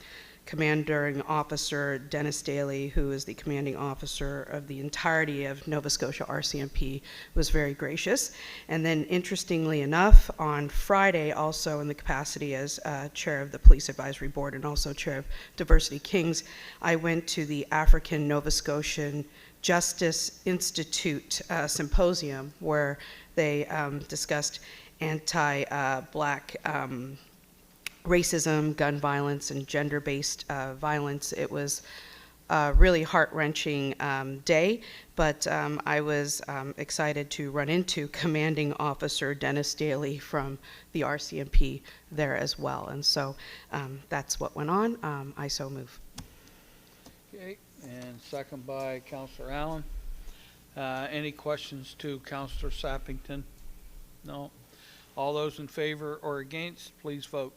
Commanding Officer Dennis Daly, who is the commanding officer of the entirety of Nova Scotia RCMP, was very gracious. And then, interestingly enough, on Friday, also in the capacity as chair of the Police Advisory Board and also chair of Diversity Kings, I went to the African Nova Scotian Justice Institute symposium, where they discussed anti-Black racism, gun violence, and gender-based violence. It was a really heart-wrenching day, but I was excited to run into Commanding Officer Dennis Daly from the RCMP there as well. And so that's what went on. I so move. Okay, and second by Councillor Allen. Any questions to Councillor Sappington? No? All those in favor or against, please vote.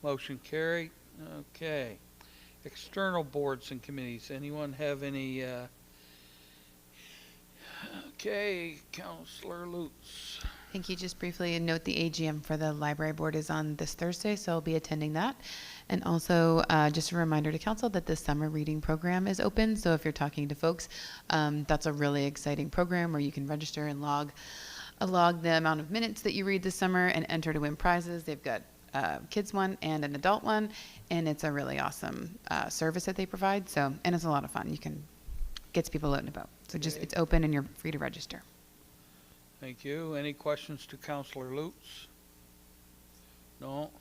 Motion carried. Okay. External boards and committees. Anyone have any? Okay, Councillor Lutz. Thank you. Just briefly note the AGM for the library board is on this Thursday, so I'll be attending that. And also just a reminder to council that the summer reading program is open. So if you're talking to folks, that's a really exciting program where you can register and log the amount of minutes that you read this summer and enter to win prizes. They've got kids one and an adult one, and it's a really awesome service that they provide. So, and it's a lot of fun. You can gets people out and about. So just it's open and you're free to register. Thank you. Any questions to Councillor Lutz? No.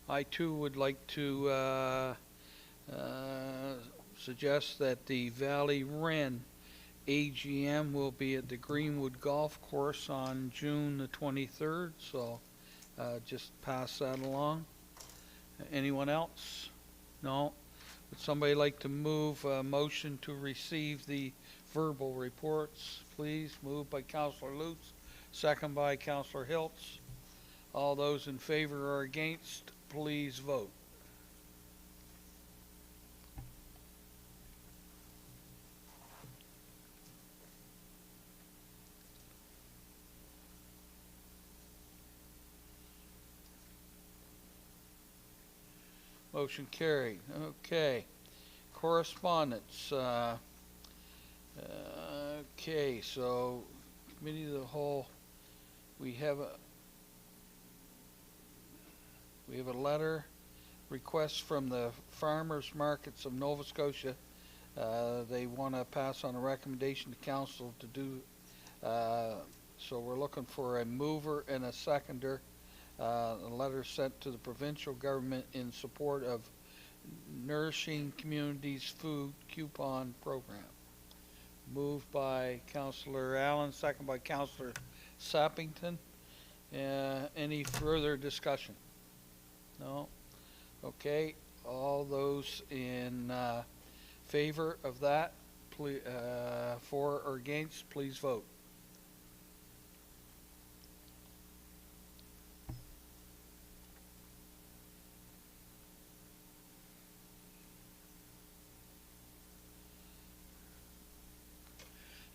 I too would like to suggest that the Valley Wren AGM will be at the Greenwood Golf Course on June the 23rd, so just pass that along. Anyone else? No? Would somebody like to move a motion to receive the verbal reports, please? Moved by Councillor Lutz, second by Councillor Hiltz. All those in favor or against, please vote. Motion carried. Okay. Correspondence. Okay, so Committee of the Whole, we have a letter request from the farmers markets of Nova Scotia. They want to pass on a recommendation to council to do, so we're looking for a mover and a seconder. A letter sent to the provincial government in support of Nourishing Communities Food Coupon Program. Moved by Councillor Allen, second by Councillor Sappington. Any further discussion? No? Okay. All those in favor of that, please, for or against, please vote.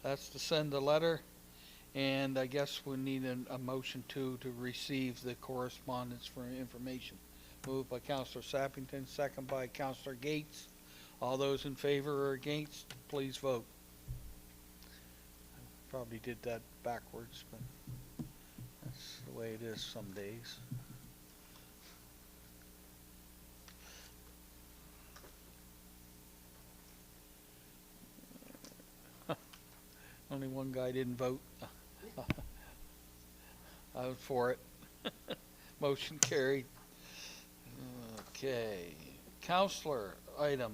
That's to send the letter, and I guess we need a motion to receive the correspondence for information. Moved by Councillor Sappington, second by Councillor Gates. All those in favor or against, please vote. Probably did that backwards, but that's the way it is some days. Only one guy didn't vote. I was for it. Motion carried. Okay. Councillor item,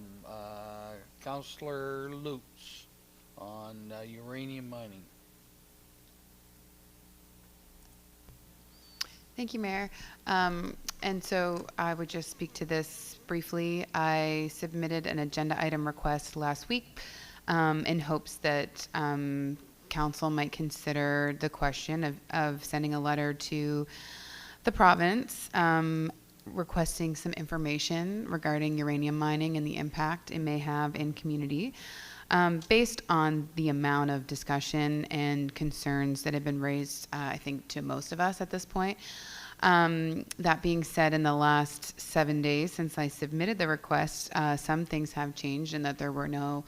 Councillor Lutz on uranium mining. Thank you, Mayor. And so I would just speak to this briefly. I submitted an agenda item request last week in hopes that council might consider the question of sending a letter to the province requesting some information regarding uranium mining and the impact it may have in community. Based on the amount of discussion and concerns that have been raised, I think, to most of us at this point. That being said, in the last 7 days since I submitted the request, some things have changed in that there were no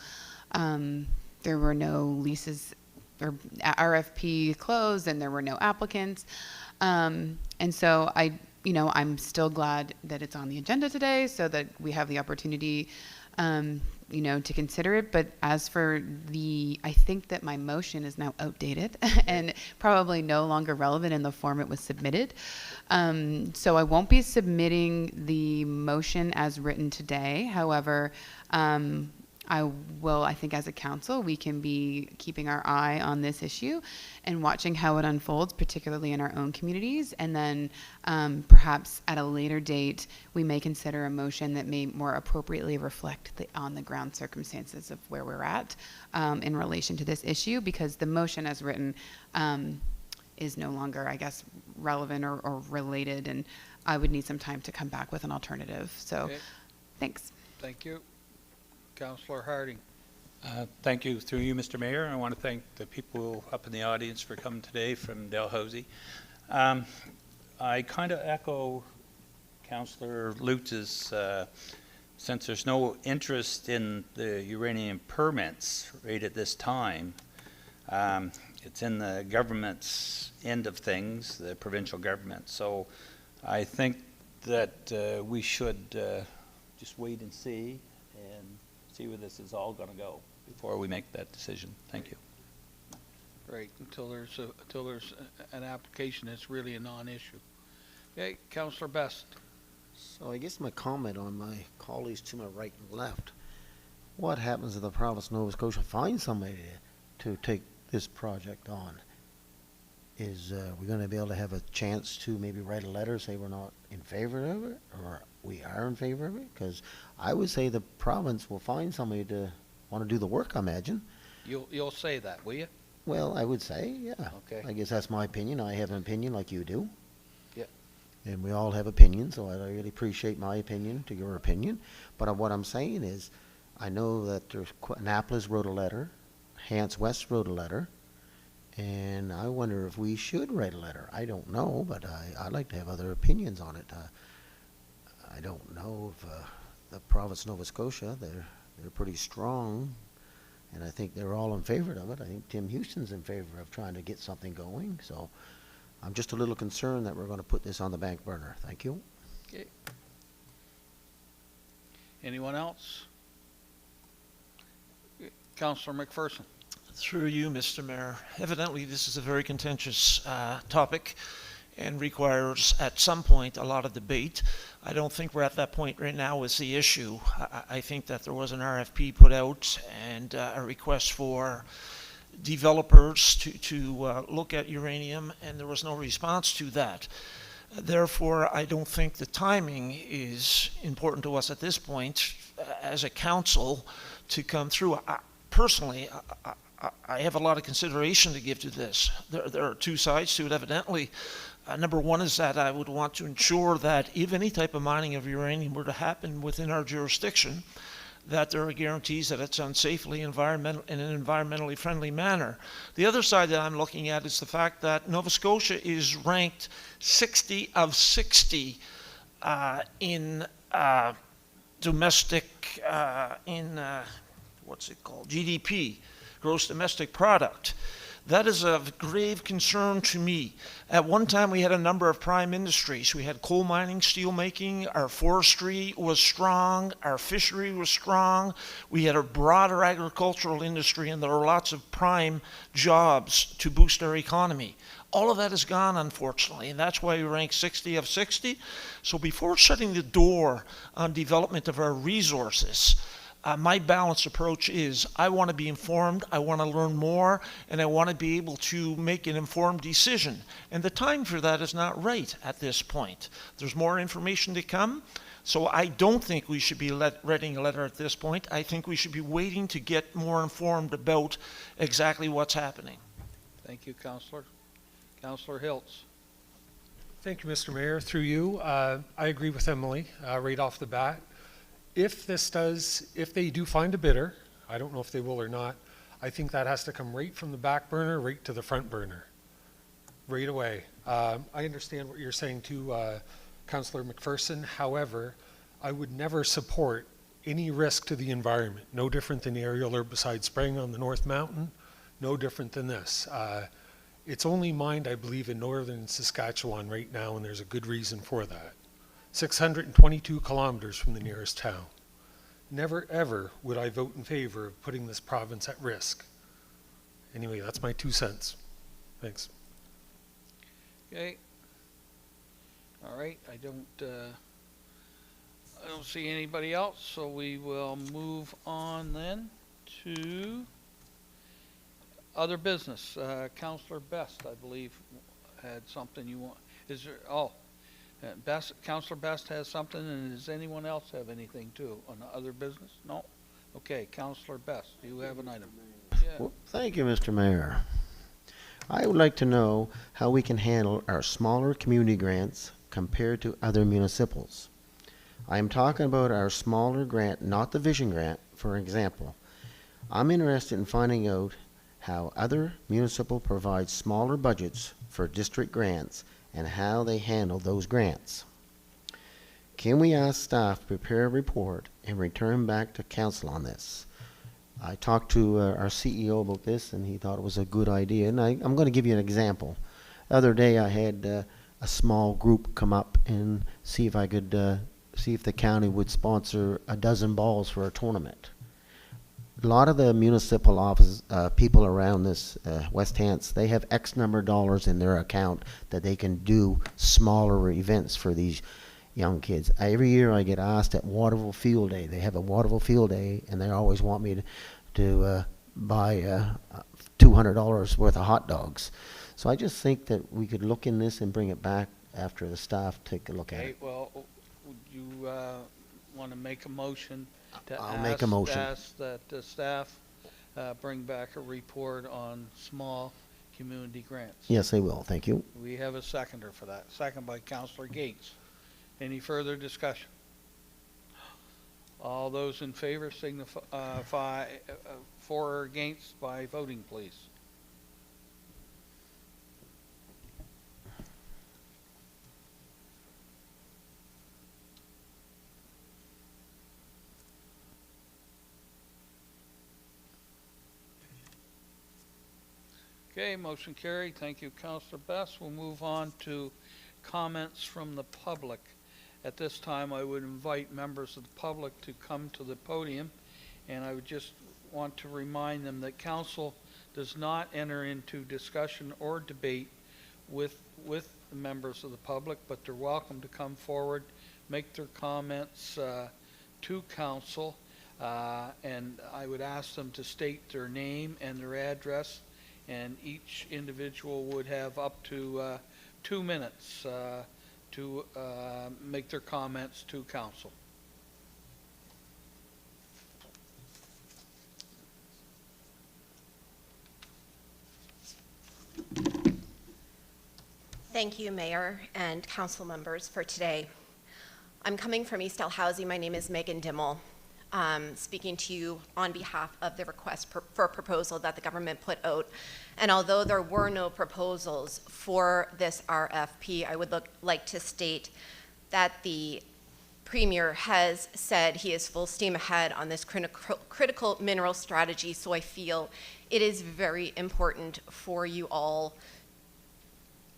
leases or RFP closed and there were no applicants. And so I'm still glad that it's on the agenda today so that we have the opportunity, to consider it. But as for I think that my motion is now outdated and probably no longer relevant in the form it was submitted. So I won't be submitting the motion as written today. However, I think as a council, we can be keeping our eye on this issue and watching how it unfolds, particularly in our own communities. And then perhaps at a later date, we may consider a motion that may more appropriately reflect the on-the-ground circumstances of where we're at in relation to this issue, because the motion as written is no longer, I guess, relevant or related, and I would need some time to come back with an alternative. So, okay. Thanks. Thank you. Councillor Harding. Thank you. Through you, Mr. Mayor, I want to thank the people up in the audience for coming today from Dalhousie. I kind of echo Councillor Lutz's, since there's no interest in the uranium permits right at this time, it's in the government's end of things, the provincial government. So I think that we should just wait and see where this is all going to go before we make that decision. Thank you. Right, until there's an application that's really a non-issue. Okay, Councillor Best. So I guess my comment on my colleagues to my right and left, what happens if the province of Nova Scotia finds somebody to take this project on? Is we going to be able to have a chance to maybe write a letter, say we're not in favor of it, or we are in favor of it? Because I would say the province will find somebody to want to do the work, I imagine. You'll say that, will you? Well, I would say, yeah. Okay. I guess that's my opinion. I have an opinion like you do. Yeah. And we all have opinions, so I really appreciate my opinion to your opinion. But what I'm saying is, I know that there's Annapolis wrote a letter, Hants West wrote a letter, and I wonder if we should write a letter. I don't know, but I'd like to have other opinions on it. I don't know if the province of Nova Scotia, they're pretty strong, and I think they're all in favor of it. I think Tim Houston's in favor of trying to get something going, so I'm just a little concerned that we're going to put this on the back burner. Thank you. Okay. Anyone else? Councillor McPherson. Through you, Mr. Mayor. Evidently, this is a very contentious topic and requires, at some point, a lot of debate. I don't think we're at that point right now with the issue. I think that there was an RFP put out and a request for developers to look at uranium, and there was no response to that. Therefore, I don't think the timing is important to us at this point as a council to come through. Personally, I have a lot of consideration to give to this. There are two sides to it, evidently. Number one is that I would want to ensure that if any type of mining of uranium were to happen within our jurisdiction, that there are guarantees that it's done safely in an environmentally friendly manner. The other side that I'm looking at is the fact that Nova Scotia is ranked 60 of 60 in domestic, what's it called, GDP, gross domestic product. That is of grave concern to me. At one time, we had a number of prime industries. We had coal mining, steel making, our forestry was strong, our fishery was strong. We had a broader agricultural industry, and there were lots of prime jobs to boost our economy. All of that is gone, unfortunately, and that's why we rank 60 of 60. So before shutting the door on development of our resources, my balanced approach is I want to be informed, I want to learn more, and I want to be able to make an informed decision. And the time for that is not right at this point. There's more information to come, so I don't think we should be writing a letter at this point. I think we should be waiting to get more informed about exactly what's happening. Thank you, Councillor. Councillor Hiltz. Thank you, Mr. Mayor. Through you, I agree with Emily right off the bat. If they do find a bidder, I don't know if they will or not, I think that has to come right from the back burner right to the front burner, right away. I understand what you're saying too, Councillor McPherson. However, I would never support any risk to the environment, no different than aerial herbicide spraying on the North Mountain, no different than this. It's only mined, I believe, in northern Saskatchewan right now, and there's a good reason for that. 622 kilometers from the nearest town. Never ever would I vote in favor of putting this province at risk. Anyway, that's my 2 cents. Thanks. Okay. All right. I don't see anybody else, so we will move on then to other business. Councillor Best, I believe, had something you want. Is there? Oh. Councillor Best has something, and does anyone else have anything too on the other business? No? Okay, Councillor Best, do you have an item? Yeah. Well, thank you, Mr. Mayor. I would like to know how we can handle our smaller community grants compared to other municipals. I am talking about our smaller grant, not the vision grant, for example. I'm interested in finding out how other municipal provide smaller budgets for district grants and how they handle those grants. Can we ask staff to prepare a report and return back to council on this? I talked to our CEO about this, and he thought it was a good idea, and I'm going to give you an example. The other day I had a small group come up and see if I could see if the county would sponsor a dozen balls for a tournament. A lot of the municipal office people around this West Hants, they have X number of dollars in their account that they can do smaller events for these young kids. Every year I get asked at Waterville Field Day. They have a Waterville Field Day, and they always want me to buy $200 worth of hot dogs. So I just think that we could look in this and bring it back after the staff take a look at Okay, it. well, would you want to make a motion to I'll make a motion. ask that the staff bring back a report on small community grants? Yes, they will. Thank you. We have a seconder for that. Second by Councillor Gates. Any further discussion? All those in favor signify for or against by voting, please. Okay, motion carried. Thank you, Councillor Best. We'll move on to comments from the public. At this time, I would invite members of the public to come to the podium, and I would just want to remind them that council does not enter into discussion or debate with the members of the public, but they're welcome to come forward, make their comments to council, and I would ask them to state their name and their address, and each individual would have up to 2 minutes to make their comments to council. Thank you, Mayor and council members, for today. I'm coming from East Dalhousie. My name is Megan Dimmel, speaking to you on behalf of the request for a proposal that the government put out. And although there were no proposals for this RFP, I would like to state that the Premier has said he is full steam ahead on this critical mineral strategy, so I feel it is very important for you all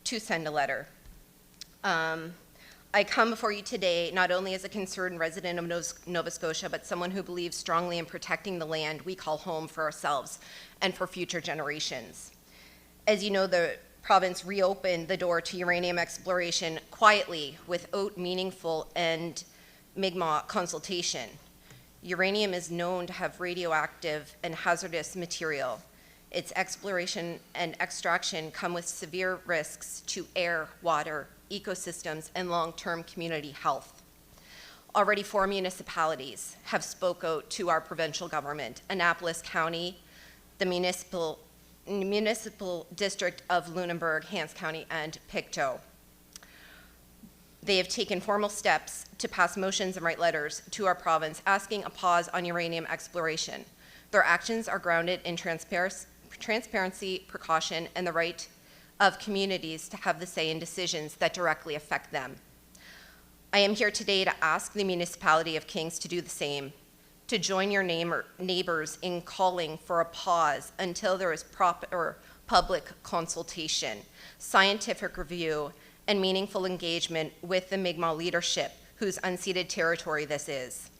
to send a letter. I come before you today not only as a concerned resident of Nova Scotia, but someone who believes strongly in protecting the land we call home for ourselves and for future generations. As you know, the province reopened the door to uranium exploration quietly without meaningful and Mi'kmaq consultation. Uranium is known to have radioactive and hazardous material. Its exploration and extraction come with severe risks to air, water, ecosystems, and long-term community health. Already 4 municipalities have spoke out to our provincial government: Annapolis County, the municipal district of Lunenburg, Hants County, and Pictou. They have taken formal steps to pass motions and write letters to our province asking a pause on uranium exploration. Their actions are grounded in transparency, precaution, and the right of communities to have the say in decisions that directly affect them. I am here today to ask the municipality of Kings to do the same, to join your neighbors in calling for a pause until there is proper public consultation, scientific review, and meaningful engagement with the Mi'kmaq leadership, whose unceded territory this is.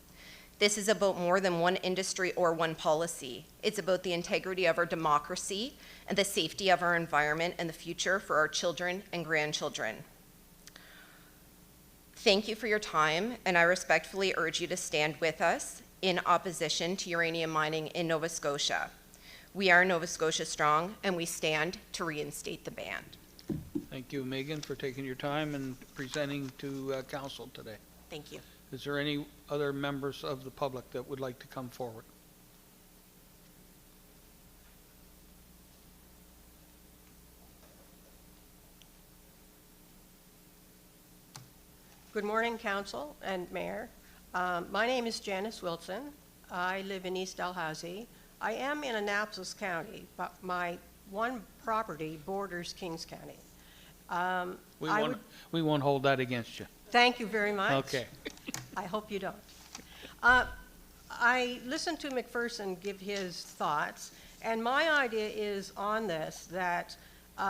This is about more than one industry or one policy. It's about the integrity of our democracy and the safety of our environment and the future for our children and grandchildren. Thank you for your time, and I respectfully urge you to stand with us in opposition to uranium mining in Nova Scotia. We are Nova Scotia strong, and we stand to reinstate the ban. Thank you, Megan, for taking your time and presenting to council today. Thank you. Is there any other members of the public that would like to come forward? Good morning, Council and Mayor. My name is Janice Wilson. I live in East Dalhousie. I am in Annapolis County, but my one property borders Kings County. We won't hold that against you. Thank you very much. Okay. I hope you don't. I listened to McPherson give his thoughts, and my idea is on this, that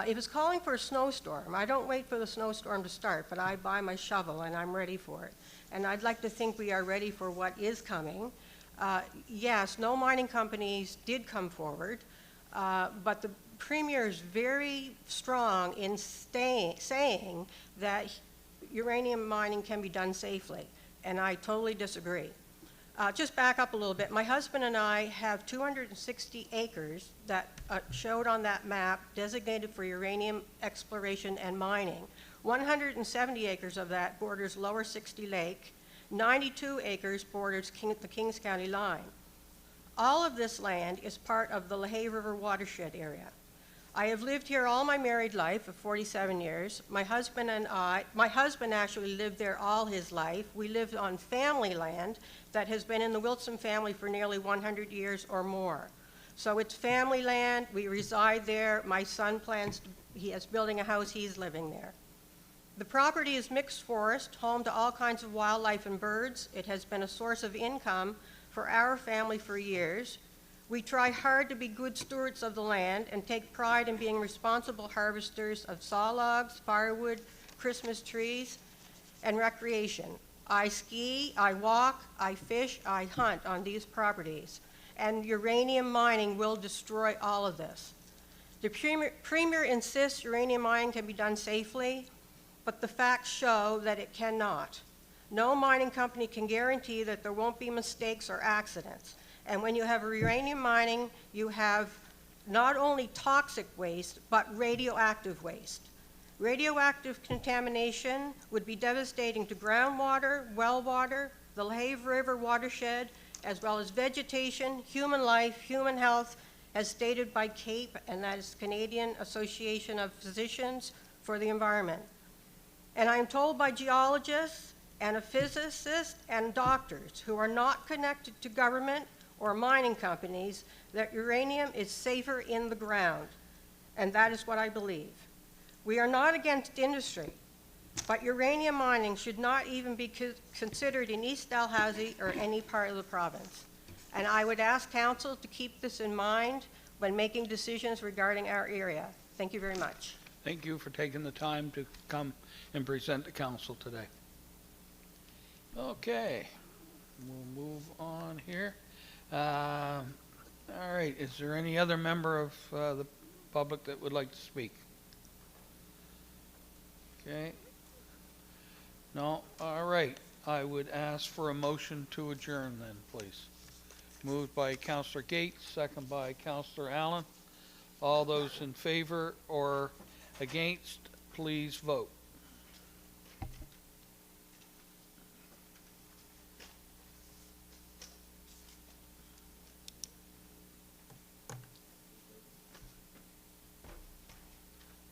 if it's calling for a snowstorm, I don't wait for the snowstorm to start, but I buy my shovel and I'm ready for it. And I'd like to think we are ready for what is coming. Yes, no mining companies did come forward, but the Premier is very strong in saying that uranium mining can be done safely, and I totally disagree. Just back up a little bit. My husband and I have 260 acres that showed on that map designated for uranium exploration and mining. 170 acres of that borders Lower 60 Lake. 92 acres borders the Kings County line. All of this land is part of the LaHaye River watershed area. I have lived here all my married life of 47 years. My husband actually lived there all his life. We lived on family land that has been in the Wilson family for nearly 100 years or more. So it's family land, we reside there. My son he is building a house, he's living there. The property is mixed forest, home to all kinds of wildlife and birds. It has been a source of income for our family for years. We try hard to be good stewards of the land and take pride in being responsible harvesters of saw logs, firewood, Christmas trees, and recreation. I ski, I walk, I fish, I hunt on these properties, and uranium mining will destroy all of this. The Premier insists uranium mining can be done safely, but the facts show that it cannot. No mining company can guarantee that there won't be mistakes or accidents. And when you have uranium mining, you have not only toxic waste, but radioactive waste. Radioactive contamination would be devastating to groundwater, well water, the LaHaye River watershed, as well as vegetation, human life, human health, as stated by CAPE, and that is Canadian Association of Physicians for the Environment. And I am told by geologists and physicists and doctors who are not connected to government or mining companies that uranium is safer in the ground, and that is what I believe. We are not against industry, but uranium mining should not even be considered in East Dalhousie or any part of the province. And I would ask Council to keep this in mind when making decisions regarding our area. Thank you very much. Thank you for taking the time to come and present to Council today. Okay, we'll move on here. All right, is there any other member of the public that would like to speak? Okay. No, all right. I would ask for a motion to adjourn then, please. Moved by Councillor Gates, second by Councillor Allen. All those in favor or against, please vote.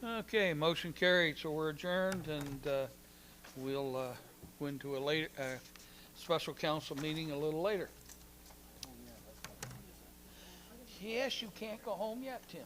Okay, motion carried, so we're adjourned, and we'll go into a special council meeting a little later. Yes, you can't go home yet, Tim.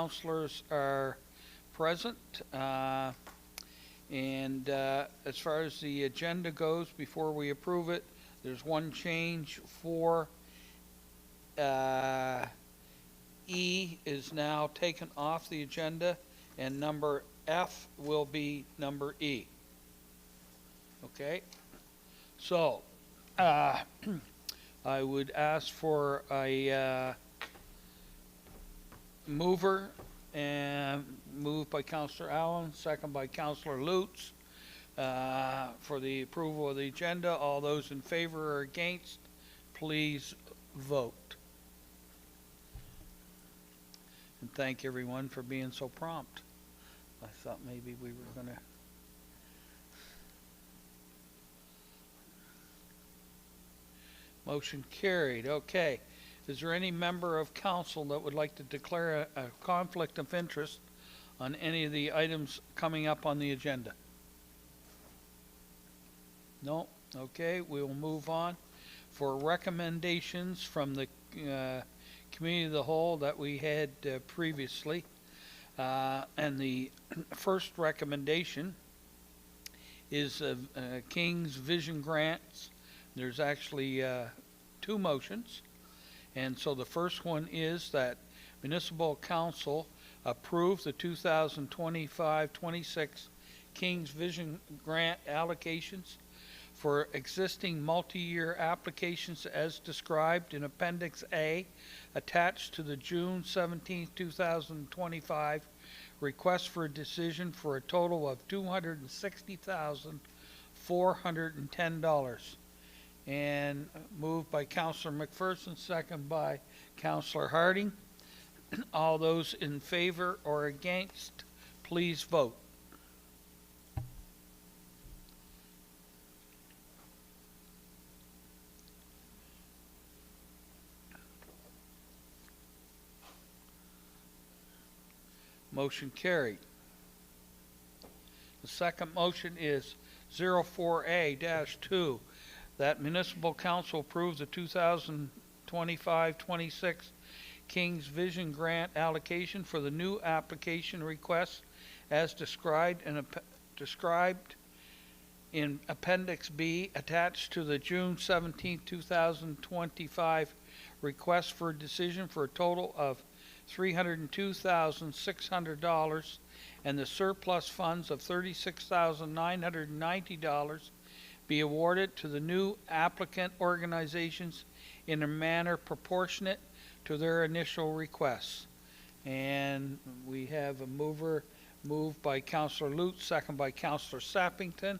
councillors are present. And as far as the agenda goes, before we approve it, there's one change for E is now taken off the agenda, and number F will be number E. Okay? So, I would ask for a mover, and moved by Councillor Allen, second by Councillor Lutz, for the approval of the agenda. All those in favor or against, please vote. And thank everyone for being so prompt. I thought maybe we were going to... Motion carried. Okay. Is there any member of council that would like to declare a conflict of interest on any of the items coming up on the agenda? No? Okay, we will move on. For recommendations from the committee of the whole that we had previously, and the first recommendation is King's Vision Grants. There's actually 2 motions. And so the first one is that Municipal Council approve the 2025-26 King's Vision Grant allocations for existing multi-year applications as described in Appendix A attached to the June 17, 2025 request for a decision for a total of $260,410. And moved by Councillor McPherson, second by Councillor Harding. All those in favor or against, please vote. Motion carried. The second motion is 04A-2. That Municipal Council approves the 2025-26 King's Vision Grant allocation for the new application request as described in Appendix B attached to the June 17, 2025 request for a decision for a total of $302,600 and the surplus funds of $36,990 be awarded to the new applicant organizations in a manner proportionate to their initial requests. And we have a mover moved by Councillor Lutz, second by Councillor Sappington.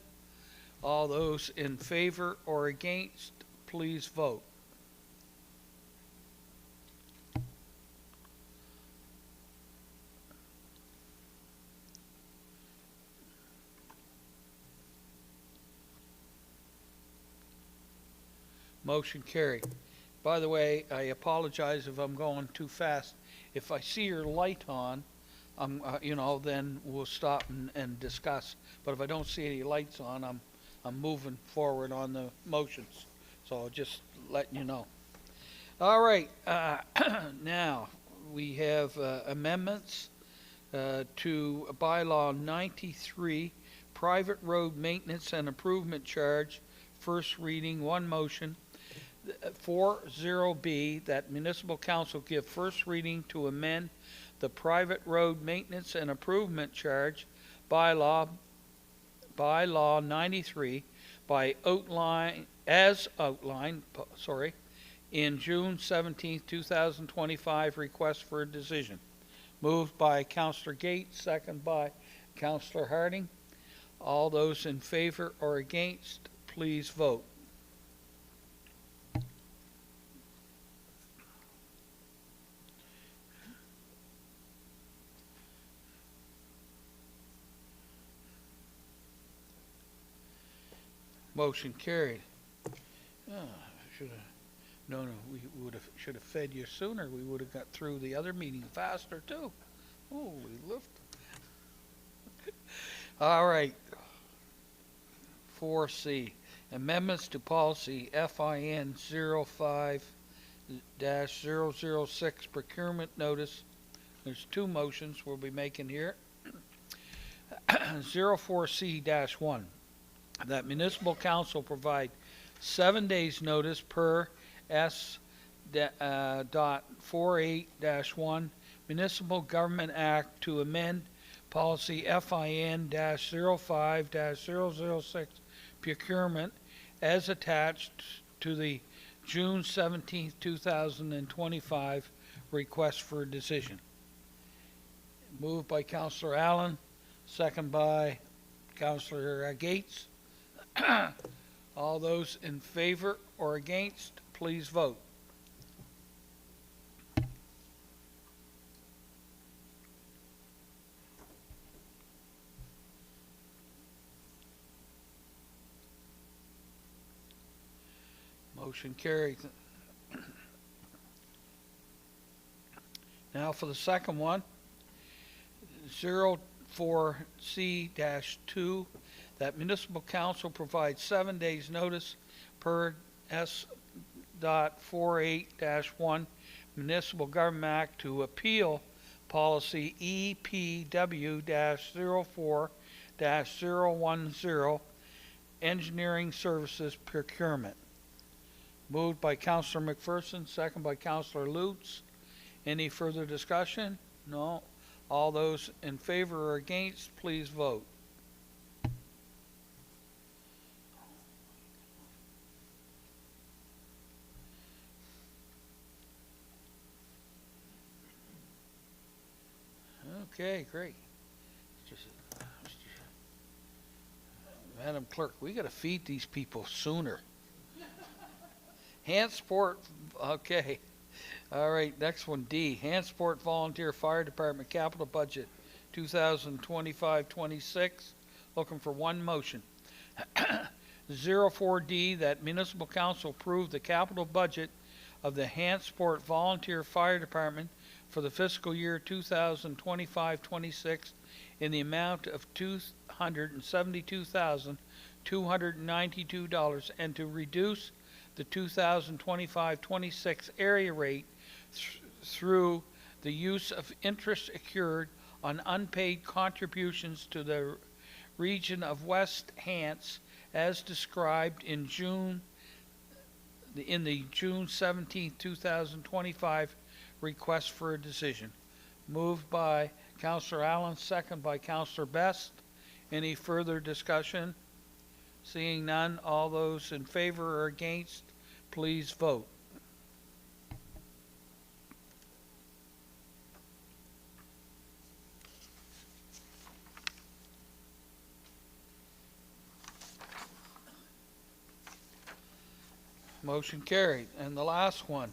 All those in favor or against, please vote. Motion carried. By the way, I apologize if I'm going too fast. If I see your light on, then we'll stop and discuss. But if I don't see any lights on, I'm moving forward on the motions. So I'll just let you know. All right. Now we have amendments to bylaw 93, private road maintenance and improvement charge. First reading, one motion. 40B, that Municipal Council give first reading to amend the private road maintenance and improvement charge bylaw 93 as outlined in June 17, 2025 request for a decision. Moved by Councillor Gates, second by Councillor Harding. All those in favor or against, please vote. Motion carried. We should have fed you sooner. We would have got through the other meeting faster too. Oh, we lived. All right. 4C, amendments to policy FIN 05-006 procurement notice There's two motions we'll be making here. 04C-1, that municipal council provide 7 days notice per S.48-1 Municipal Government Act to amend policy FIN-05-006 procurement as attached to the June 17, 2025 request for a decision. Moved by Councillor Allen, second by Councillor Gates. All those in favor or against, please vote. Motion carried. Now for the second one, 04C-2, that municipal council provides 7 days notice per S.48-1 Municipal Government Act to appeal policy EPW-04-010 Engineering Services Procurement. Moved by Councillor McPherson, second by Councillor Lutz. Any further discussion? No. All those in favor or against, please vote. Okay, great. Madam Clerk, we got to feed these people sooner. Hantsport, okay. All right, next one, D. Hantsport Volunteer Fire Department Capital Budget 2025-26. Looking for one motion. 04D, that Municipal Council approve the capital budget of the Hantsport Volunteer Fire Department for the fiscal year 2025-26 in the amount of $272,292 and to reduce the 2025-26 area rate through the use of interest accrued on unpaid contributions to the region of West Hants as described in the June 17, 2025 request for a decision. Moved by Councillor Allen, second by Councillor Best. Any further discussion? Seeing none, all those in favor or against, please vote. Motion carried. And the last one,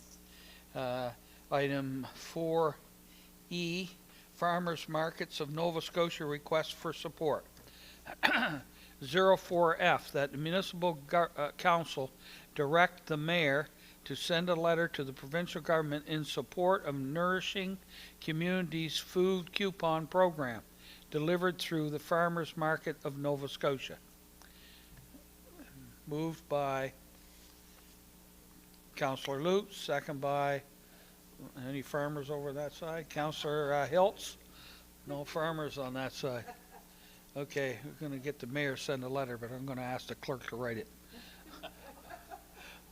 item 4E, Farmers Markets of Nova Scotia request for support. 04F, that the Municipal Council direct the Mayor to send a letter to the provincial government in support of Nourishing Communities Food Coupon Program delivered through the Farmers Market of Nova Scotia. Moved by Councillor Lutz, second by, any farmers over that side? Councillor Hiltz? No farmers on that side. Okay, we're going to get the mayor to send a letter, but I'm going to ask the clerk to write it.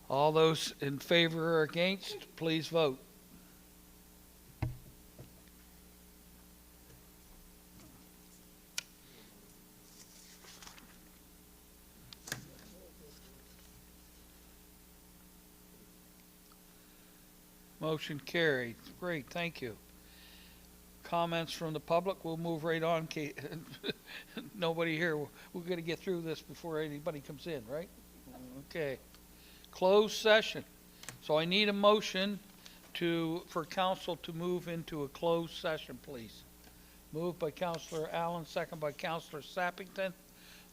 All those in favor or against, please vote. Motion carried. Great, thank you. Comments from the public? We'll move right on. Nobody here. We're going to get through this before anybody comes in, right? Okay. Closed session. So I need a motion for council to move into a closed session, please. Moved by Councillor Allen, second by Councillor Sappington.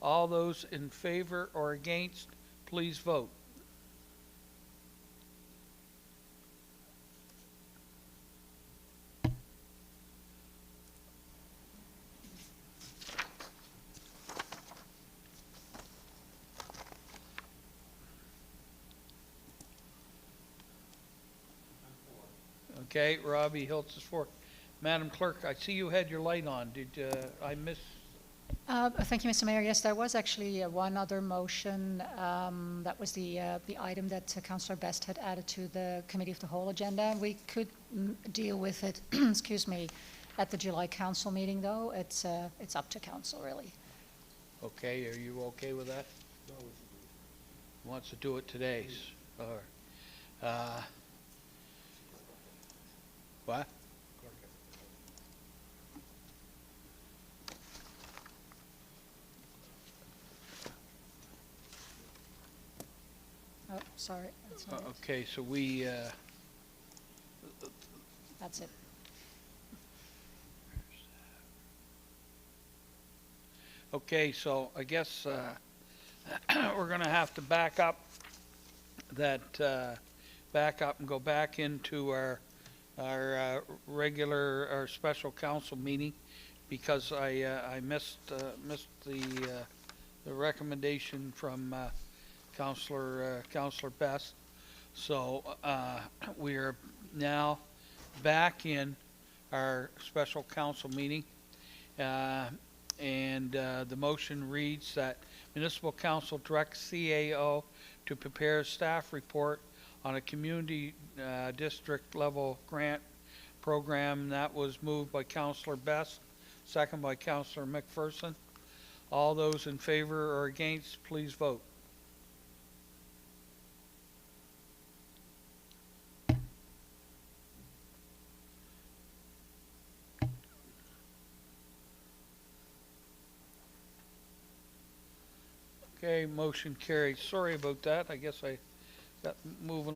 All those in favor or against, please vote. Okay, Robbie Hiltz is for. Madam Clerk, I see you had your light on. Did I miss? Thank you, Mr. Mayor. Yes, there was actually one other motion. That was the item that Councillor Best had added to the Committee of the Whole agenda. We could deal with it, excuse me, at the July Council meeting, though. It's up to Council, really. Okay, are you okay with that? Wants to do it today. Or, what? Oh, sorry. That's not it. Okay, so we, That's it. okay, so I guess we're going to have to back up and go back into our special council meeting because I missed the recommendation from Councillor Best. So we are now back in our special council meeting. And the motion reads that Municipal Council directs CAO to prepare a staff report on a community district level grant program. That was moved by Councillor Best, second by Councillor McPherson. All those in favor or against, please vote. Okay, motion carried. Sorry about that. I guess I got moving.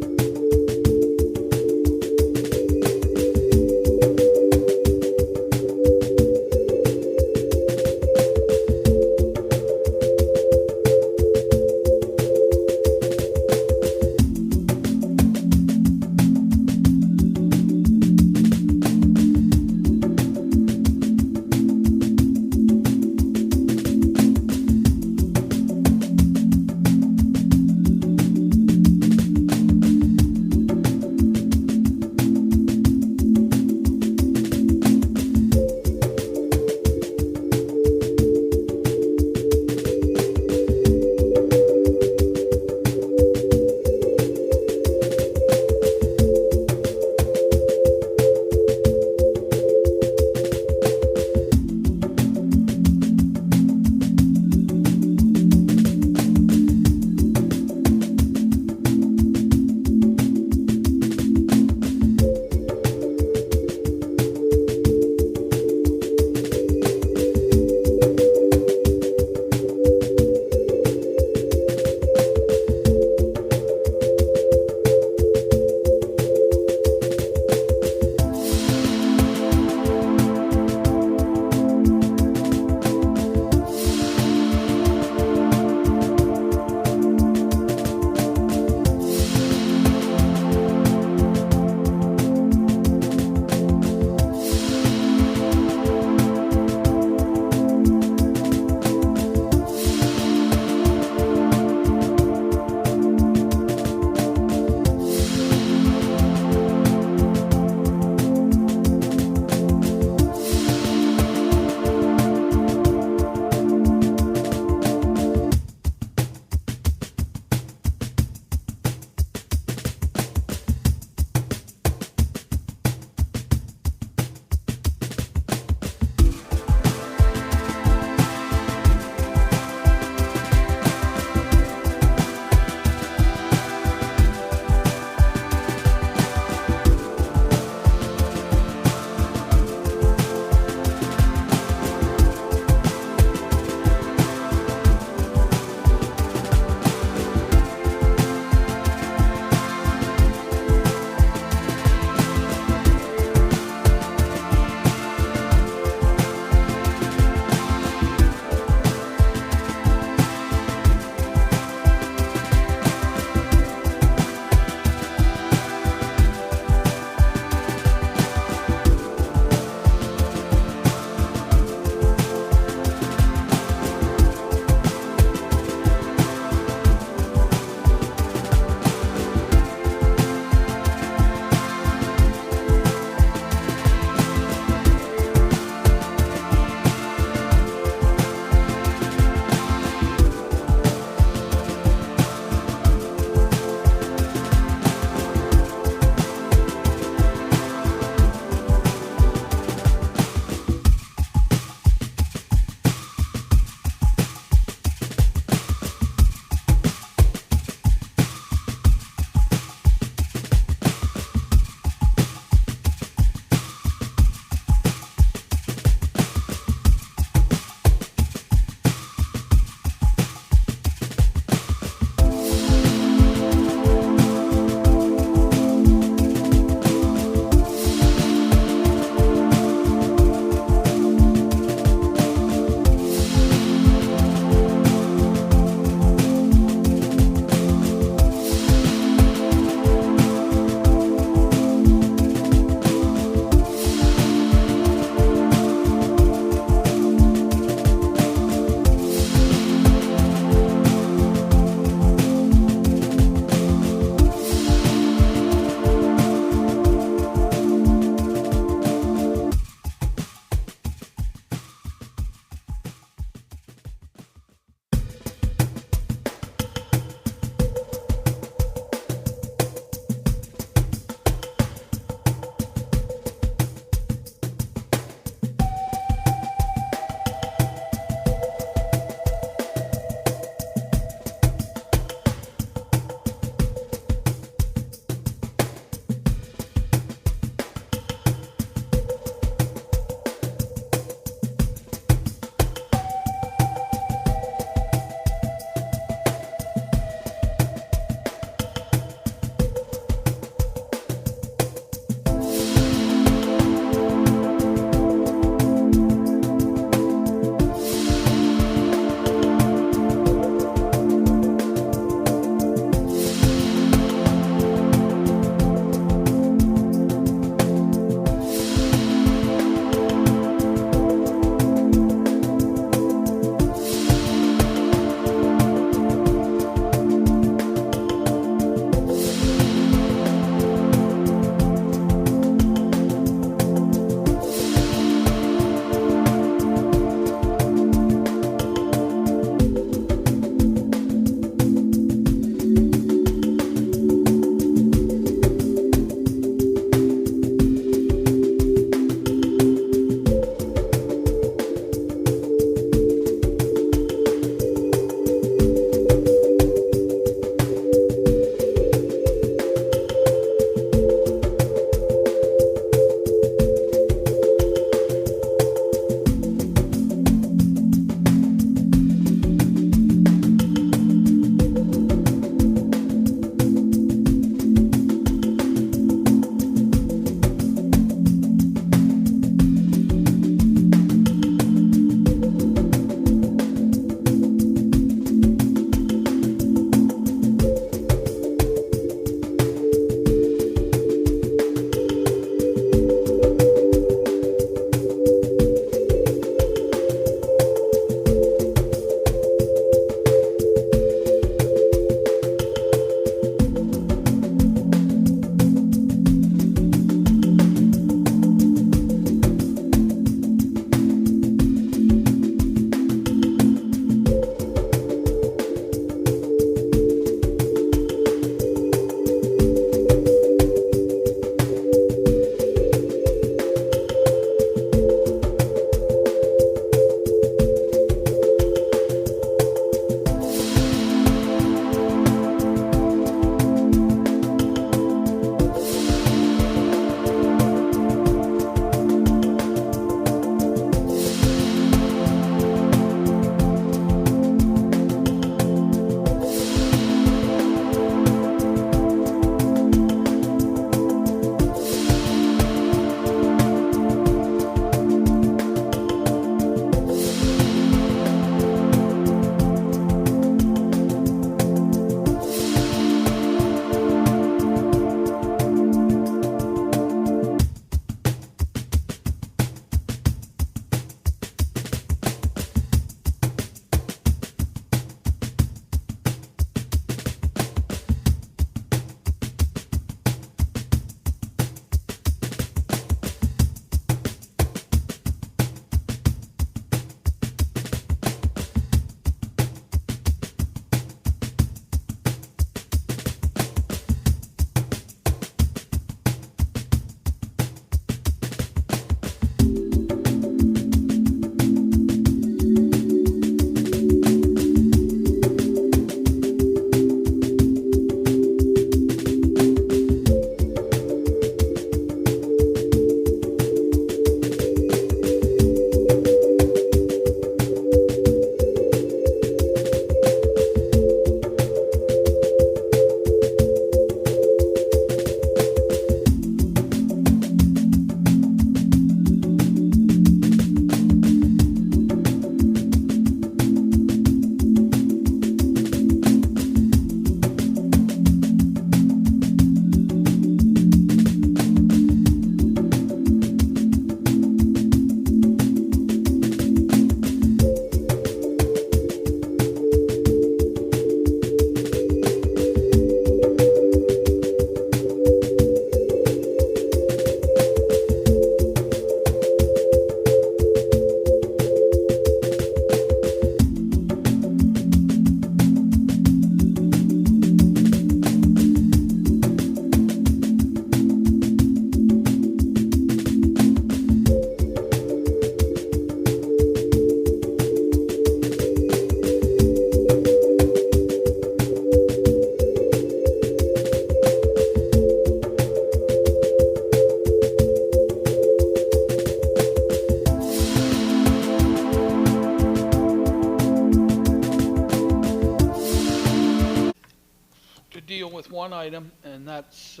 just one item, and that's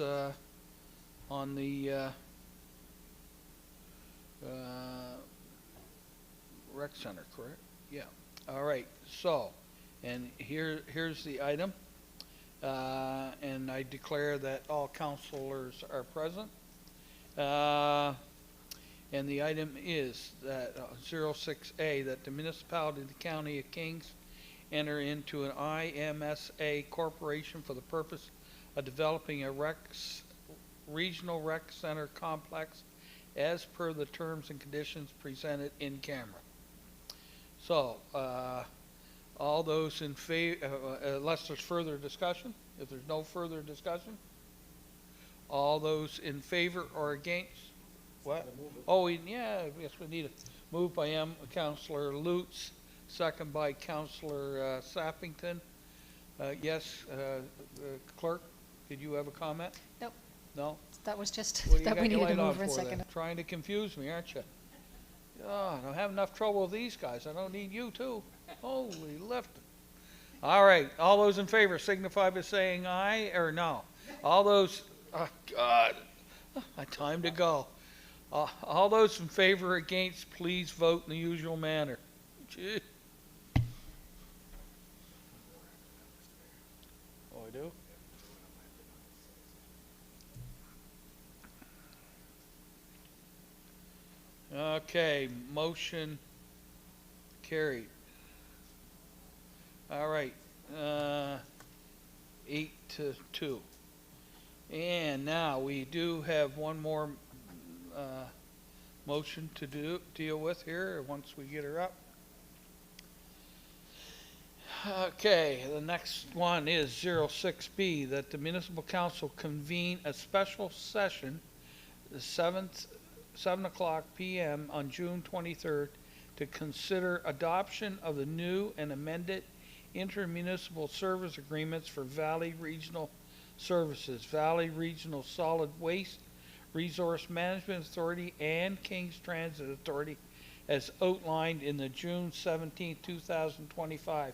on the rec center, correct? Yeah. All right. So, and here's the item, and I declare that all councillors are present. And the item is that 06A, that the municipality of the County of Kings enter into an IMSA corporation for the purpose of developing a regional rec center complex as per the terms and conditions presented in camera. So, all those in favor, unless there's further discussion, if there's no further discussion, all those in favor or against? What? Oh, yeah, yes, we need a move by Councillor Lutz, second by Councillor Sappington. Yes, clerk, did you have a comment? Nope. No? That was just What do you that got we your needed a light on mover and for then? second. Trying to confuse me, aren't you? Oh, I don't have enough trouble with these guys. I don't need you too. Holy lifting. All right, all those in favor signify by saying aye or no. All those, oh God, time to go. All those in favor or against, please vote in the usual manner. Gee. Oh, I do? Okay, motion carried. All right, 8-2. And now we do have one more motion to deal with here once we get her up. Okay, the next one is 06B, that the municipal council convene a special session the 7 o'clock p.m. on June 23rd to consider adoption of the new and amended inter-municipal service agreements for Valley Regional Services, Valley Regional Solid Waste Resource Management Authority, and Kings Transit Authority as outlined in the June 17, 2025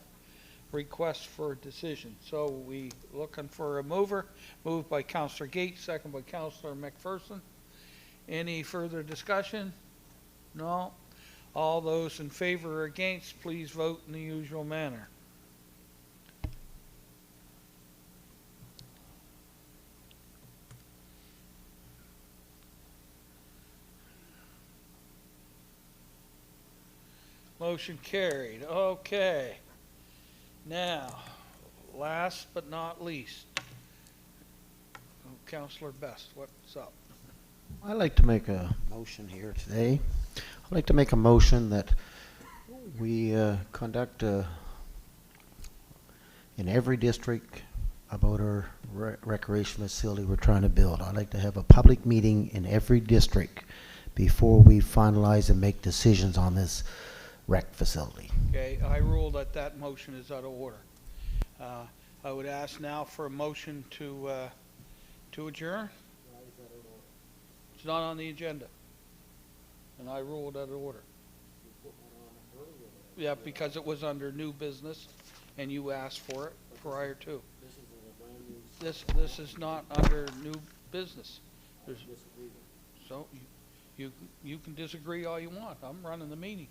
request for decision. So we looking for a mover. Moved by Councillor Gates, second by Councillor McPherson. Any further discussion? No? All those in favor or against, please vote in the usual manner. Motion carried. Okay. Now, last but not least, Councillor Best, what's up? I'd like to make a motion here today. I'd like to make a motion that we conduct in every district about our recreation facility we're trying to build. I'd like to have a public meeting in every district before we finalize and make decisions on this rec facility. Okay, I rule that that motion is out of order. I would ask now for a motion to adjourn. It's not on the agenda, and I ruled out of order. Yeah, because it was under new business, and you asked for it prior to. This is not under new business. So you can disagree all you want. I'm running the meeting.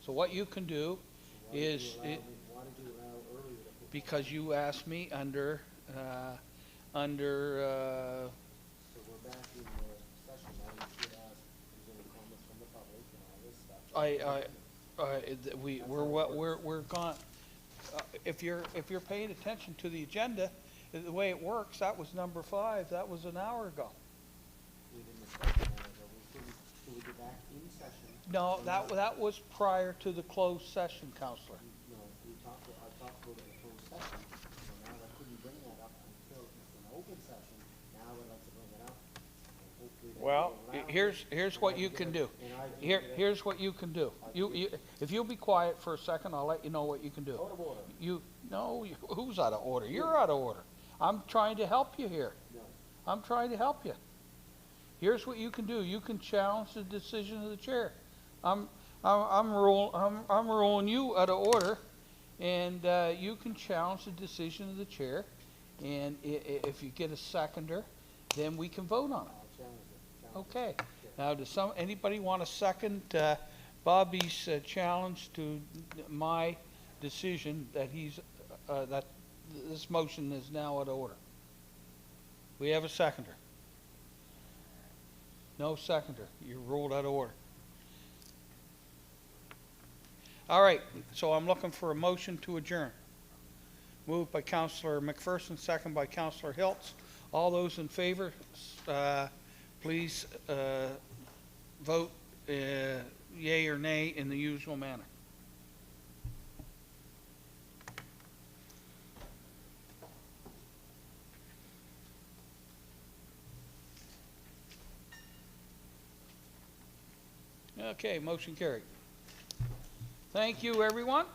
So what you can do is, because you asked me under So we're back in the session now. You should ask if there's any comments from the public and all this stuff. we're gone. If you're paying attention to the agenda, the way it works, that was number 5. That was an hour ago. We didn't discuss it, so we get back in session. No, that was prior to the closed session, Councillor. No, I talked about it in the closed session, so now I couldn't bring that up until it's an open session. Now I'd like to bring it up. And hopefully that Well, will allow here's what you can do. Here's what you can do. If you'll be quiet for a second, I'll let you know what you can do. Out of order. Who's out of order? You're out of order. I'm trying to help you here. No. I'm trying to help you. Here's what you can do. You can challenge the decision of the chair. I'm ruling you out of order, And you can challenge the decision of the chair. And if you get a seconder, then we can vote on it. Okay. Now, does anybody want to second Bobby's challenge to my decision that that this motion is now out of order? We have a seconder. No seconder. You're ruled out of order. All right, so I'm looking for a motion to adjourn. Moved by Councillor McPherson, second by Councillor Hiltz. All those in favor, please vote yea or nay in the usual manner. Okay, motion carried. Thank you, everyone.